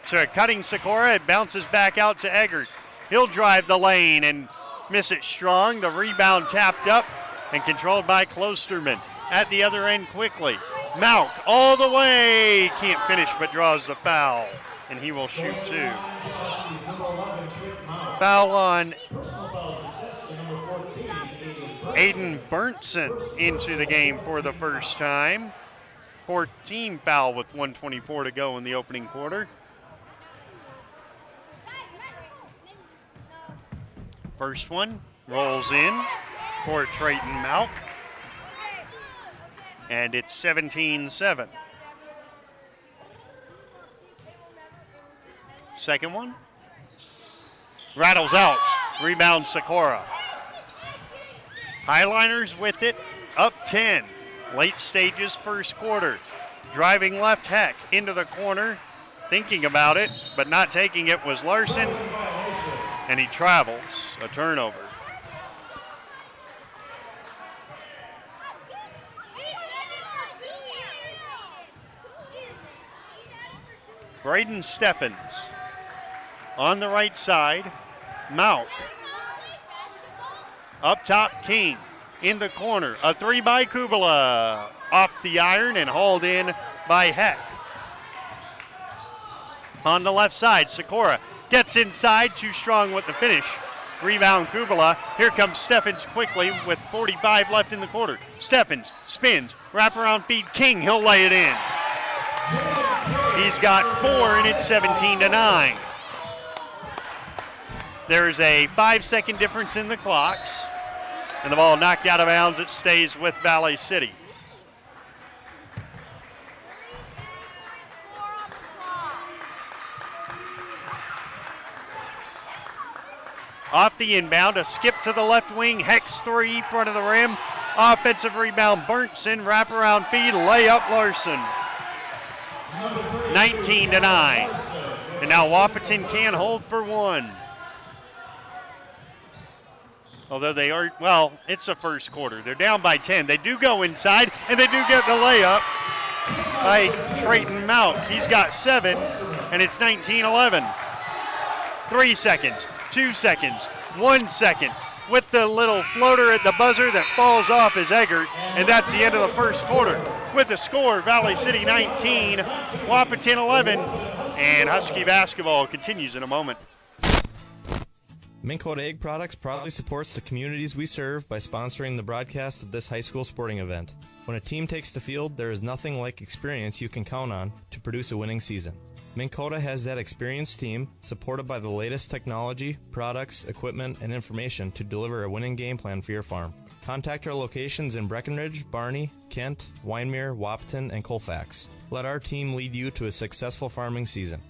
So cutting Sikora, it bounces back out to Eggert. He'll drive the lane and miss it strong. The rebound tapped up and controlled by Klosterman. At the other end quickly. Malk all the way. Can't finish but draws the foul. And he will shoot two. Foul on Aiden Berntson into the game for the first time. 14 foul with 1:24 to go in the opening quarter. First one rolls in for Trayton Malk. And it's 17-7. Second one. Rattles out. Rebound Sikora. Highliners with it. Up 10. Late stages first quarter. Driving left, Heck into the corner. Thinking about it, but not taking it was Larson. And he travels. A turnover. Braden Stephens on the right side. Malk. Up top, King. In the corner. A three by Kubala. Off the iron and hauled in by Heck. On the left side, Sikora gets inside. Too strong with the finish. Rebound Kubala. Here comes Stephens quickly with 45 left in the quarter. Stephens spins. Wraparound feed. King. He'll lay it in. He's got 4 and it's 17-9. There's a 5-second difference in the clocks. And the ball knocked out of bounds. It stays with Valley City. Off the inbound, a skip to the left wing, Hex 3, front of the rim. Offensive rebound, Berntson, wraparound feed, layup Larson. 19-9. And now Wahpeton can hold for one. Although they are, well, it's the first quarter. They're down by 10. They do go inside, and they do get the layup by Trayton Mount. He's got 7, and it's 19-11. 3 seconds, 2 seconds, 1 second. With the little floater at the buzzer that falls off is Eggert, and that's the end of the first quarter. With the score, Valley City 19, Wahpeton 11, and Husky basketball continues in a moment. Minn Kota Egg Products proudly supports the communities we serve by sponsoring the broadcast of this high school sporting event. When a team takes the field, there is nothing like experience you can count on to produce a winning season. Minn Kota has that experienced team, supported by the latest technology, products, equipment, and information to deliver a winning game plan for your farm. Contact our locations in Breckenridge, Barney, Kent, Wyndmere, Wahpeton, and Colfax. Let our team lead you to a successful farming season.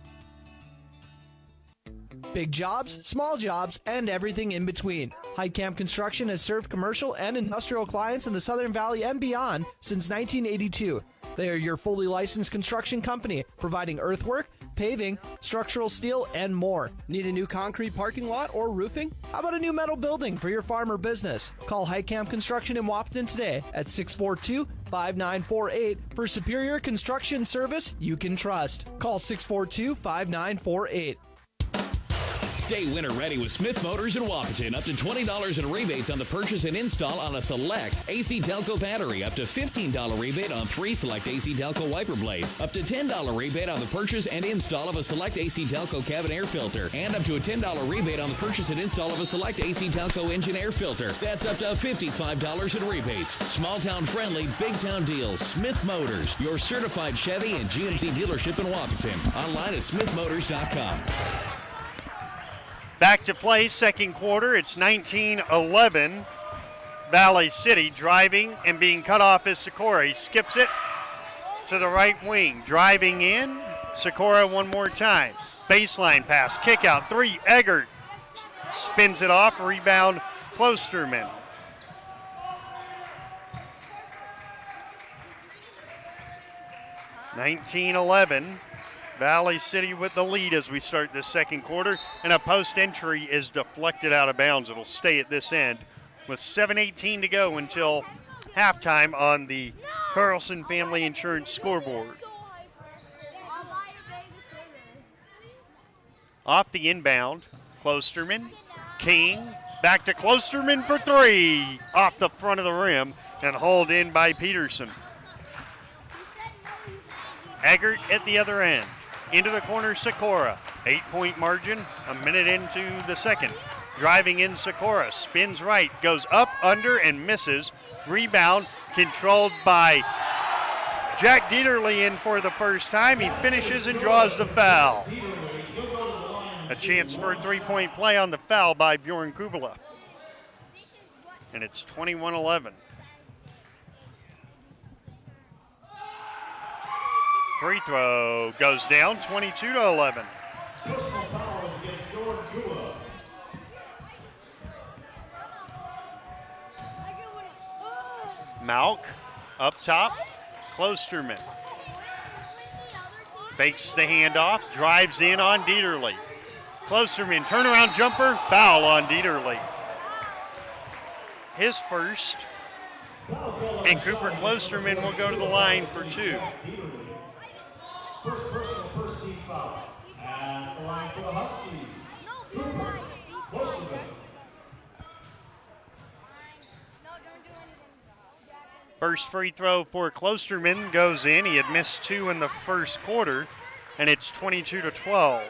Big jobs, small jobs, and everything in between. Heitkamp Construction has served commercial and industrial clients in the Southern Valley and beyond since 1982. They are your fully licensed construction company, providing earthwork, paving, structural steel, and more. Need a new concrete parking lot or roofing? How about a new metal building for your farm or business? Call Heitkamp Construction in Wahpeton today at 642-5948 for superior construction service you can trust. Call 642-5948. Stay winter ready with Smith Motors in Wahpeton. Up to $20 in rebates on the purchase and install on a select AC Delco battery. Up to $15 rebate on 3 select AC Delco wiper blades. Up to $10 rebate on the purchase and install of a select AC Delco cabin air filter. And up to a $10 rebate on the purchase and install of a select AC Delco engine air filter. That's up to $55 in rebates. Small town friendly, big town deals. Smith Motors, your certified Chevy and GMC dealership in Wahpeton. Online at smithmotors.com. Back to play, second quarter. It's 19-11. Valley City driving and being cut off is Sikora. He skips it to the right wing. Driving in, Sikora one more time. Baseline pass, kick out, 3. Eggert spins it off, rebound, Klosterman. (19-11). Valley City with the lead as we start the second quarter, and a post entry is deflected out of bounds. It'll stay at this end with 7:18 to go until halftime on the Carlson Family Insurance scoreboard. Off the inbound, Klosterman, King, back to Klosterman for 3, off the front of the rim, and hauled in by Peterson. Eggert at the other end. Into the corner, Sikora. 8-point margin, a minute into the second. Driving in, Sikora. Spins right, goes up, under, and misses. Rebound controlled by Jack Dieterle in for the first time. He finishes and draws the foul. A chance for a 3-point play on the foul by Bjorn Kubala. And it's 21-11. Free throw goes down, 22-11. Personal foul is against Bjorn Kubala. Malk up top, Klosterman. Fakes the handoff, drives in on Dieterle. Klosterman, turnaround jumper, foul on Dieterle. His first, and Cooper Klosterman will go to the line for 2. First personal, first team foul. At the line for the Huskies. Cooper Klosterman. First free throw for Klosterman goes in. He had missed 2 in the first quarter, and it's 22-12.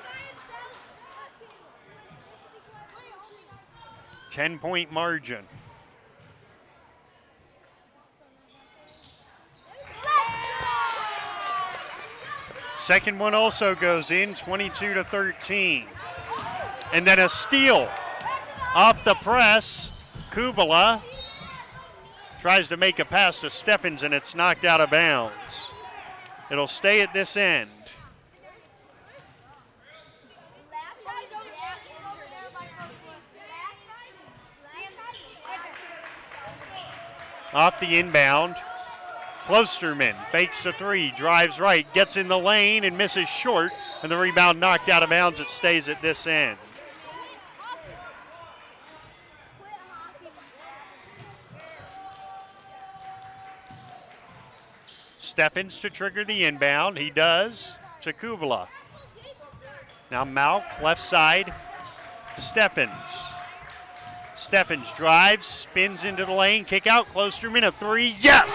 10-point margin. Second one also goes in, 22-13. And then a steal off the press. Kubala tries to make a pass to Steffens, and it's knocked out of bounds. It'll stay at this end. Off the inbound. Klosterman fakes the three, drives right, gets in the lane and misses short, and the rebound knocked out of bounds. It stays at this end. Steffens to trigger the inbound. He does to Kubala. Now Malk, left side. Steffens. Steffens drives, spins into the lane, kick out. Klosterman, a three. Yes!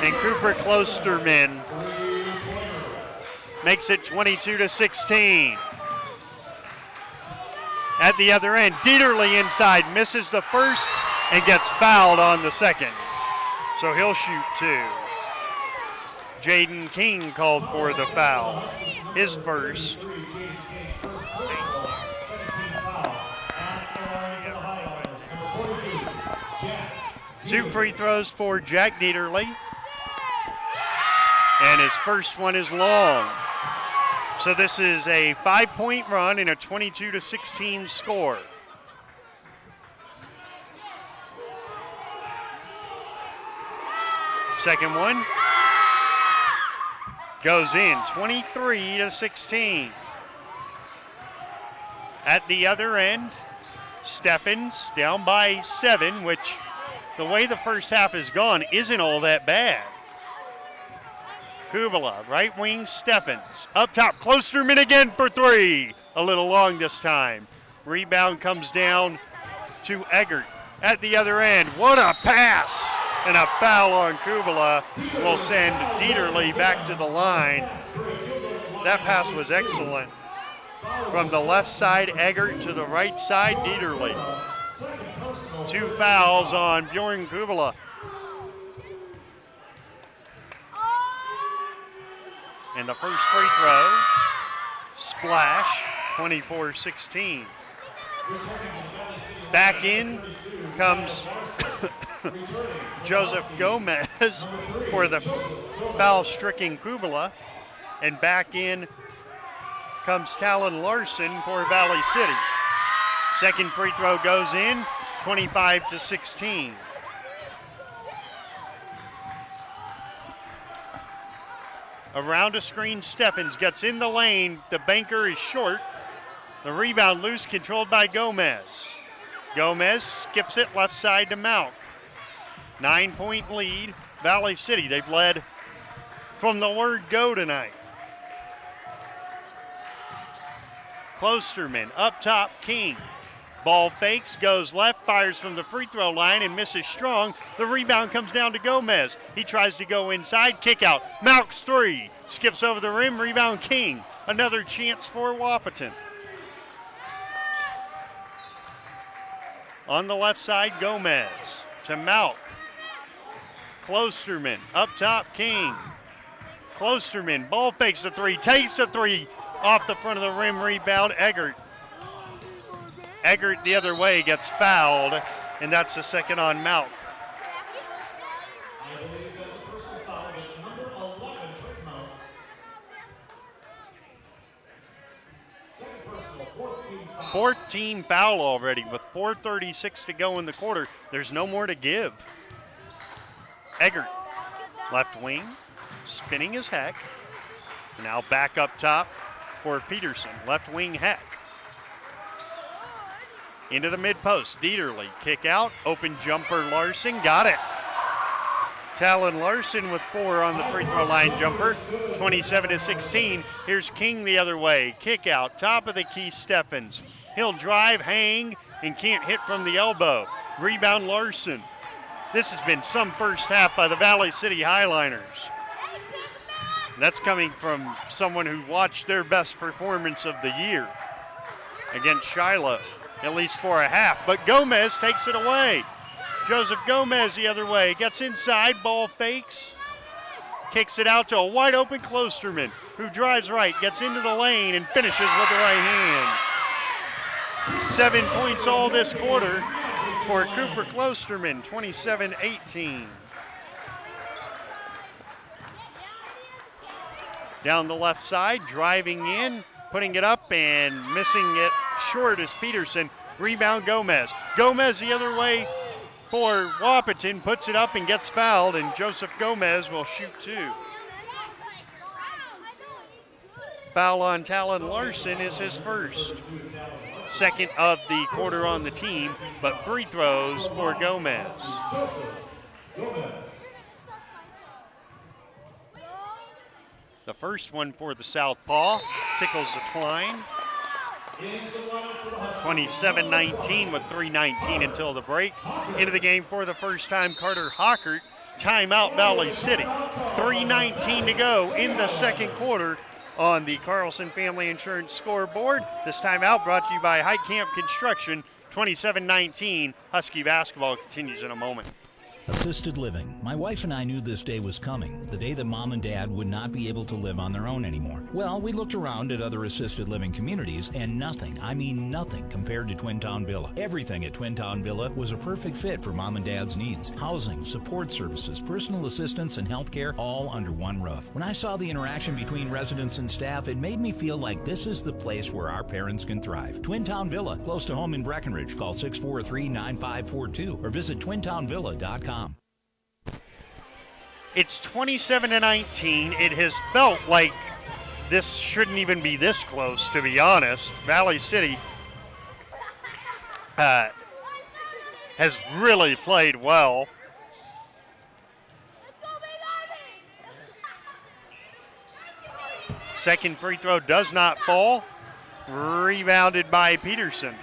And Cooper Klosterman makes it 22-16. At the other end, Dieterle inside, misses the first and gets fouled on the second. So he'll shoot two. Jaden King called for the foul, his first. Two free throws for Jack Dieterle. And his first one is long. So this is a 5-point run and a 22-16 score. Second one goes in, 23-16. At the other end, Steffens down by 7, which the way the first half has gone isn't all that bad. Kubala, right wing, Steffens. Up top, Klosterman again for three. A little long this time. Rebound comes down to Eggert. At the other end, what a pass! And a foul on Kubala will send Dieterle back to the line. That pass was excellent. From the left side, Eggert, to the right side, Dieterle. Two fouls on Bjorn Kubala. And the first free throw, splash, 24-16. Back in comes Joseph Gomez for the foul-stricken Kubala. And back in comes Talon Larson for Valley City. Second free throw goes in, 25-16. Around a screen, Steffens gets in the lane. The banker is short. The rebound loose, controlled by Gomez. Gomez skips it left side to Malk. 9-point lead, Valley City. They've led from the word go tonight. Klosterman up top, King. Ball fakes, goes left, fires from the free throw line and misses strong. The rebound comes down to Gomez. He tries to go inside, kick out. Malk's three, skips over the rim, rebound King. Another chance for Wahpeton. On the left side, Gomez to Malk. Klosterman up top, King. Klosterman, ball fakes the three, takes the three off the front of the rim, rebound Eggert. Eggert the other way gets fouled, and that's the second on Malk. I believe that's a personal foul against number 11, Trickmount. Second personal, 14 foul. 14 foul already with 4:36 to go in the quarter. There's no more to give. Eggert, left wing, spinning his Heck. Now back up top for Peterson, left wing Heck. Into the mid-post, Dieterle, kick out, open jumper Larson, got it. Talon Larson with 4 on the free throw line jumper, 27-16. Here's King the other way, kick out, top of the key Steffens. He'll drive, hang, and can't hit from the elbow. Rebound Larson. This has been some first half by the Valley City Highliners. And that's coming from someone who watched their best performance of the year against Shiloh, at least for a half. But Gomez takes it away. Joseph Gomez the other way, gets inside, ball fakes, kicks it out to a wide open Klosterman, who drives right, gets into the lane, and finishes with the right hand. 7 points all this quarter for Cooper Klosterman, 27-18. Down the left side, driving in, putting it up and missing it short is Peterson. Rebound Gomez. Gomez the other way for Wahpeton, puts it up and gets fouled, and Joseph Gomez will shoot 2. Foul on Talon Larson is his first. Second of the quarter on the team, but free throws for Gomez. The first one for the Southpaw tickles the Klein. 27-19 with 3:19 until the break. Into the game for the first time, Carter Hockert. Timeout, Valley City. 3:19 to go in the second quarter on the Carlson Family Insurance scoreboard. This timeout brought to you by Heitkamp Construction. 27-19. Husky basketball continues in a moment. Assisted living. My wife and I knew this day was coming, the day that Mom and Dad would not be able to live on their own anymore. Well, we looked around at other assisted living communities, and nothing, I mean nothing, compared to Twin Town Villa. Everything at Twin Town Villa was a perfect fit for Mom and Dad's needs. Housing, support services, personal assistance, and health care, all under one roof. When I saw the interaction between residents and staff, it made me feel like this is the place where our parents can thrive. Twin Town Villa, close to home in Breckenridge. Call 643-9542 or visit twintownvilla.com. It's 27-19. It has felt like this shouldn't even be this close, to be honest. Valley City has really played well. Second free throw does not fall. Rebounded by Peterson.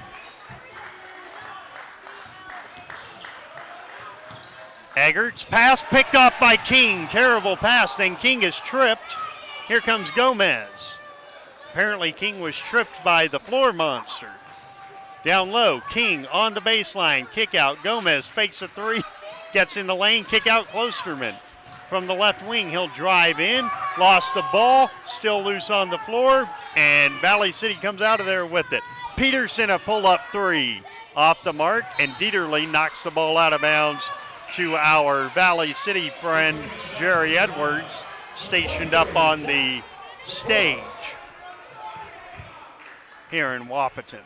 Eggert's pass picked off by King. Terrible pass, then King is tripped. Here comes Gomez. Apparently King was tripped by the floor monster. Down low, King on the baseline. Kick out, Gomez fakes a three. Gets in the lane, kick out Klosterman. From the left wing, he'll drive in. Lost the ball, still loose on the floor. And Valley City comes out of there with it. Peterson a pull-up three. Off the mark, and Dieterle knocks the ball out of bounds to our Valley City friend, Jerry Edwards, stationed up on the stage here in Wahpeton.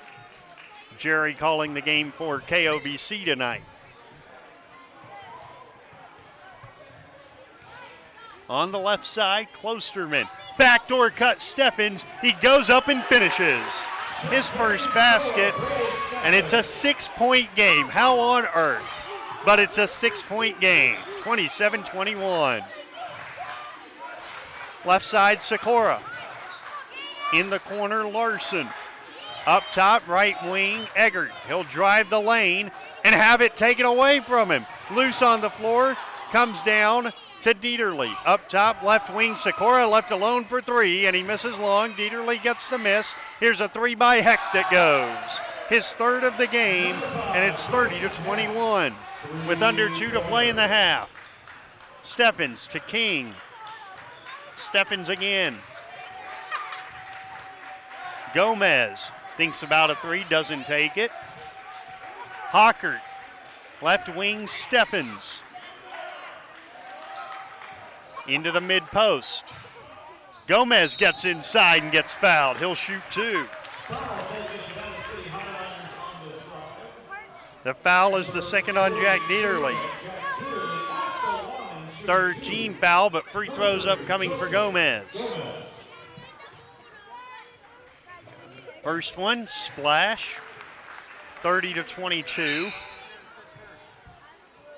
Jerry calling the game for KOVC tonight. On the left side, Klosterman. Backdoor cut Steffens. He goes up and finishes his first basket, and it's a 6-point game. How on earth? But it's a 6-point game, 27-21. Left side, Sikora. In the corner, Larson. Up top, right wing, Eggert. He'll drive the lane and have it taken away from him. Loose on the floor, comes down to Dieterle. Up top, left wing, Sikora left alone for three, and he misses long. Dieterle gets the miss. Here's a three by Heck that goes. His third of the game, and it's 30-21. With under 2 to play in the half. Steffens to King. Steffens again. Gomez thinks about a three, doesn't take it. Hockert, left wing, Steffens. Into the mid post. Gomez gets inside and gets fouled. He'll shoot 2. The foul is the second on Jack Dieterle. Third team foul, but free throws upcoming for Gomez. First one, splash, 30-22.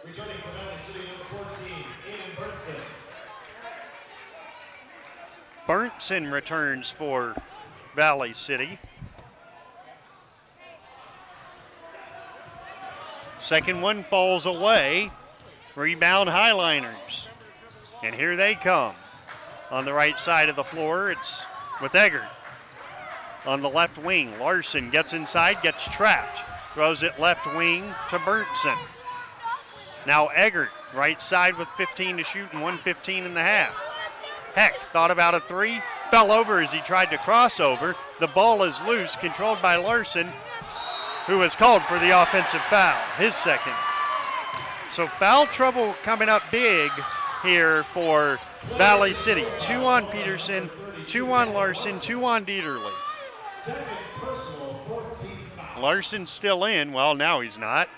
Returning from Valley City, number 14, Aiden Berntsen. Berntsen returns for Valley City. Second one falls away. Rebound Highliners. And here they come. On the right side of the floor, it's with Eggert. On the left wing, Larson gets inside, gets trapped. Throws it left wing to Berntsen. Now Eggert, right side with 15 to shoot and 1:15 in the half. Heck thought about a three, fell over as he tried to cross over. The ball is loose, controlled by Larson, who was called for the offensive foul, his second. So foul trouble coming up big here for Valley City. 2 on Peterson, 2 on Larson, 2 on Dieterle. Larson's still in. Well, now he's not.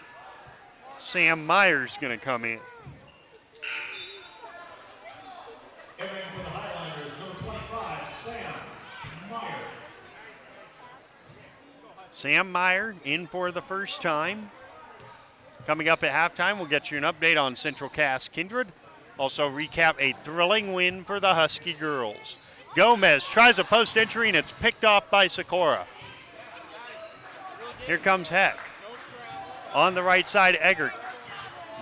Sam Meyer's going to come in. Entering for the Highlanders, number 25, Sam Meyer. Sam Meyer in for the first time. Coming up at halftime, we'll get you an update on Central Cass Kindred. Also recap a thrilling win for the Husky girls. Gomez tries a post entry and it's picked off by Sikora. Here comes Heck. On the right side, Eggert.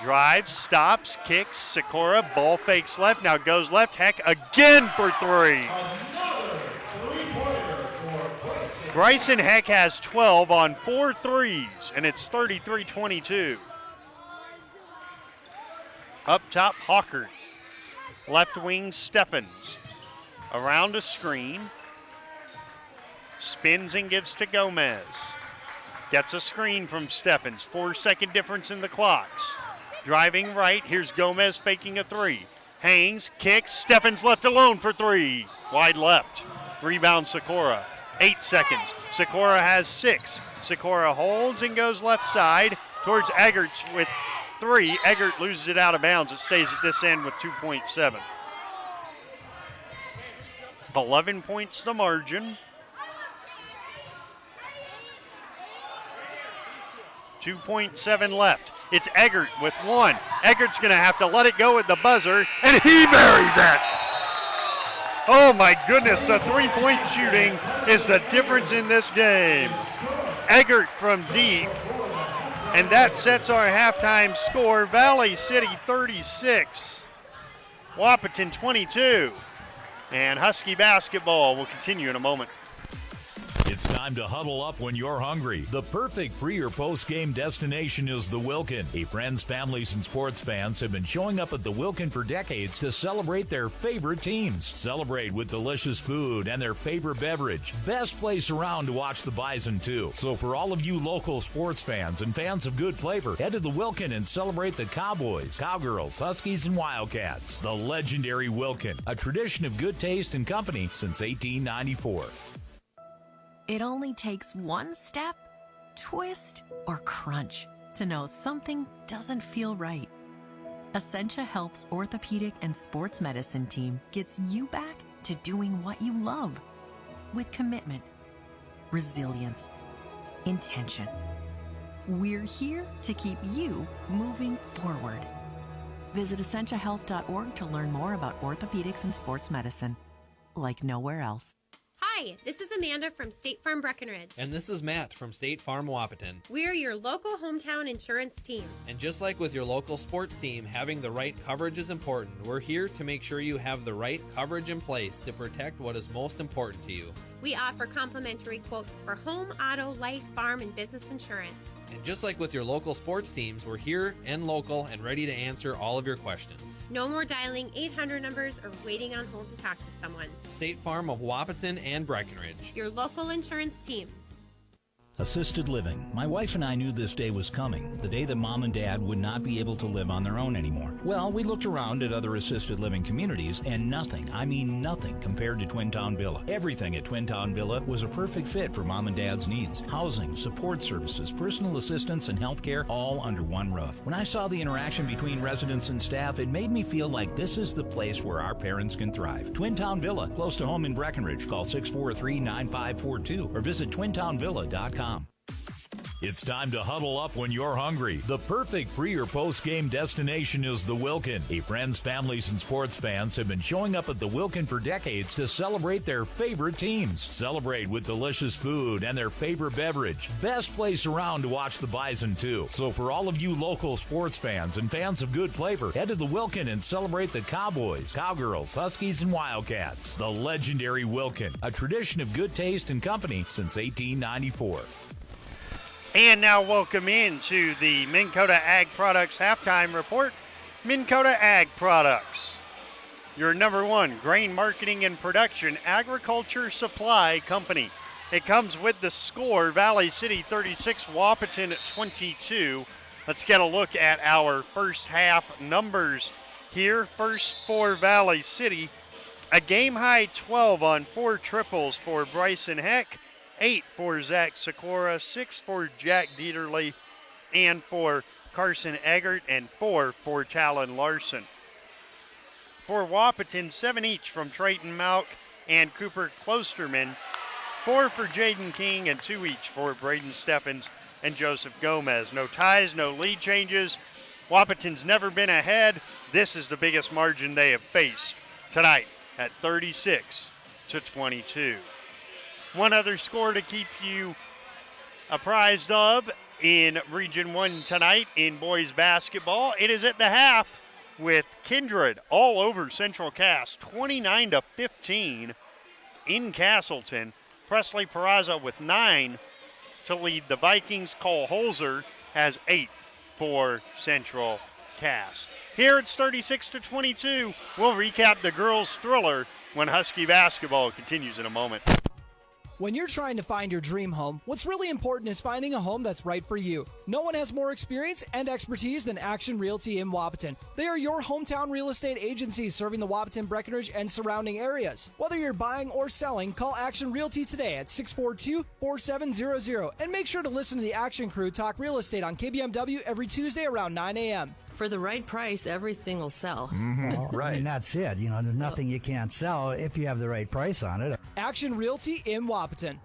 Drives, stops, kicks, Sikora, ball fakes left, now goes left. Heck again for three. Bryson Heck has 12 on 4 threes, and it's 33-22. Up top, Hawker. Left wing, Steffens. Around a screen. Spins and gives to Gomez. Gets a screen from Steffens. 4-second difference in the clocks. Driving right, here's Gomez faking a three. Hangs, kicks, Steffens left alone for three. Wide left. Rebound Sikora. 8 seconds. Sikora has 6. Sikora holds and goes left side towards Eggert with 3. Eggert loses it out of bounds. It stays at this end with 2.7. 11 points the margin. 2.7 left. It's Eggert with 1. Eggert's going to have to let it go at the buzzer, and he buries it. Oh my goodness, the three-point shooting is the difference in this game. Eggert from deep, and that sets our halftime score. Valley City 36, Wahpeton 22, and Husky basketball will continue in a moment. It's time to huddle up when you're hungry. The perfect pre- or post-game destination is the Wilkin. Friends, families, and sports fans have been showing up at the Wilkin for decades to celebrate their favorite teams. Celebrate with delicious food and their favorite beverage. Best place around to watch the Bison, too. So for all of you local sports fans and fans of good flavor, head to the Wilkin and celebrate the Cowboys, Cowgirls, Huskies, and Wildcats. The legendary Wilkin, a tradition of good taste and company since 1894. It only takes one step, twist, or crunch to know something doesn't feel right. Essentia Health's orthopedic and sports medicine team gets you back to doing what you love with commitment, resilience, intention. We're here to keep you moving forward. Visit essentiahealth.org to learn more about orthopedics and sports medicine, like nowhere else. Hi, this is Amanda from State Farm Breckenridge. And this is Matt from State Farm Wahpeton. We're your local hometown insurance team. And just like with your local sports team, having the right coverage is important. We're here to make sure you have the right coverage in place to protect what is most important to you. We offer complimentary quotes for home, auto, life, farm, and business insurance. And just like with your local sports teams, we're here and local and ready to answer all of your questions. No more dialing 800 numbers or waiting on hold to talk to someone. State Farm of Wahpeton and Breckenridge. Your local insurance team. Assisted living. My wife and I knew this day was coming, the day that Mom and Dad would not be able to live on their own anymore. Well, we looked around at other assisted living communities, and nothing, I mean nothing, compared to Twin Town Villa. Everything at Twin Town Villa was a perfect fit for Mom and Dad's needs. Housing, support services, personal assistance, and health care, all under one roof. When I saw the interaction between residents and staff, it made me feel like this is the place where our parents can thrive. Twin Town Villa, close to home in Breckenridge. Call 643-9542 or visit twintownvilla.com. It's time to huddle up when you're hungry. The perfect pre- or post-game destination is the Wilkin. Friends, families, and sports fans have been showing up at the Wilkin for decades to celebrate their favorite teams. Celebrate with delicious food and their favorite beverage. Best place around to watch the Bison, too. So for all of you local sports fans and fans of good flavor, head to the Wilkin and celebrate the Cowboys, Cowgirls, Huskies, and Wildcats. The legendary Wilkin, a tradition of good taste and company since 1894. And now welcome into the Minn Kota Ag Products Halftime Report. Minn Kota Ag Products, your number one grain marketing and production agriculture supply company. It comes with the score, Valley City 36, Wahpeton 22. Let's get a look at our first half numbers here. First for Valley City, a game-high 12 on 4 triples for Bryson Heck, 8 for Zach Sikora, 6 for Jack Dieterle, and for Carson Eggert, and 4 for Talon Larson. For Wahpeton, 7 each from Trayton Malk and Cooper Klosterman, 4 for Jaden King, and 2 each for Braden Steffens and Joseph Gomez. No ties, no lead changes. Wahpeton's never been ahead. This is the biggest margin they have faced tonight at 36-22. One other score to keep you apprised of in Region 1 tonight in boys basketball. It is at the half with Kindred all over Central Cass, 29-15 in Castleton. Presley Peraza with 9 to lead the Vikings. Cole Holzer has 8 for Central Cass. Here it's 36-22. We'll recap the girls' thriller when Husky basketball continues in a moment. When you're trying to find your dream home, what's really important is finding a home that's right for you. No one has more experience and expertise than Action Realty in Wahpeton. They are your hometown real estate agency serving the Wahpeton, Breckenridge, and surrounding areas. Whether you're buying or selling, call Action Realty today at 642-4700 and make sure to listen to the Action Crew talk real estate on KBMW every Tuesday around 9 a.m. For the right price, everything will sell. Well, I mean, that's it. You know, there's nothing you can't sell if you have the right price on it. Action Realty in Wahpeton.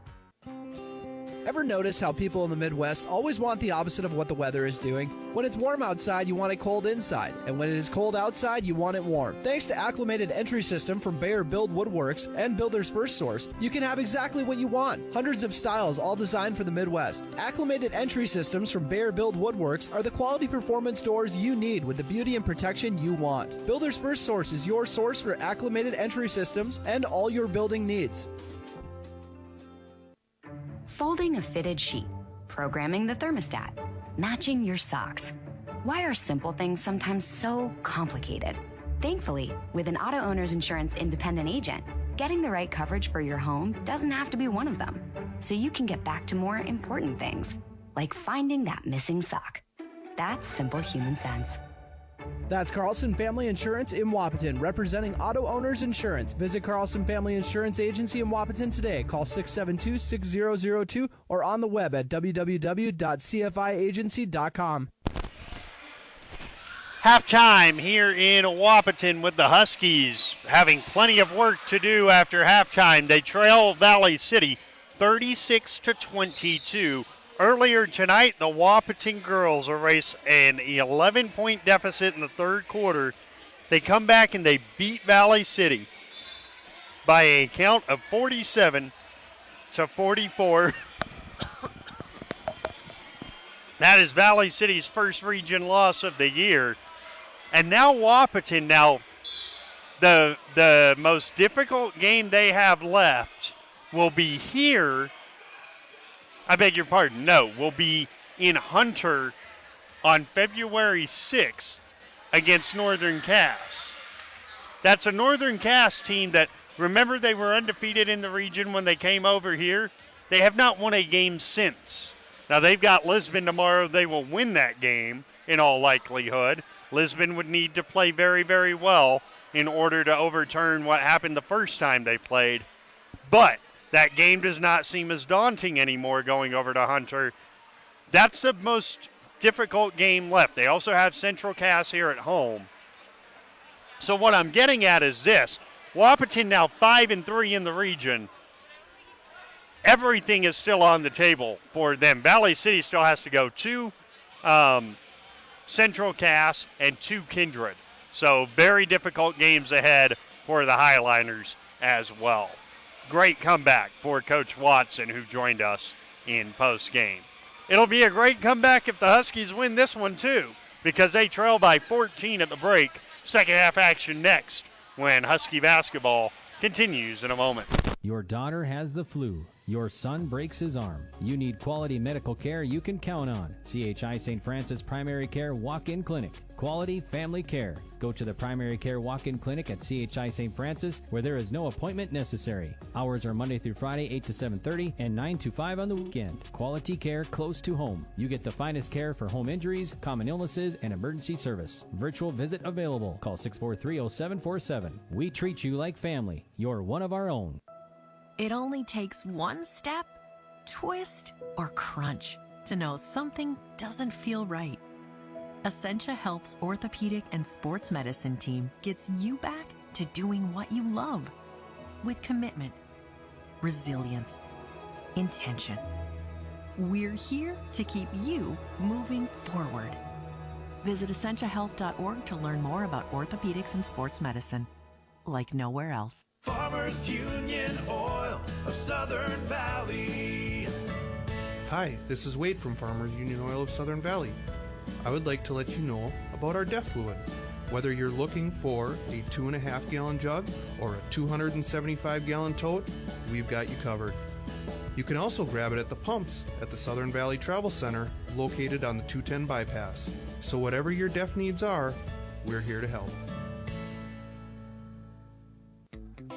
Ever notice how people in the Midwest always want the opposite of what the weather is doing? When it's warm outside, you want it cold inside. And when it is cold outside, you want it warm. Thanks to Acclimated Entry System from Bayer Build Woodworks and Builder's First Source, you can have exactly what you want. Hundreds of styles, all designed for the Midwest. Acclimated Entry Systems from Bayer Build Woodworks are the quality performance doors you need with the beauty and protection you want. Builder's First Source is your source for acclimated entry systems and all your building needs. Folding a fitted sheet, programming the thermostat, matching your socks. Why are simple things sometimes so complicated? Thankfully, with an auto owner's insurance independent agent, getting the right coverage for your home doesn't have to be one of them. So you can get back to more important things, like finding that missing sock. That's simple human sense. That's Carlson Family Insurance in Wahpeton, representing auto owners insurance. Visit Carlson Family Insurance Agency in Wahpeton today. Call 672-6002 or on the web at www.cfiagency.com. Halftime here in Wahpeton with the Huskies having plenty of work to do after halftime. They trail Valley City 36-22. Earlier tonight, the Wahpeton girls erased an 11-point deficit in the third quarter. They come back and they beat Valley City by a count of 47-44. That is Valley City's first region loss of the year. And now Wahpeton, the most difficult game they have left will be here. I beg your pardon. No, will be in Hunter on February 6th against Northern Cass. That's a Northern Cass team that, remember, they were undefeated in the region when they came over here. They have not won a game since. Now, they've got Lisbon tomorrow. They will win that game in all likelihood. Lisbon would need to play very, very well in order to overturn what happened the first time they played. But that game does not seem as daunting anymore going over to Hunter. That's the most difficult game left. They also have Central Cass here at home. So what I'm getting at is this. Wahpeton now 5-3 in the region. Everything is still on the table for them. Valley City still has to go to Central Cass and to Kindred. So very difficult games ahead for the Highliners as well. Great comeback for Coach Watson, who joined us in post-game. It'll be a great comeback if the Huskies win this one, too, because they trail by 14 at the break. Second half action next when Husky basketball continues in a moment. Your daughter has the flu. Your son breaks his arm. You need quality medical care you can count on. CHI St. Francis Primary Care Walk-In Clinic. Quality family care. Go to the Primary Care Walk-In Clinic at CHI St. Francis, where there is no appointment necessary. Hours are Monday through Friday, 8 to 7:30 and 9 to 5 on the weekend. Quality care close to home. You get the finest care for home injuries, common illnesses, and emergency service. Virtual visit available. Call 643-0747. We treat you like family. You're one of our own. It only takes one step, twist, or crunch to know something doesn't feel right. Essentia Health's orthopedic and sports medicine team gets you back to doing what you love with commitment, resilience, intention. We're here to keep you moving forward. Visit essentiahealth.org to learn more about orthopedics and sports medicine, like nowhere else. Farmers Union Oil of Southern Valley. Hi, this is Wade from Farmers Union Oil of Southern Valley. I would like to let you know about our DEF fluid. Whether you're looking for a 2.5 gallon jug or a 275 gallon tote, we've got you covered. You can also grab it at the pumps at the Southern Valley Travel Center located on the 210 bypass. So whatever your DEF needs are, we're here to help.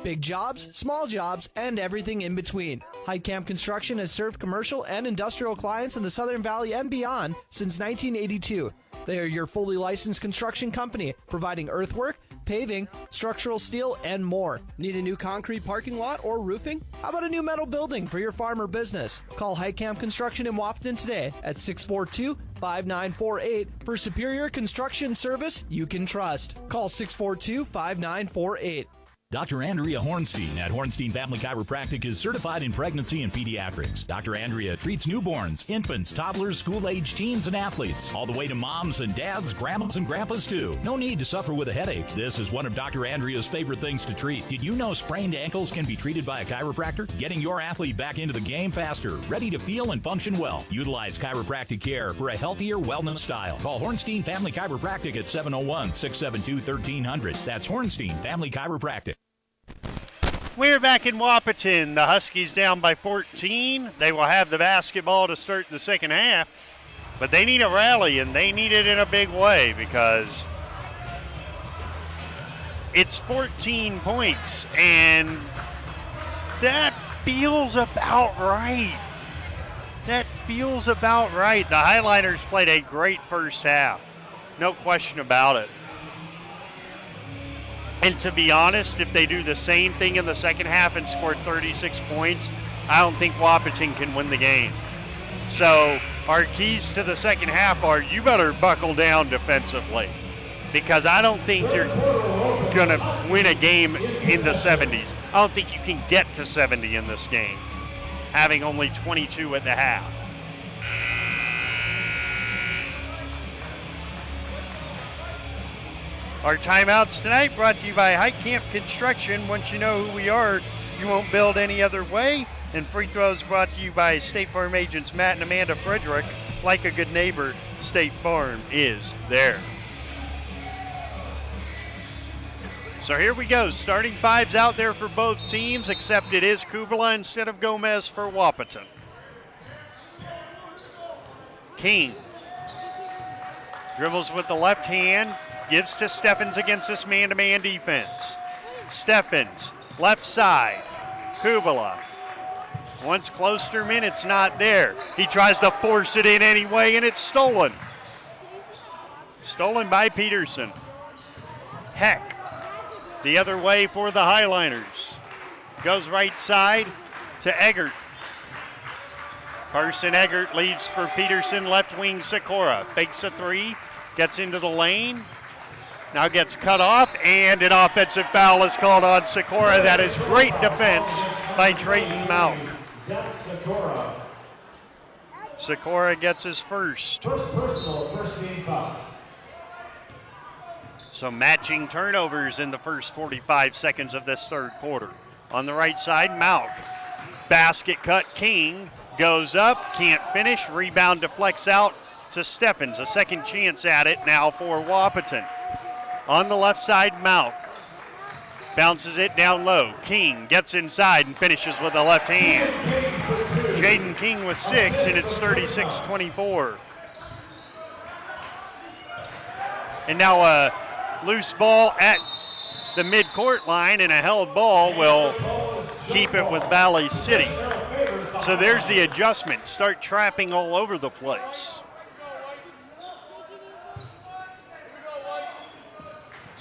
Big jobs, small jobs, and everything in between. Heitkamp Construction has served commercial and industrial clients in the Southern Valley and beyond since 1982. They are your fully licensed construction company, providing earthwork, paving, structural steel, and more. Need a new concrete parking lot or roofing? How about a new metal building for your farm or business? Call Heitkamp Construction in Wahpeton today at 642-5948 for superior construction service you can trust. Call 642-5948. Dr. Andrea Hornstein at Hornstein Family Chiropractic is certified in pregnancy and pediatrics. Dr. Andrea treats newborns, infants, toddlers, school-age teens, and athletes, all the way to moms and dads, grandmas and grandpas too. No need to suffer with a headache. This is one of Dr. Andrea's favorite things to treat. Did you know sprained ankles can be treated by a chiropractor? Getting your athlete back into the game faster, ready to feel and function well. Utilize chiropractic care for a healthier wellness style. Call Hornstein Family Chiropractic at 701-672-1300. That's Hornstein Family Chiropractic. We're back in Wahpeton. The Huskies down by 14. They will have the basketball to start the second half, but they need a rally, and they need it in a big way because it's 14 points, and that feels about right. That feels about right. The Highliners played a great first half. No question about it. And to be honest, if they do the same thing in the second half and score 36 points, I don't think Wahpeton can win the game. So our keys to the second half are you better buckle down defensively because I don't think you're going to win a game in the 70s. I don't think you can get to 70 in this game, having only 22 at the half. Our timeouts tonight brought to you by Heitkamp Construction. Once you know who we are, you won't build any other way. And free throws brought to you by State Farm agents Matt and Amanda Frederick. Like a good neighbor, State Farm is there. So here we go. Starting fives out there for both teams, except it is Kubala instead of Gomez for Wahpeton. King dribbles with the left hand. Gives to Steffens against this man-to-man defense. Steffens, left side. Kubala. Once Klosterman, it's not there. He tries to force it in anyway, and it's stolen. Stolen by Peterson. Heck, the other way for the Highliners. Goes right side to Eggert. Carson Eggert leads for Peterson, left wing Sikora. Fakes a three, gets into the lane. Now gets cut off, and an offensive foul is called on Sikora. That is great defense by Drayton Malk. Sikora gets his first. First personal, first team foul. So matching turnovers in the first 45 seconds of this third quarter. On the right side, Malk. Basket cut, King goes up, can't finish. Rebound deflects out to Steffens. A second chance at it now for Wahpeton. On the left side, Malk bounces it down low. King gets inside and finishes with the left hand. Jaden King with 6, and it's 36-24. And now a loose ball at the midcourt line, and a held ball will keep it with Valley City. So there's the adjustment. Start trapping all over the place.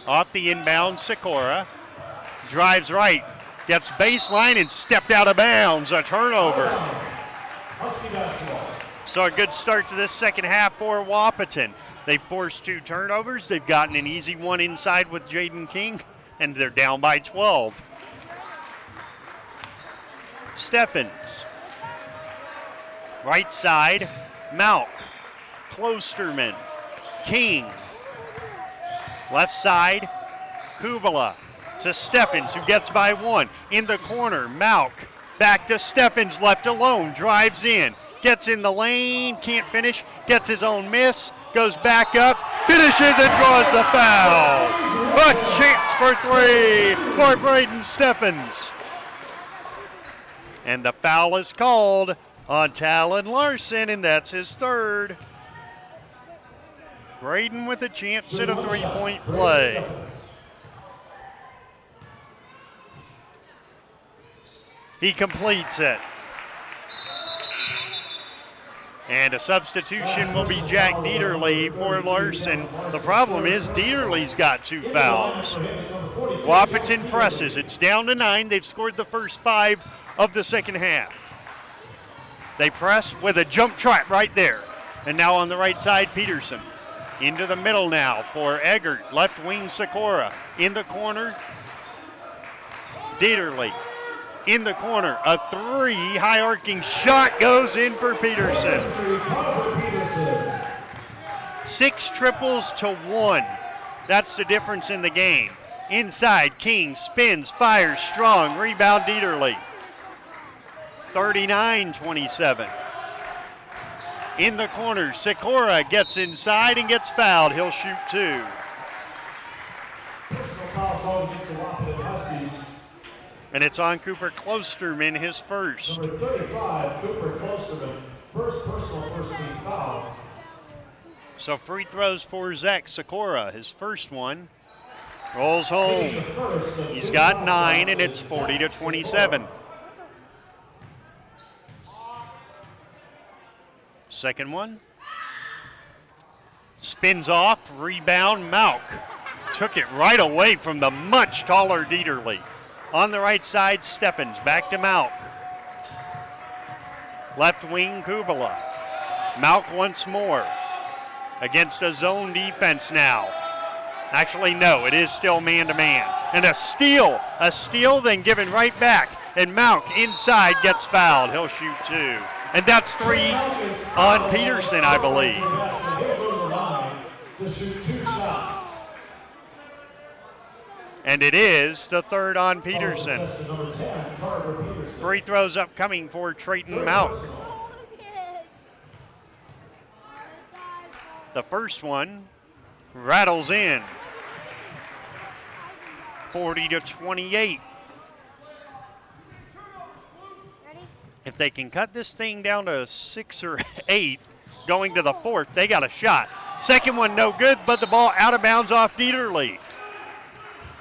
Off the inbound, Sikora drives right, gets baseline and stepped out of bounds. A turnover. So a good start to this second half for Wahpeton. They forced 2 turnovers. They've gotten an easy one inside with Jaden King, and they're down by 12. Steffens. Right side, Malk. Klosterman. King. Left side, Kubala to Steffens, who gets by 1. In the corner, Malk. Back to Steffens, left alone, drives in. Gets in the lane, can't finish, gets his own miss, goes back up, finishes and draws the foul. A chance for 3 for Braden Steffens. And the foul is called on Talon Larson, and that's his 3rd. Braden with a chance at a 3-point play. He completes it. And a substitution will be Jack Dieterle for Larson. The problem is Dieterle's got 2 fouls. Wahpeton presses. It's down to 9. They've scored the first 5 of the second half. They press with a jump trap right there. And now on the right side, Peterson. Into the middle now for Eggert. Left wing, Sikora. In the corner, Dieterle. In the corner, a 3, high arcing shot goes in for Peterson. 6 triples to 1. That's the difference in the game. Inside, King spins, fires strong, rebound Dieterle. 39-27. In the corner, Sikora gets inside and gets fouled. He'll shoot 2. Personal foul called against the Wahpeton Huskies. And it's on Cooper Klosterman, his first. Number 35, Cooper Klosterman, first personal first-team foul. So free throws for Zach Sikora, his first one. Rolls home. He's got 9, and it's 40-27. Second one. Spins off, rebound, Malk. Took it right away from the much taller Dieterle. On the right side, Steffens, back to Malk. Left wing, Kubala. Malk once more. Against a zone defense now. Actually, no, it is still man-to-man. And a steal, then given right back. And Malk inside gets fouled. He'll shoot 2. And that's 3 on Peterson, I believe. To shoot 2 shots. And it is the 3rd on Peterson. Free throws upcoming for Trayton Malk. The first one rattles in. 40-28. If they can cut this thing down to 6 or 8, going to the 4th, they got a shot. Second one no good, but the ball out of bounds off Dieterle.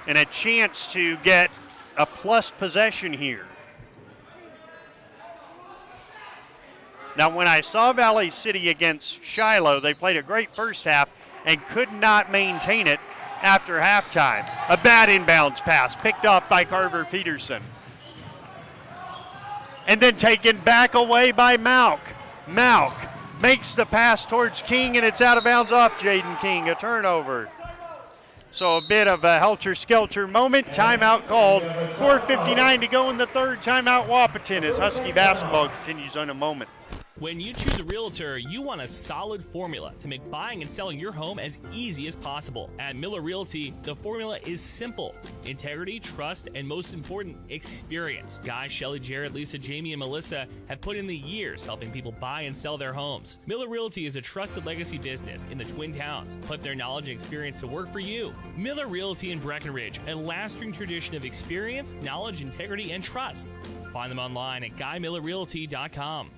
And a chance to get a plus possession here. Now, when I saw Valley City against Shiloh, they played a great first half and could not maintain it after halftime. A bad inbounds pass picked up by Carver Peterson. And then taken back away by Malk. Malk makes the pass towards King, and it's out of bounds off Jaden King, a turnover. So a bit of a helter-skelter moment. Timeout called. 4:59 to go in the 3rd. Timeout Wahpeton as Husky basketball continues in a moment. When you choose a realtor, you want a solid formula to make buying and selling your home as easy as possible. At Miller Realty, the formula is simple. Integrity, trust, and most important, experience. Guy, Shelley, Jared, Lisa, Jamie, and Melissa have put in the years helping people buy and sell their homes. Miller Realty is a trusted legacy business in the Twin Towns. Put their knowledge and experience to work for you. Miller Realty in Breckenridge, a lasting tradition of experience, knowledge, integrity, and trust. Find them online at GuyMillerRealty.com.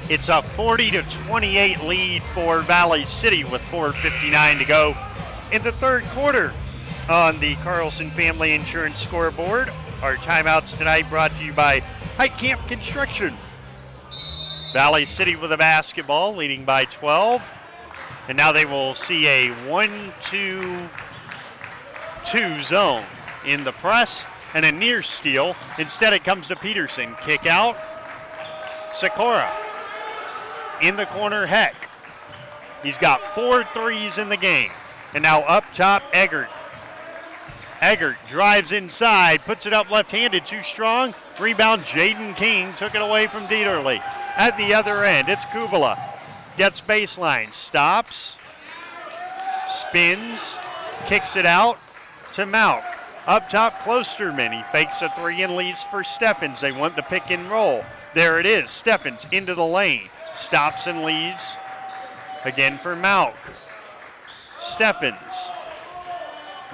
It's a 40-28 lead for Valley City with 4:59 to go in the 3rd quarter on the Carlson Family Insurance scoreboard. Our timeouts tonight brought to you by High Camp Construction. Valley City with a basketball, leading by 12. And now they will see a 1-2-2 zone in the press and a near steal. Instead it comes to Peterson. Kick out. Sikora. In the corner, Heck. He's got 4 threes in the game. And now up top, Eggert. Eggert drives inside, puts it up left-handed, too strong. Rebound, Jaden King took it away from Dieterle. At the other end, it's Kubala. Gets baseline, stops, spins, kicks it out to Mount. Up top, Klosterman. He fakes a 3 and leads for Stephens. They want the pick and roll. There it is. Stephens into the lane. Stops and leads. Again for Mount. Stephens.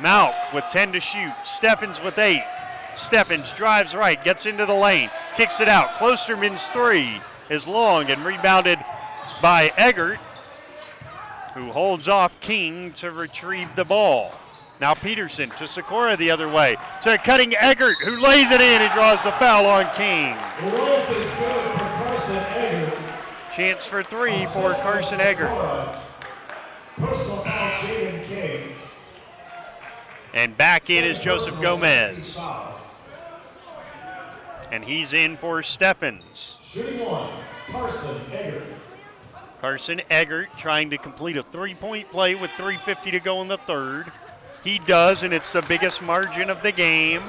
Mount with 10 to shoot. Stephens with 8. Stephens drives right, gets into the lane, kicks it out. Klosterman's 3 is long and rebounded by Eggert, who holds off King to retrieve the ball. Now Peterson to Sikora the other way. To cutting Eggert, who lays it in and draws the foul on King. The rope is good for Carson Eggert. Chance for 3 for Carson Eggert. Personal foul, Jaden King. And back in is Joseph Gomez. And he's in for Stephens. Shooting 1, Carson Eggert. Carson Eggert trying to complete a 3-point play with 3:50 to go in the third. He does, and it's the biggest margin of the game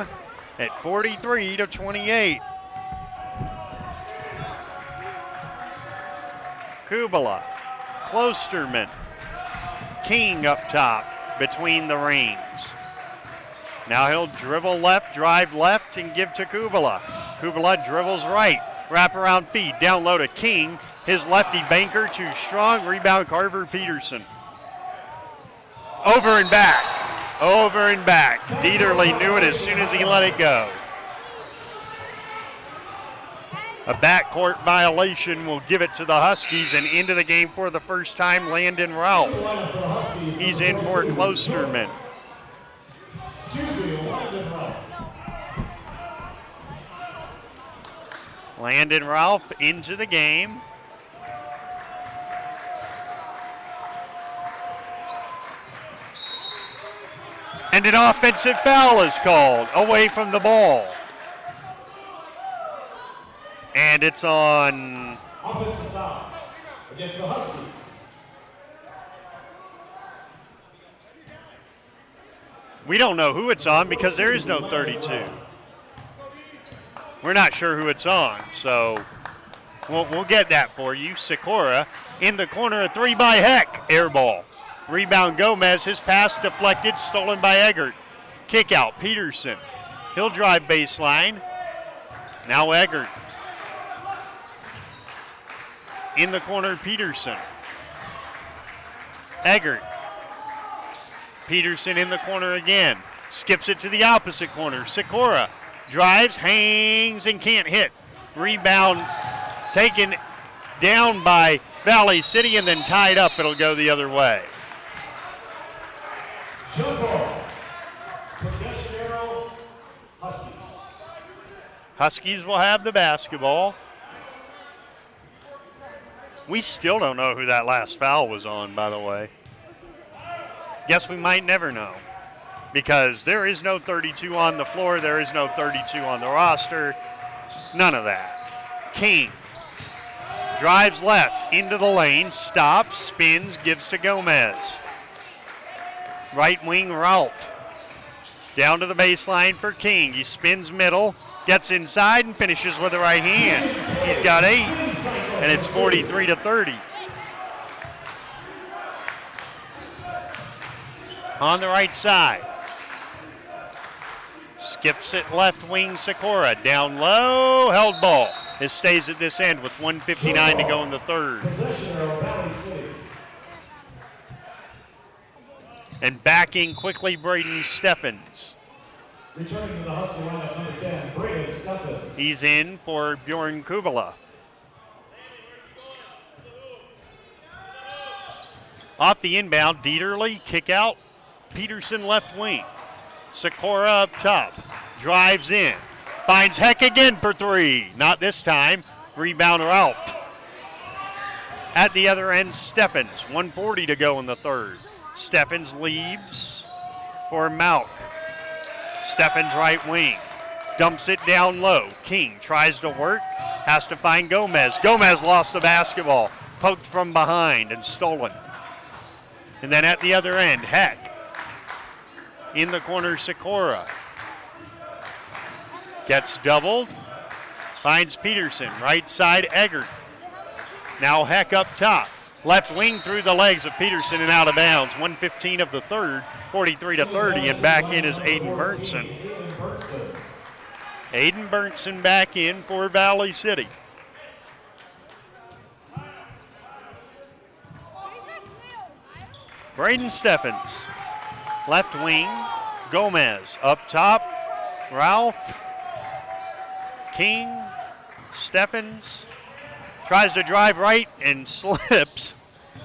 at 43-28. Kubala, Klosterman, King up top between the rings. Now he'll dribble left, drive left, and give to Kubala. Kubala dribbles right, wraparound feed, down low to King. His lefty banker too strong, rebound Carver Peterson. Over and back, over and back. Dieterle knew it as soon as he let it go. A backcourt violation will give it to the Huskies, and into the game for the first time, Landon Ralph. He's in for Klosterman. Landon Ralph into the game. And an offensive foul is called away from the ball. And it's on Offensive foul against the Huskies. We don't know who it's on because there is no 32. We're not sure who it's on, so we'll get that for you. Sikora in the corner, a 3 by Heck, air ball. Rebound Gomez, his pass deflected, stolen by Eggert. Kick out, Peterson. He'll drive baseline. Now Eggert. In the corner, Peterson. Eggert. Peterson in the corner again. Skips it to the opposite corner. Sikora drives, hangs, and can't hit. Rebound taken down by Valley City and then tied up. It'll go the other way. Shot ball. Possession arrow, Huskies. Huskies will have the basketball. We still don't know who that last foul was on, by the way. Guess we might never know, because there is no 32 on the floor, there is no 32 on the roster, none of that. King drives left into the lane, stops, spins, gives to Gomez. Right wing Ralph. Down to the baseline for King. He spins middle, gets inside, and finishes with the right hand. He's got 8, and it's 43-30. On the right side. Skips it left wing, Sikora. Down low, held ball. It stays at this end with 1:59 to go in the third. Possession arrow, Valley City. And backing quickly, Braden Stephens. Returning to the Husky lineup, number 10, Braden Stephens. He's in for Bjorn Kubala. Off the inbound, Dieterle, kick out. Peterson left wing. Sikora up top. Drives in. Finds Heck again for 3. Not this time. Rebound Ralph. At the other end, Stephens. 1:40 to go in the third. Stephens leads for Mount. Stephens right wing. Dumps it down low. King tries to work. Has to find Gomez. Gomez lost the basketball. Poked from behind and stolen. And then at the other end, Heck. In the corner, Sikora. Gets doubled. Finds Peterson. Right side, Eggert. Now Heck up top. Left wing through the legs of Peterson and out of bounds. 1:15 of the third, 43-30, and back in is Aiden Burnson. Aiden Burnson back in for Valley City. Braden Steffens, left wing, Gomez. Up top, Ralph, King, Steffens. Tries to drive right and slips.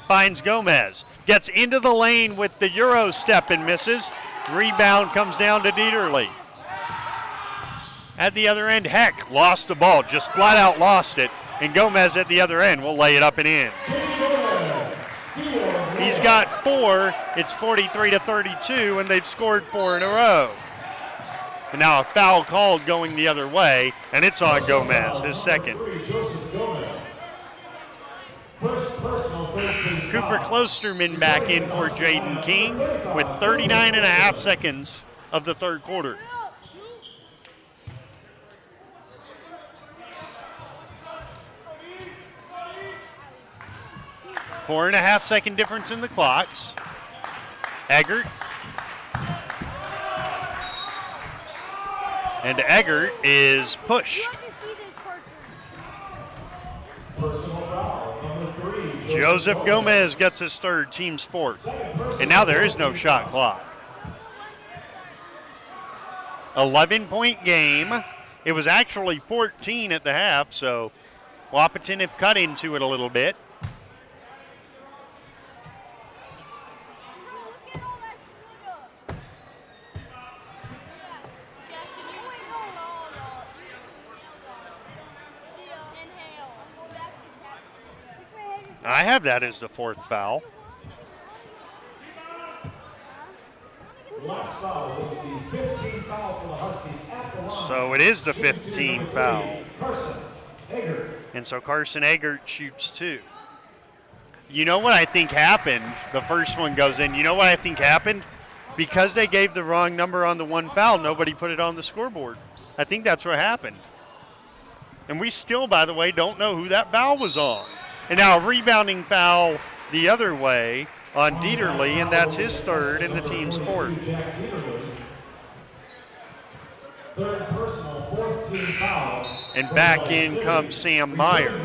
Finds Gomez. Gets into the lane with the Euro step and misses. Rebound comes down to Dieterle. At the other end, Heck lost the ball. Just flat out lost it. And Gomez at the other end will lay it up and in. He's got 4. It's 43-32, and they've scored 4 in a row. And now a foul called going the other way, and it's on Gomez, his second. Cooper Klosterman back in for Jaden King with 39.5 seconds of the third quarter. Four and a half second difference in the clocks. Eggert. And Eggert is pushed. Joseph Gomez gets his third, team's fourth. And now there is no shot clock. 11-point game. It was actually 14 at the half, so Wahpeton have cut into it a little bit. I have that as the fourth foul. Last foul was the 15th foul for the Huskies at the line. So it is the 15th foul. Carson Eggert. And so Carson Eggert shoots 2. You know what I think happened? The first one goes in. You know what I think happened? Because they gave the wrong number on the one foul, nobody put it on the scoreboard. I think that's what happened. And we still, by the way, don't know who that foul was on. And now a rebounding foul the other way on Dieterle, and that's his third and the team's fourth. Third personal, fourth team foul. And back in comes Sam Meyer.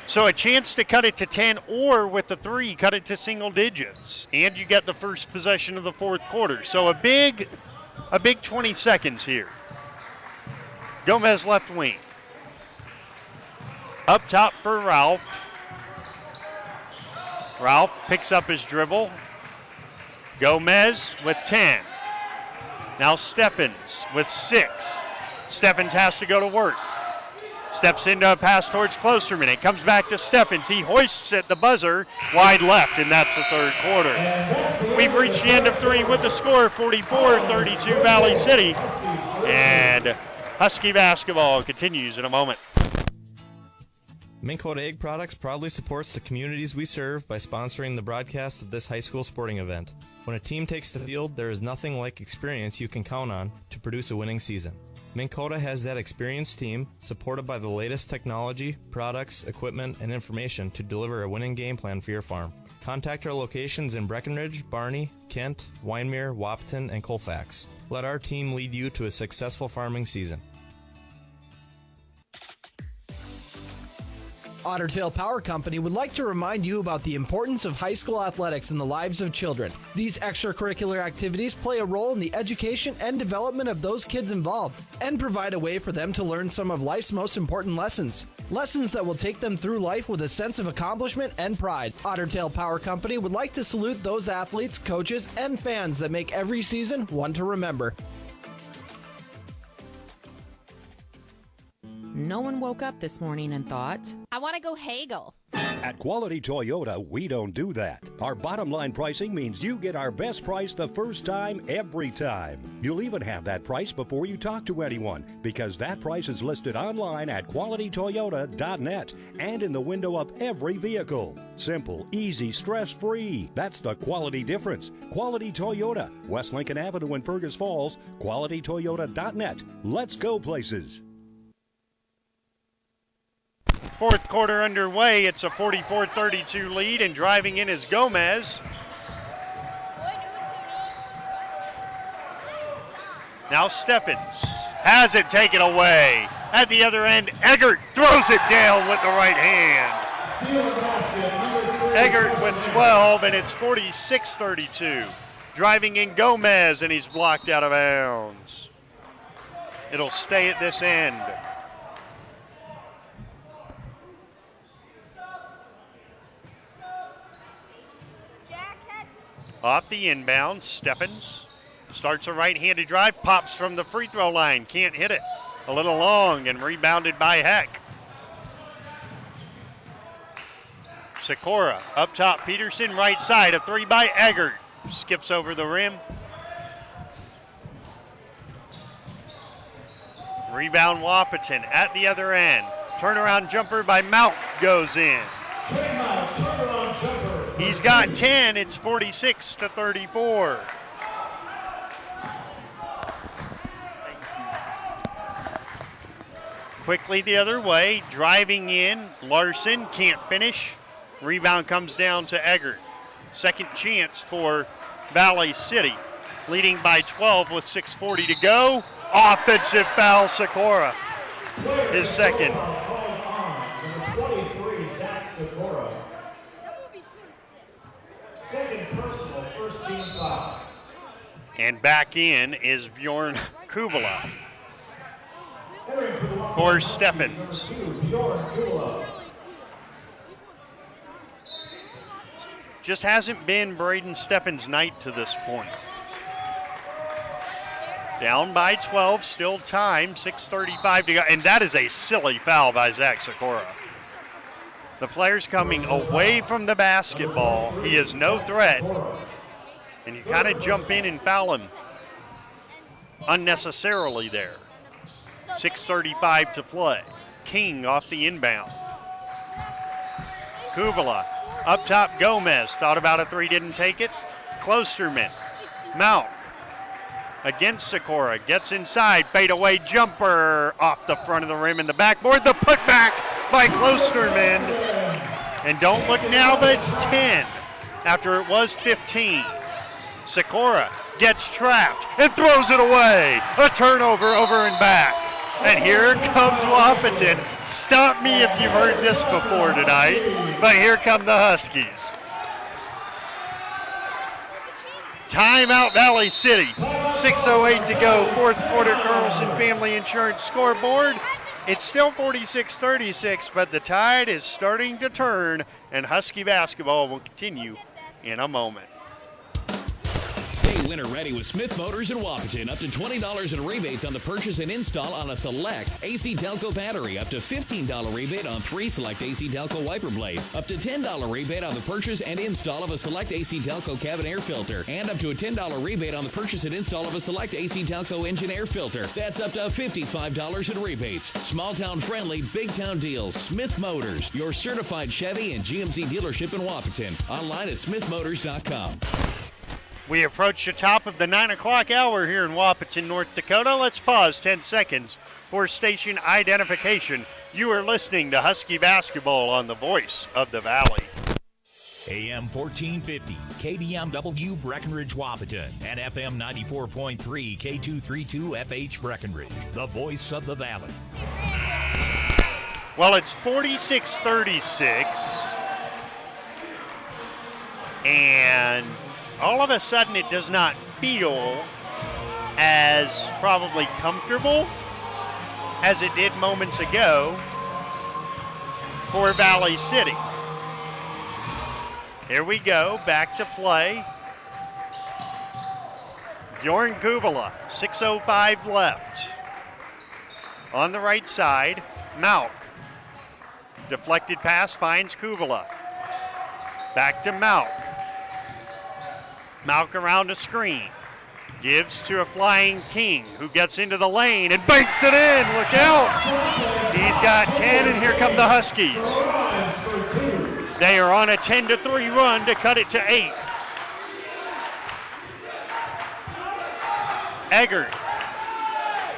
So a chance to cut it to 10, or with the 3, cut it to single digits. And you get the first possession of the fourth quarter. So a big 20 seconds here. Gomez left wing. Up top for Ralph. Ralph picks up his dribble. Gomez with 10. Now Steffens with 6. Steffens has to go to work. Steps into a pass towards Klosterman. It comes back to Steffens. He hoists at the buzzer, wide left, and that's the third quarter. We've reached the end of 3 with the score, 44-32 Valley City. And Husky basketball continues in a moment. Minn Kota Egg Products proudly supports the communities we serve by sponsoring the broadcast of this high school sporting event. When a team takes the field, there is nothing like experience you can count on to produce a winning season. Minn Kota has that experienced team, supported by the latest technology, products, equipment, and information to deliver a winning game plan for your farm. Contact our locations in Breckenridge, Barney, Kent, Wyndmere, Wahpeton, and Colfax. Let our team lead you to a successful farming season. Otter Tail Power Company would like to remind you about the importance of high school athletics in the lives of children. These extracurricular activities play a role in the education and development of those kids involved, and provide a way for them to learn some of life's most important lessons. Lessons that will take them through life with a sense of accomplishment and pride. Otter Tail Power Company would like to salute those athletes, coaches, and fans that make every season one to remember. No one woke up this morning and thought, I want to go hagel. At Quality Toyota, we don't do that. Our bottom line pricing means you get our best price the first time, every time. You'll even have that price before you talk to anyone, because that price is listed online at qualitytoyota.net and in the window of every vehicle. Simple, easy, stress-free. That's the quality difference. Quality Toyota, West Lincoln Avenue in Fergus Falls, qualitytoyota.net. Let's go places. Fourth quarter underway. It's a 44-32 lead, and driving in is Gomez. Now Steffens has it taken away. At the other end, Eggert throws it down with the right hand. Eggert with 12, and it's 46-32. Driving in Gomez, and he's blocked out of bounds. It'll stay at this end. Off the inbound, Steffens starts a right-handed drive, pops from the free throw line, can't hit it. A little long and rebounded by Heck. Sikora up top, Peterson right side, a three by Eggert. Skips over the rim. Rebound Wahpeton at the other end. Turnaround jumper by Mount goes in. Turnaround jumper. He's got 10, it's 46-34. Quickly the other way, driving in, Larson can't finish. Rebound comes down to Eggert. Second chance for Valley City, leading by 12 with 6:40 to go. Offensive foul, Sikora. His second. Number 23, Zach Sikora. Second personal, first team foul. And back in is Bjorn Kubala. For Steffens. Just hasn't been Braden Steffens' night to this point. Down by 12, still time, 6:35 to go. And that is a silly foul by Zach Sikora. The player's coming away from the basketball. He is no threat. And you kind of jump in and foul him unnecessarily there. 6:35 to play. King off the inbound. Kubala up top, Gomez. Thought about a three, didn't take it. Klosterman. Mount against Sikora. Gets inside. Fadeaway jumper off the front of the rim and the backboard. The putback by Klosterman. And don't look now, but it's 10 after it was 15. Sikora gets trapped and throws it away. A turnover over and back. And here comes Wahpeton. Stop me if you've heard this before tonight, but here come the Huskies. Timeout Valley City. 6:08 to go. Fourth quarter, Carlson Family Insurance scoreboard. It's still 46-36, but the tide is starting to turn, and Husky basketball will continue in a moment. Stay winter ready with Smith Motors in Wahpeton. Up to $20 in rebates on the purchase and install on a select AC Delco battery. Up to $15 rebate on 3 select AC Delco wiper blades. Up to $10 rebate on the purchase and install of a select AC Delco cabin air filter. And up to a $10 rebate on the purchase and install of a select AC Delco engine air filter. That's up to $55 in rebates. Small town friendly, big town deals. Smith Motors, your certified Chevy and GMC dealership in Wahpeton. Online at smithmotors.com. We approach the top of the 9 o'clock hour here in Wahpeton, North Dakota. Let's pause 10 seconds for station identification. You are listening to Husky Basketball on the Voice of the Valley. AM 1450, KDMW Breckenridge Wahpeton, and FM 94.3, K232 FH Breckenridge, the Voice of the Valley. Well, it's 46-36, and all of a sudden it does not feel as probably comfortable as it did moments ago for Valley City. Here we go, back to play. Bjorn Kubala, 6:05 left. On the right side, Malk Deflected pass finds Kubala. Back to Malk. Malk around a screen. Gives to a flying King, who gets into the lane and banks it in. Look out. He's got 10, and here come the Huskies. They are on a 10-3 run to cut it to 8. Eggert.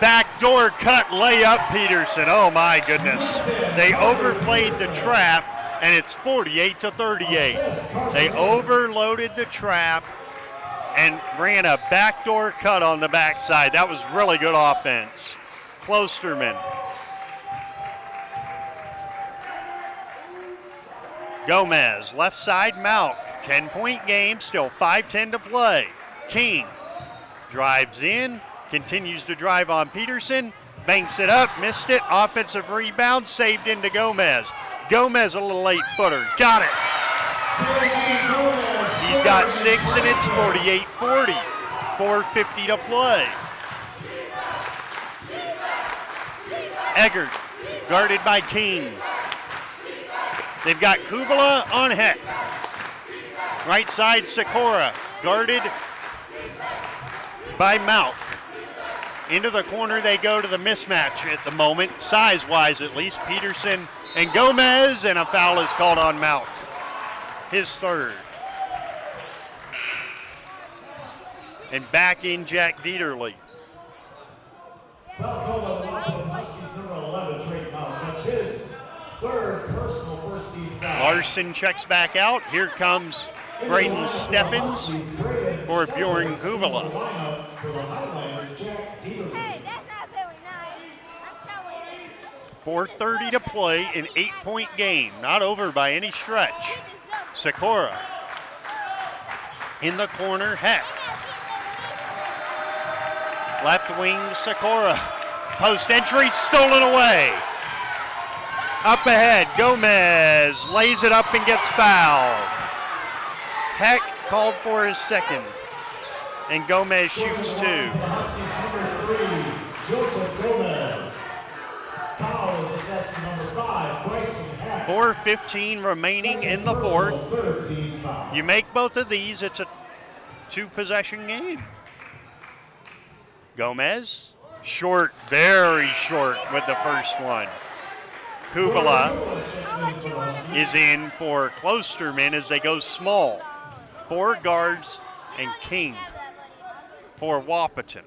Backdoor cut layup, Peterson. Oh my goodness. They overplayed the trap, and it's 48-38. They overloaded the trap and ran a backdoor cut on the backside. That was really good offense. Klosterman. Gomez, left side, Malk. 10-point game, still 5:10 to play. King drives in, continues to drive on Peterson, banks it up, missed it. Offensive rebound, saved into Gomez. Gomez, a little late footer, got it. He's got 6, and it's 48-40. 4:50 to play. Eggert, guarded by King. They've got Kubala on Heck. Right side, Sikora, guarded by Malk. Into the corner they go to the mismatch at the moment, size-wise at least. Peterson and Gomez, and a foul is called on Malk. His third. And back in Jack Dieterle. Foul called on Wahpeton Huskies, number 11, Drake Malk. That's his third personal first-team foul. Larson checks back out. Here comes Braden Steffens for Bjorn Kubala. For the Highlanders, Jack Dieterle. Hey, that's not very nice. I'm telling you. 4:30 to play, an 8-point game. Not over by any stretch. Sikora in the corner, Heck. Left wing, Sikora. Post entry, stolen away. Up ahead, Gomez lays it up and gets fouled. Heck called for his second, and Gomez shoots 2. Huskies, number 3, Joseph Gomez. Foul is assessed to number 5, Bryson Heck. 4:15 remaining in the fourth. 13 foul. You make both of these, it's a 2-possession game. Gomez, short, very short with the first one. Kubala is in for Klosterman as they go small. 4 guards and King for Wahpeton.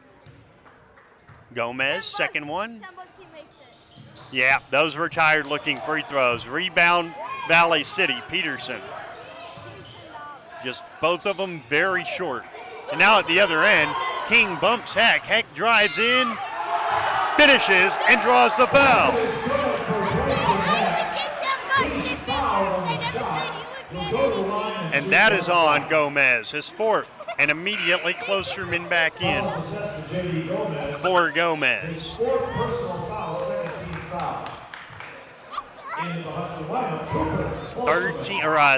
Gomez, second one. Yeah, those retired looking free throws. Rebound, Valley City, Peterson. Just both of them very short. And now at the other end, King bumps Heck. Heck drives in, finishes, and draws the foul. And that is on Gomez, his 4th. And immediately Klosterman back in for Gomez. His 4th personal foul, second-team foul. Into the Husky lineup,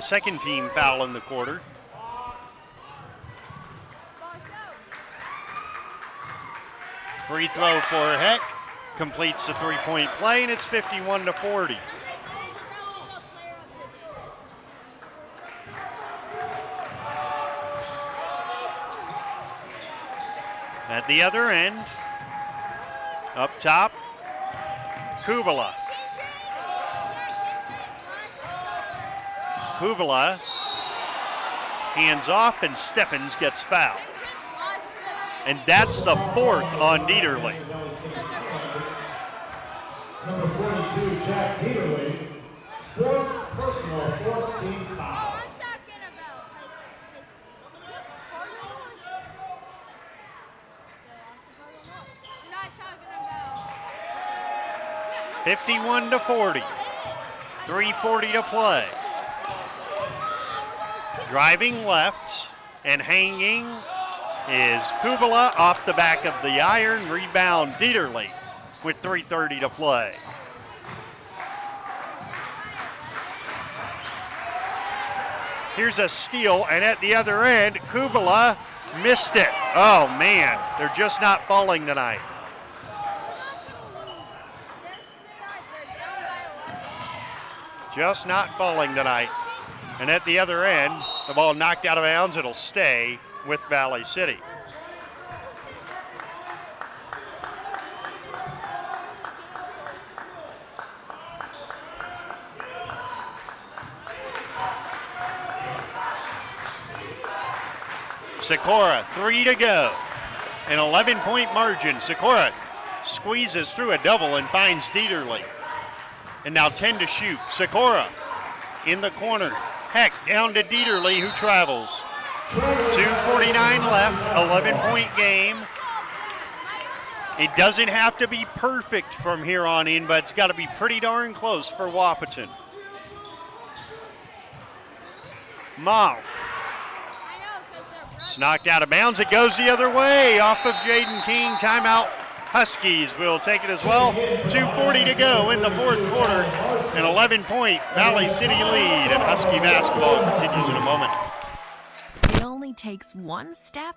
Second team foul in the quarter. Free throw for Heck, completes the 3-point play, and it's 51-40. At the other end, up top, Kubala. Kubala hands off, and Steffens gets fouled. And that's the 4th on Dieterle. number 42, Jack Dieterle. 4th personal, 4th team foul. 51-40. 3:40 to play. Driving left and hanging is Kubala off the back of the iron. Rebound Dieterle with 3:30 to play. Here's a steal, and at the other end, Kubala missed it. Oh man, they're just not falling tonight. just not falling tonight. And at the other end, the ball knocked out of bounds. It'll stay with Valley City. Sikora, 3 to go. An 11-point margin. Sikora squeezes through a double and finds Dieterle. And now 10 to shoot. Sikora in the corner. Heck, down to Dieterle, who travels. 2:49 left, 11-point game. It doesn't have to be perfect from here on in, but it's got to be pretty darn close for Wahpeton. Mao. It's knocked out of bounds. It goes the other way off of Jaden King. Timeout. Huskies will take it as well. 2:40 to go in the fourth quarter. An 11-point Valley City lead, and Husky basketball continues in a moment. It only takes one step,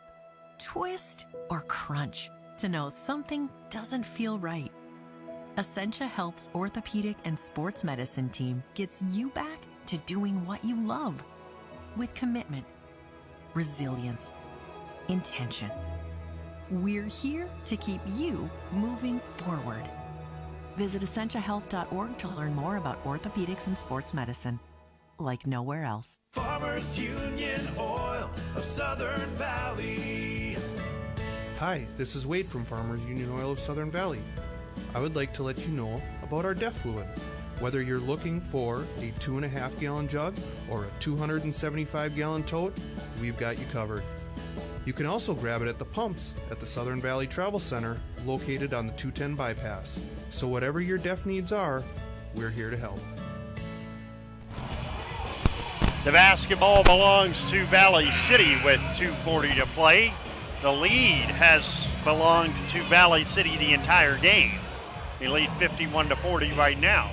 twist, or crunch to know something doesn't feel right. Essentia Health's orthopedic and sports medicine team gets you back to doing what you love with commitment, resilience, intention. We're here to keep you moving forward. Visit essentiahealth.org to learn more about orthopedics and sports medicine, like nowhere else. Farmers Union Oil of Southern Valley. Hi, this is Wade from Farmers Union Oil of Southern Valley. I would like to let you know about our DEF fluid. Whether you're looking for a 2.5 gallon jug or a 275 gallon tote, we've got you covered. You can also grab it at the pumps at the Southern Valley Travel Center, located on the 210 bypass. So whatever your DEF needs are, we're here to help. The basketball belongs to Valley City with 2:40 to play. The lead has belonged to Valley City the entire game. They lead 51-40 right now.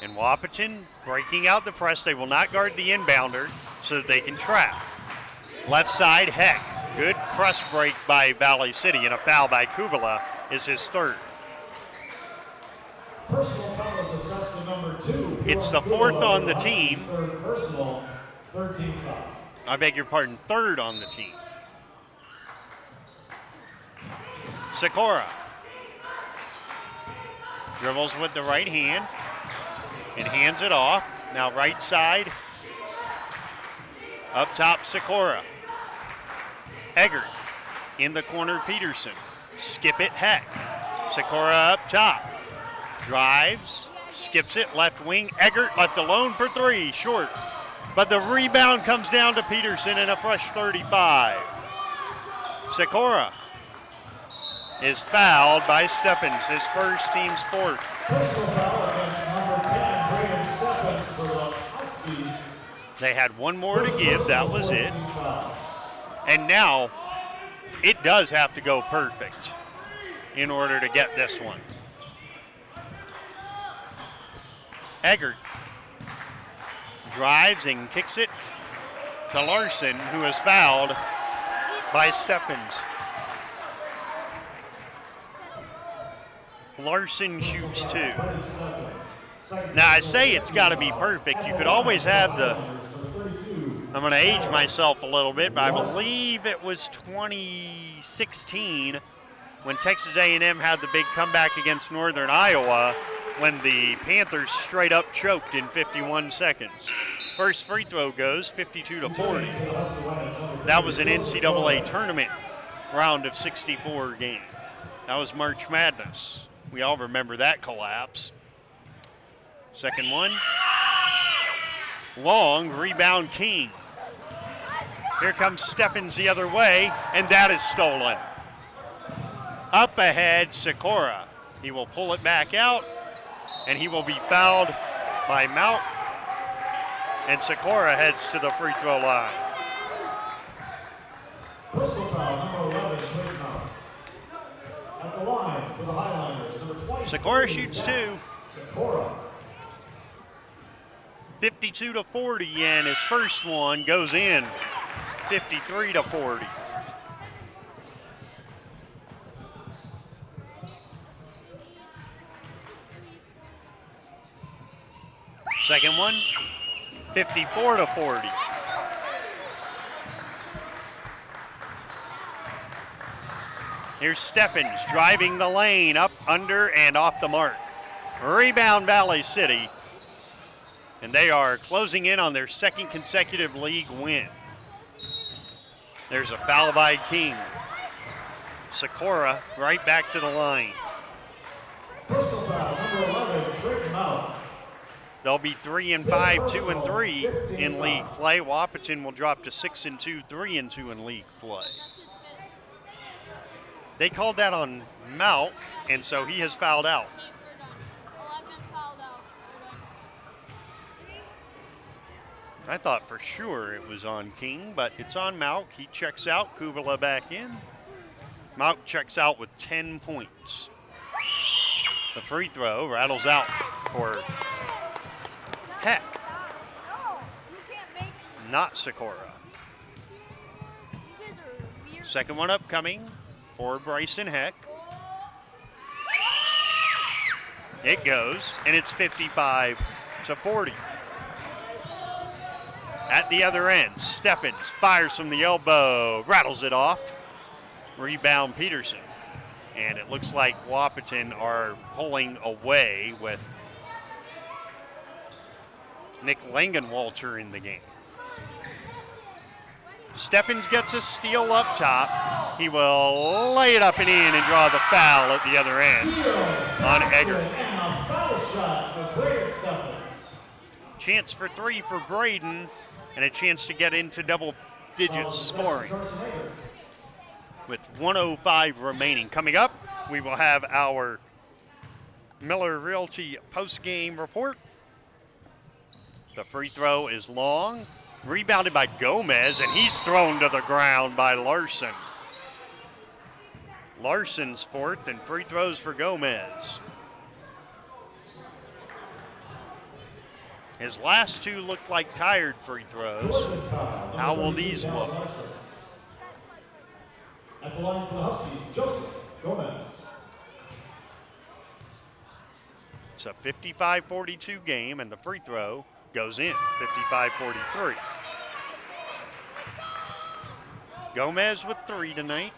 And Wahpeton breaking out the press. They will not guard the inbounder so that they can trap. Left side, Heck. Good press break by Valley City, and a foul by Kubala is his third. Personal foul is assessed to number 2. It's the fourth on the team. Third personal, 13 foul. I beg your pardon, third on the team. Sikora dribbles with the right hand and hands it off. Now right side, up top Sikora. Eggert in the corner, Peterson. Skip it, Heck. Sikora up top. Drives, skips it, left wing. Eggert left alone for 3, short. But the rebound comes down to Peterson and a fresh 35. Sikora is fouled by Stephens, his first, team's fourth. Personal foul against number 10, Braden Stephens for the Huskies. They had one more to give, that was it. And now it does have to go perfect in order to get this one. Eggert drives and kicks it to Larson, who is fouled by Stephens. Larson shoots 2. Now I say it's got to be perfect. You could always have the, I'm going to age myself a little bit, but I believe it was 2016 when Texas A&M had the big comeback against Northern Iowa when the Panthers straight up choked in 51 seconds. First free throw goes 52-40. That was an NCAA tournament round of 64 game. That was March Madness. We all remember that collapse. Second one. Long, rebound King. Here comes Stephens the other way, and that is stolen. Up ahead, Sikora. He will pull it back out, and he will be fouled by Mount. And Sikora heads to the free throw line. Personal foul, number 11, Trey Mount. At the line for the Highlanders, number 20. Sikora shoots 2. Sikora. 52-40, and his first one goes in. 53-40. Second one, 54-40. Here's Stephens driving the lane, up, under, and off the mark. Rebound Valley City. And they are closing in on their second consecutive league win. There's a foul by King. Sikora right back to the line. Personal foul, number 11, Trent Mount. They'll be 3-5, 2-3 in league play. Wahpeton will drop to 6-2, 3-2 in league play. They called that on Malk, and so he has fouled out. I thought for sure it was on King, but it's on Malk. He checks out, Kuvula back in. Malk checks out with 10 points. The free throw rattles out for Heck. Not Sikora. Second one upcoming for Bryson Heck. It goes, and it's 55-40. At the other end, Stephens fires from the elbow, rattles it off. Rebound Peterson. And it looks like Wahpeton are pulling away with Nick Langenwalter in the game. Stephens gets a steal up top. He will lay it up and in and draw the foul at the other end on Eggert. And a foul shot for Braden Stephens. Chance for three for Braden and a chance to get into double digits scoring. With 1:05 remaining. Coming up, we will have our Miller Realty post-game report. The free throw is long, rebounded by Gomez, and he's thrown to the ground by Larson. Larson's fourth, and free throws for Gomez. His last two look like tired free throws. How will these look? At the line for the Huskies, Joseph Gomez. It's a 55-42 game, and the free throw goes in, 55-43. Gomez with three tonight.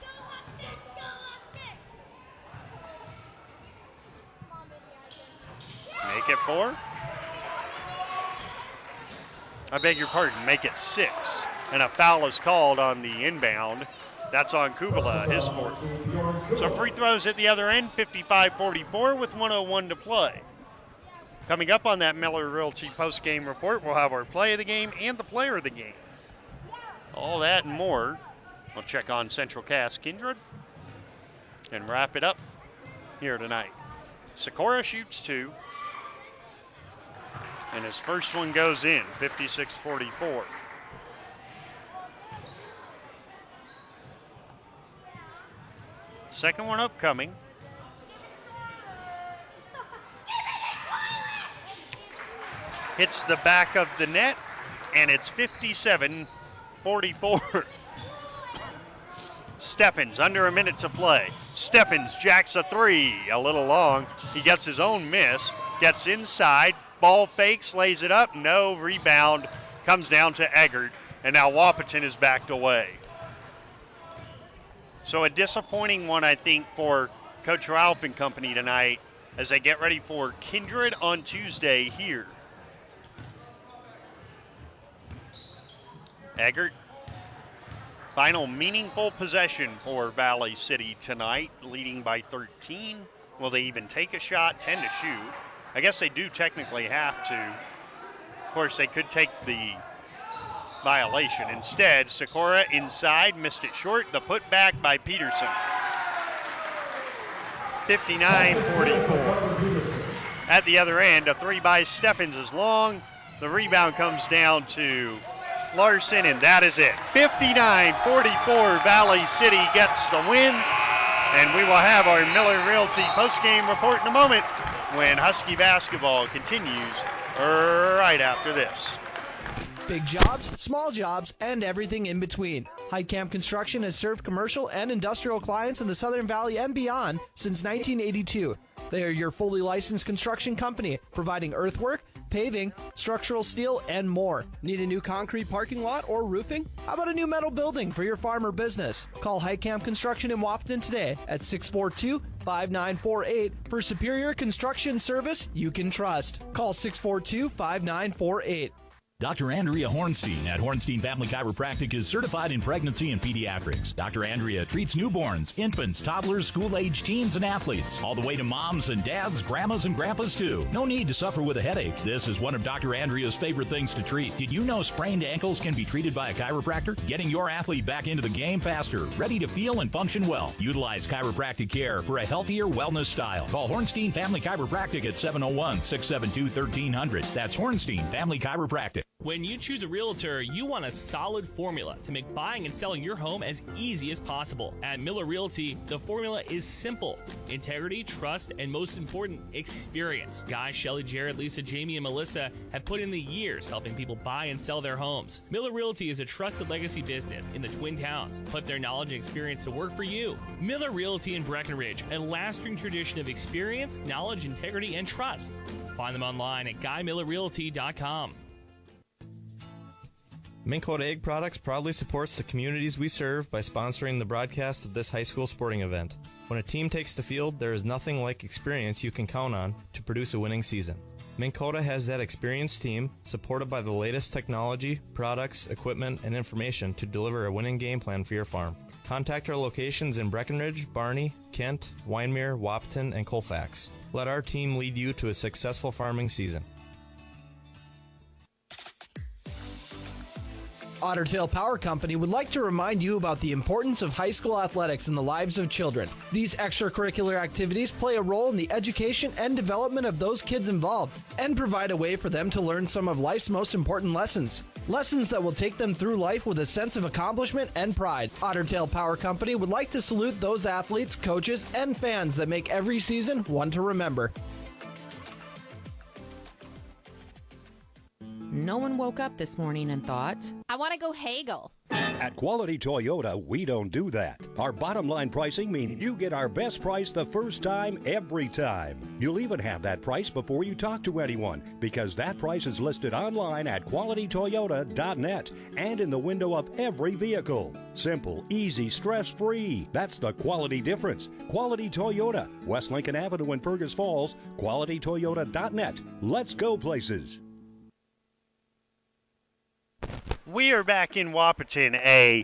Make it four. I beg your pardon, make it six. And a foul is called on the inbound. That's on Kubala, his fourth. So free throws at the other end, 55-44 with 1:01 to play. Coming up on that Miller Realty post-game report, we'll have our play of the game and the player of the game. All that and more. We'll check on Central Cass Kindred and wrap it up here tonight. Sikora shoots two. And his first one goes in, 56-44. Second one upcoming. Hits the back of the net, and it's 57-44. Stephens, under a minute to play. Stephens jacks a three, a little long. He gets his own miss, gets inside, ball fakes, lays it up, no, rebound, comes down to Eggert, and now Wahpeton is backed away. So a disappointing one, I think, for Coach Ralph and company tonight as they get ready for Kindred on Tuesday here. Eggert, final meaningful possession for Valley City tonight, leading by 13. Will they even take a shot? 10 to shoot. I guess they do technically have to. Of course, they could take the violation. Instead, Sikora inside, missed it short. The putback by Peterson. 59-44. At the other end, a three by Stephens is long. The rebound comes down to Larson, and that is it. 59-44, Valley City gets the win. And we will have our Miller Realty postgame report in a moment when Husky basketball continues right after this. Big jobs, small jobs, and everything in between. Heitkamp Construction has served commercial and industrial clients in the Southern Valley and beyond since 1982. They are your fully licensed construction company, providing earthwork, paving, structural steel, and more. Need a new concrete parking lot or roofing? How about a new metal building for your farm or business? Call Heitkamp Construction in Wahpeton today at 642-5948 for superior construction service you can trust. Call 642-5948. Dr. Andrea Hornstein at Hornstein Family Chiropractic is certified in pregnancy and pediatrics. Dr. Andrea treats newborns, infants, toddlers, school-age teens, and athletes, all the way to moms and dads, grandmas, and grandpas, too. No need to suffer with a headache. This is one of Dr. Andrea's favorite things to treat. Did you know sprained ankles can be treated by a chiropractor? Getting your athlete back into the game faster, ready to feel and function well. Utilize chiropractic care for a healthier wellness style. Call Hornstein Family Chiropractic at 701-672-1300. That's Hornstein Family Chiropractic. When you choose a realtor, you want a solid formula to make buying and selling your home as easy as possible. At Miller Realty, the formula is simple: integrity, trust, and most important, experience. Guy, Shelley, Jared, Lisa, Jamie, and Melissa have put in the years helping people buy and sell their homes. Miller Realty is a trusted legacy business in the Twin Towns. Put their knowledge and experience to work for you. Miller Realty in Breckenridge, a lasting tradition of experience, knowledge, integrity, and trust. Find them online at GuyMillerRealty.com. Minn Kota Egg Products proudly supports the communities we serve by sponsoring the broadcast of this high school sporting event. When a team takes the field, there is nothing like experience you can count on to produce a winning season. Minn Kota has that experienced team, supported by the latest technology, products, equipment, and information to deliver a winning game plan for your farm. Contact our locations in Breckenridge, Barney, Kent, Wyndmere, Wahpeton, and Colfax. Let our team lead you to a successful farming season. Otter Tail Power Company would like to remind you about the importance of high school athletics in the lives of children. These extracurricular activities play a role in the education and development of those kids involved and provide a way for them to learn some of life's most important lessons. Lessons that will take them through life with a sense of accomplishment and pride. Otter Tail Power Company would like to salute those athletes, coaches, and fans that make every season one to remember. No one woke up this morning and thought, I want to go haggle. At Quality Toyota, we don't do that. Our bottom line pricing means you get our best price the first time, every time. You'll even have that price before you talk to anyone, because that price is listed online at qualitytoyota.net and in the window of every vehicle. Simple, easy, stress-free. That's the quality difference. Quality Toyota, West Lincoln Avenue in Fergus Falls, qualitytoyota.net. Let's go places. We are back in Wahpeton, a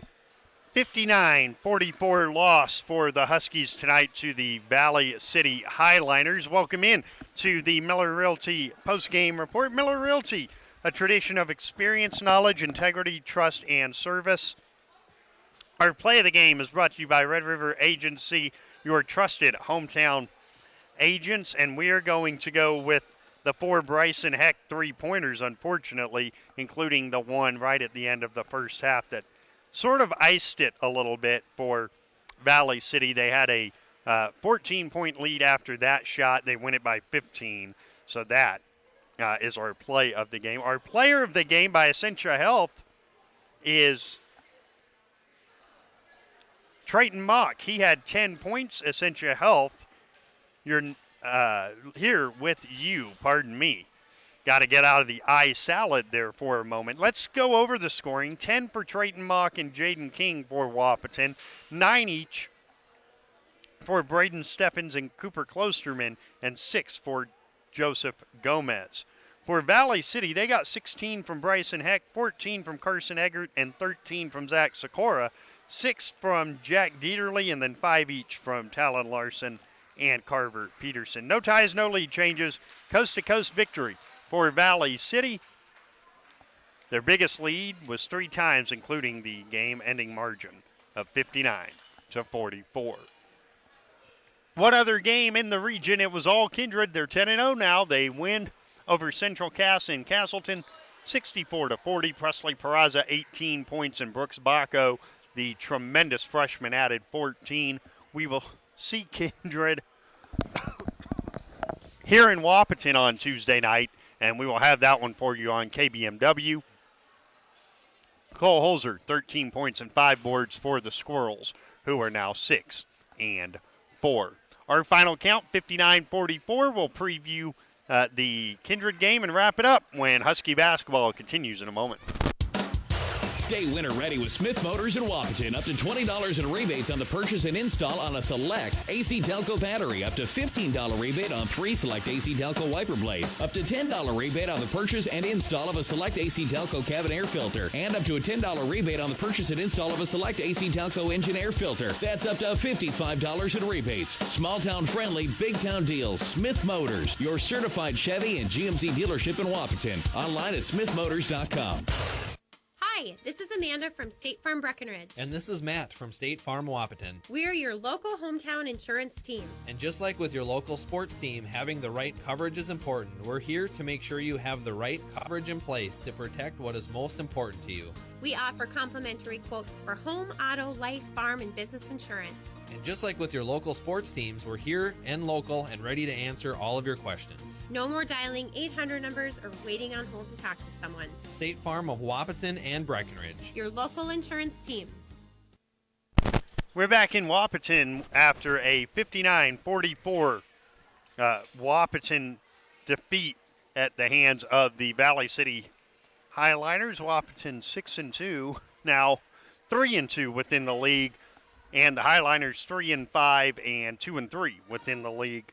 59-44 loss for the Huskies tonight to the Valley City Highliners. Welcome in to the Miller Realty postgame report. Miller Realty, a tradition of experience, knowledge, integrity, trust, and service. Our play of the game is brought to you by Red River Agency, your trusted hometown agents, and we are going to go with the 4 Bryson Heck three-pointers, unfortunately, including the one right at the end of the first half that sort of iced it a little bit for Valley City. They had a 14-point lead after that shot. They win it by 15, so that is our play of the game. Our player of the game by Essentia Health is Triton Mock. He had 10 points. Essentia Health, you're here with you, pardon me. Got to get out of the eye salad there for a moment. Let's go over the scoring. 10 for Triton Mock and Jaden King for Wahpeton. 9 each for Braden Steffens and Cooper Klosterman, and 6 for Joseph Gomez. For Valley City, they got 16 from Bryson Heck, 14 from Carson Eggert, and 13 from Zach Sikora. 6 from Jack Dieterle, and then 5 each from Talon Larson and Carver Peterson. No ties, no lead changes. Coast-to-coast victory for Valley City. Their biggest lead was 3 times, including the game-ending margin of 59-44. One other game in the region, it was all Kindred. They're 10-0 now. They win over Central Cass in Castleton, 64-40. Presley Peraza, 18 points, and Brooks Baco, the tremendous freshman, added 14. We will see Kindred here in Wahpeton on Tuesday night, and we will have that one for you on KBMW. Cole Holzer, 13 points and 5 boards for the Squirrels, who are now 6-4. Our final count, 59-44. We'll preview the Kindred game and wrap it up when Husky basketball continues in a moment. Stay winter ready with Smith Motors in Wahpeton. Up to $20 in rebates on the purchase and install on a select AC Delco battery. Up to $15 rebate on 3 select AC Delco wiper blades. Up to $10 rebate on the purchase and install of a select AC Delco cabin air filter. And up to a $10 rebate on the purchase and install of a select AC Delco engine air filter. That's up to $55 in rebates. Small town friendly, big town deals. Smith Motors, your certified Chevy and GMC dealership in Wahpeton. Online at smithmotors.com. Hi, this is Amanda from State Farm Breckenridge. And this is Matt from State Farm Wahpeton. We're your local hometown insurance team. And just like with your local sports team, having the right coverage is important. We're here to make sure you have the right coverage in place to protect what is most important to you. We offer complimentary quotes for home, auto, life, farm, and business insurance. And just like with your local sports teams, we're here and local and ready to answer all of your questions. No more dialing 800 numbers or waiting on hold to talk to someone. State Farm of Wahpeton and Breckenridge. Your local insurance team. We're back in Wahpeton after a 59-44 Wahpeton defeat at the hands of the Valley City Highliners. Wahpeton 6-2, now 3-2 within the league. And the Highliners 3-5 and 2-3 within the league.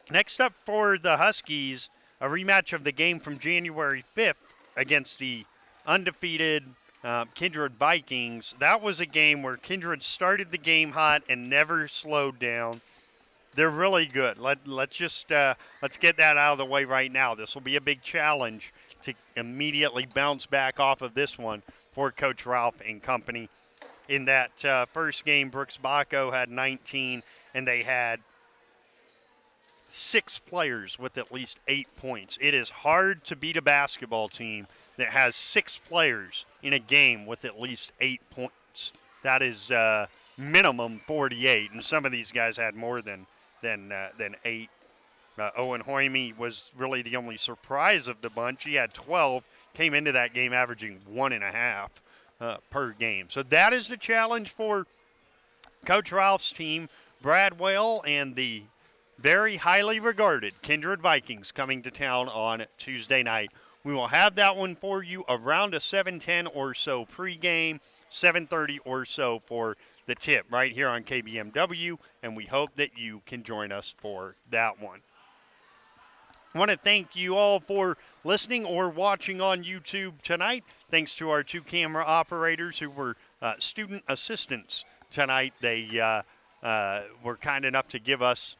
Next up for the Huskies, a rematch of the game from January 5th against the undefeated Kindred Vikings. That was a game where Kindred started the game hot and never slowed down. They're really good. Let's get that out of the way right now. This will be a big challenge to immediately bounce back off of this one for Coach Ralph and company. In that first game, Brooks Baco had 19, and they had 6 players with at least 8 points. It is hard to beat a basketball team that has 6 players in a game with at least 8 points. That is minimum 48, and some of these guys had more than 8. Owen Hoyme was really the only surprise of the bunch. He had 12, came into that game averaging 1.5. Per game. So that is the challenge for Coach Ralph's team, Bradwell, and the very highly regarded Kindred Vikings coming to town on Tuesday night. We will have that one for you around a 7:10 or so pregame, 7:30 or so for the tip right here on KBMW, and we hope that you can join us for that one. I want to thank you all for listening or watching on YouTube tonight. Thanks to our 2 camera operators who were student assistants tonight. They were kind enough to give us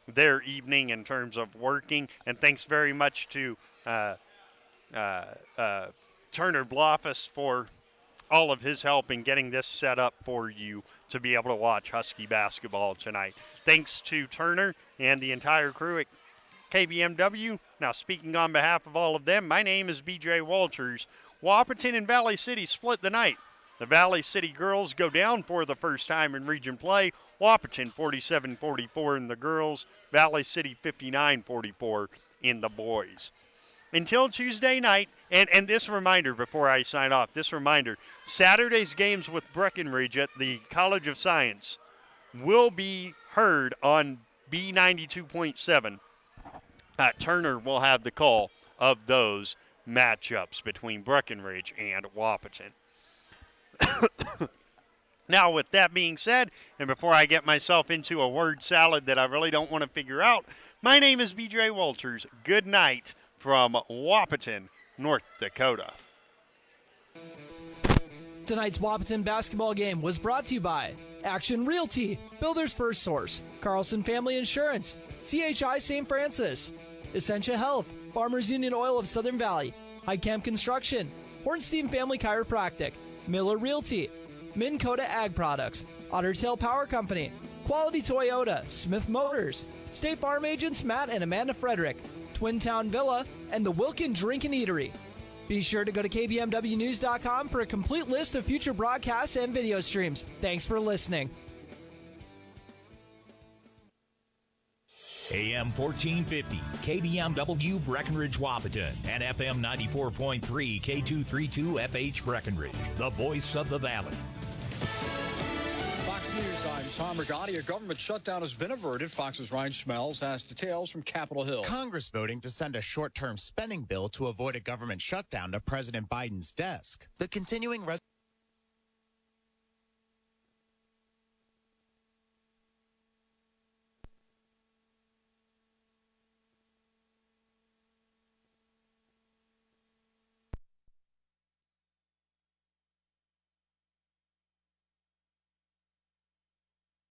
their evening in terms of working. And thanks very much to Turner Bloffus for all of his help in getting this set up for you to be able to watch Husky basketball tonight. Thanks to Turner and the entire crew at KBMW. Now, speaking on behalf of all of them, my name is BJ Walters. Wahpeton and Valley City split the night. The Valley City girls go down for the first time in region play. Wahpeton 47-44 in the girls. Valley City 59-44 in the boys. Until Tuesday night, and this reminder before I sign off, Saturday's games with Breckenridge at the College of Science will be heard on B92.7. Turner will have the call of those matchups between Breckenridge and Wahpeton. Now, with that being said, and before I get myself into a word salad that I really don't want to figure out, my name is BJ Walters. Good night from Wahpeton, North Dakota. Tonight's Wahpeton basketball game was brought to you by Action Realty, Builder's First Source, Carlson Family Insurance, CHI St. Francis, Essentia Health, Farmers Union Oil of Southern Valley, Highcamp Construction, Hornstein Family Chiropractic, Miller Realty, Minn Kota Ag Products, Otter Tail Power Company, Quality Toyota, Smith Motors, State Farm agents Matt and Amanda Frederick, Twin Town Villa, and the Wilkin Drink and Eatery. Be sure to go to KBMWnews.com for a complete list of future broadcasts and video streams. Thanks for listening. AM 1450, KBMW Breckenridge Wahpeton, and FM 94.3 K232 FH Breckenridge, the voice of the valley. Fox News on Tom Rigotti, a government shutdown has been averted. Fox's Ryan Schmelz has details from Capitol Hill. Congress voting to send a short-term spending bill to avoid a government shutdown to President Biden's desk. The continuing